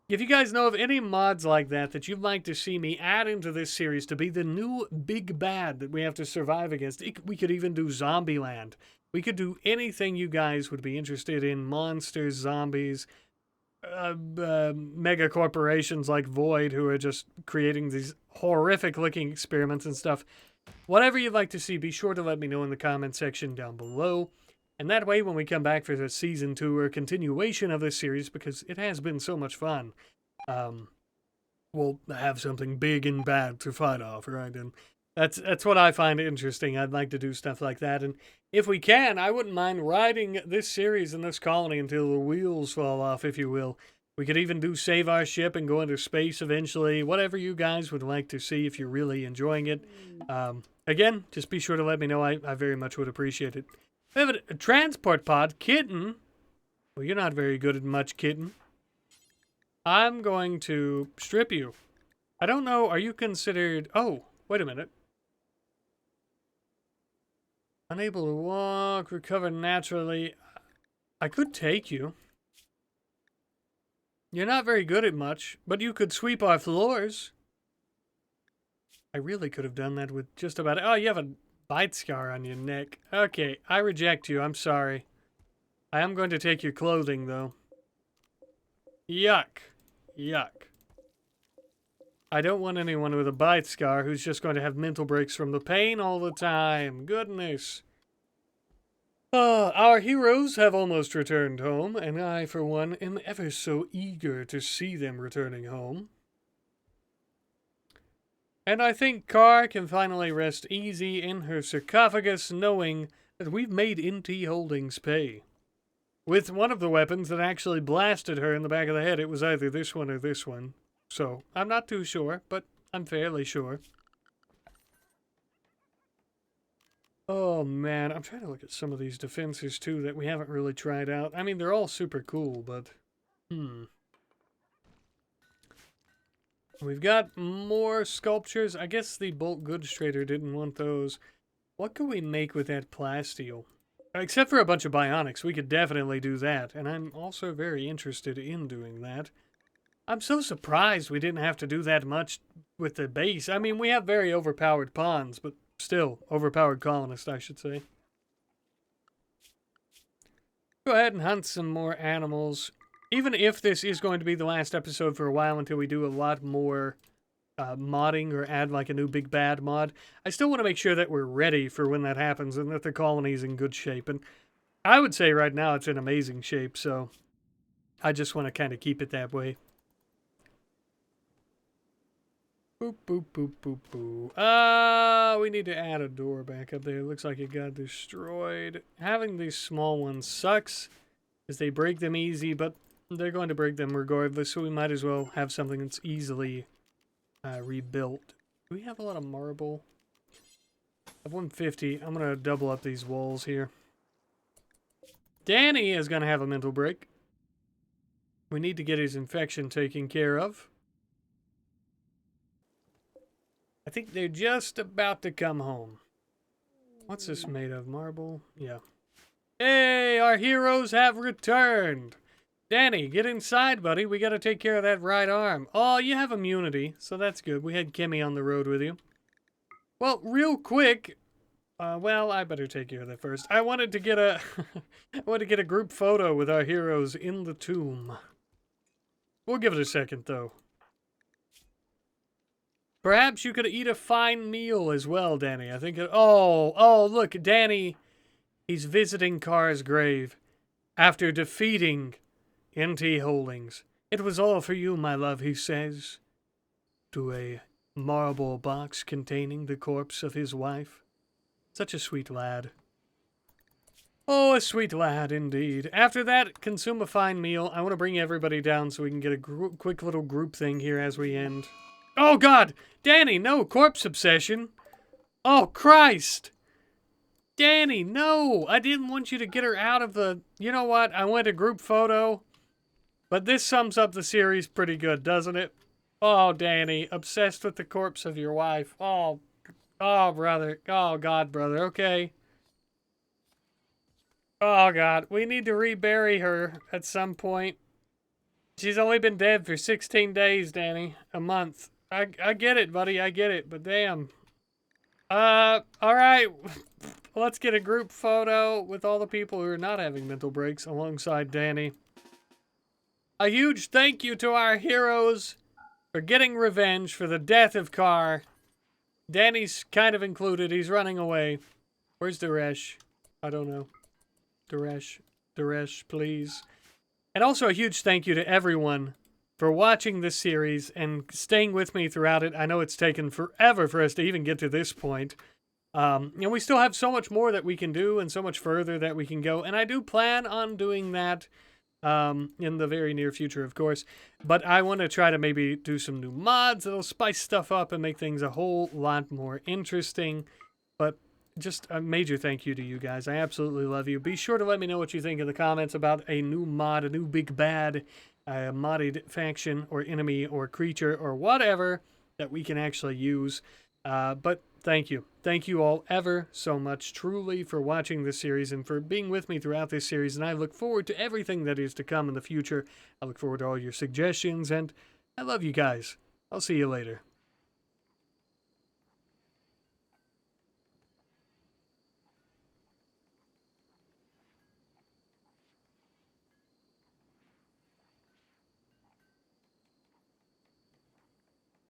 [SPEAKER 1] if you guys know of any mods like that you'd like to see me add into this series to be the new big bad that we have to survive against, we could even do Zombieland. We could do anything you guys would be interested in. Monsters, zombies, mega corporations like Void who are just creating these horrific looking experiments and stuff. Whatever you'd like to see, be sure to let me know in the comment section down below. And that way, when we come back for the season 2 or continuation of this series, because it has been so much fun, we'll have something big and bad to fight off, right? And that's what I find interesting. I'd like to do stuff like that. And if we can, I wouldn't mind riding this series in this colony until the wheels fall off, if you will. We could even do Save Our Ship and go into space eventually. Whatever you guys would like to see if you're really enjoying it. Again, just be sure to let me know. I very much would appreciate it. We have a transport pod. Kitten. Well, you're not very good at much, Kitten. I'm going to strip you. I don't know. Are you considered... Oh, wait a minute. Unable to walk, recover naturally. I could take you. You're not very good at much, but you could sweep our floors. I really could have done that with just about... Oh, you have a bite scar on your neck. Okay, I reject you. I'm sorry. I am going to take your clothing, though. Yuck. Yuck. I don't want anyone with a bite scar who's just going to have mental breaks from the pain all the time. Goodness. Our heroes have almost returned home, and I, for one, am ever so eager to see them returning home. And I think Carr can finally rest easy in her sarcophagus knowing that we've made NT Holdings pay. With one of the weapons that actually blasted her in the back of the head, it was either this one or this one. So, I'm not too sure, but I'm fairly sure. Oh man, I'm trying to look at some of these defenses too that we haven't really tried out. I mean, they're all super cool, but... We've got more sculptures. I guess the bulk goods trader didn't want those. What could we make with that plasteel? Except for a bunch of bionics, we could definitely do that. And I'm also very interested in doing that. I'm so surprised we didn't have to do that much with the base. I mean, we have very overpowered pawns, but still, overpowered colonists, I should say. Go ahead and hunt some more animals. Even if this is going to be the last episode for a while until we do a lot more modding or add like a new big bad mod, I still want to make sure that we're ready for when that happens and that the colony is in good shape. And I would say right now it's in amazing shape, so I just want to kind of keep it that way. Boop, boop, boop, boop, boop. We need to add a door back up there. It looks like it got destroyed. Having these small ones sucks, because they break them easy, but they're going to break them regardless, so we might as well have something that's easily rebuilt. Do we have a lot of marble? I have 150. I'm going to double up these walls here. Danny is going to have a mental break. We need to get his infection taken care of. I think they're just about to come home. What's this made of? Marble? Yeah. Hey, our heroes have returned. Danny, get inside, buddy. We gotta take care of that right arm. Oh, you have immunity, so that's good. We had Kimmy on the road with you. Well, real quick, well, I better take care of that first. I wanted to get a, I wanted to get a group photo with our heroes in the tomb. We'll give it a second, though. Perhaps you could eat a fine meal as well, Danny. I think oh, look, Danny. He's visiting Carr's grave after defeating NT Holdings. It was all for you, my love, he says, to a marble box containing the corpse of his wife. Such a sweet lad. Oh, a sweet lad indeed. After that, consume a fine meal. I want to bring everybody down so we can get a quick little group thing here as we end. Oh, God! Danny, no! Corpse obsession! Oh, Christ! Danny, no! I didn't want you to get her out of the... You know what? I went a group photo. But this sums up the series pretty good, doesn't it? Oh, Danny, obsessed with the corpse of your wife. Oh, brother. Oh, God, brother. Okay. Oh, God. We need to rebury her at some point. She's only been dead for 16 days, Danny. A month. I get it, buddy. I get it. But damn. All right. Let's get a group photo with all the people who are not having mental breaks alongside Danny. A huge thank you to our heroes for getting revenge for the death of Carr. Danny's kind of included. He's running away. Where's Daresh? I don't know. Daresh, please. And also a huge thank you to everyone for watching this series and staying with me throughout it. I know it's taken forever for us to even get to this point. And we still have so much more that we can do and so much further that we can go. And I do plan on doing that in the very near future, of course. But I want to try to maybe do some new mods that'll spice stuff up and make things a whole lot more interesting. But just a major thank you to you guys. I absolutely love you. Be sure to let me know what you think in the comments about a new mod, a new big bad, a modded faction or enemy or creature or whatever that we can actually use. But thank you. Thank you all ever so much, truly, for watching this series and for being with me throughout this series. And I look forward to everything that is to come in the future. I look forward to all your suggestions, and I love you guys. I'll see you later.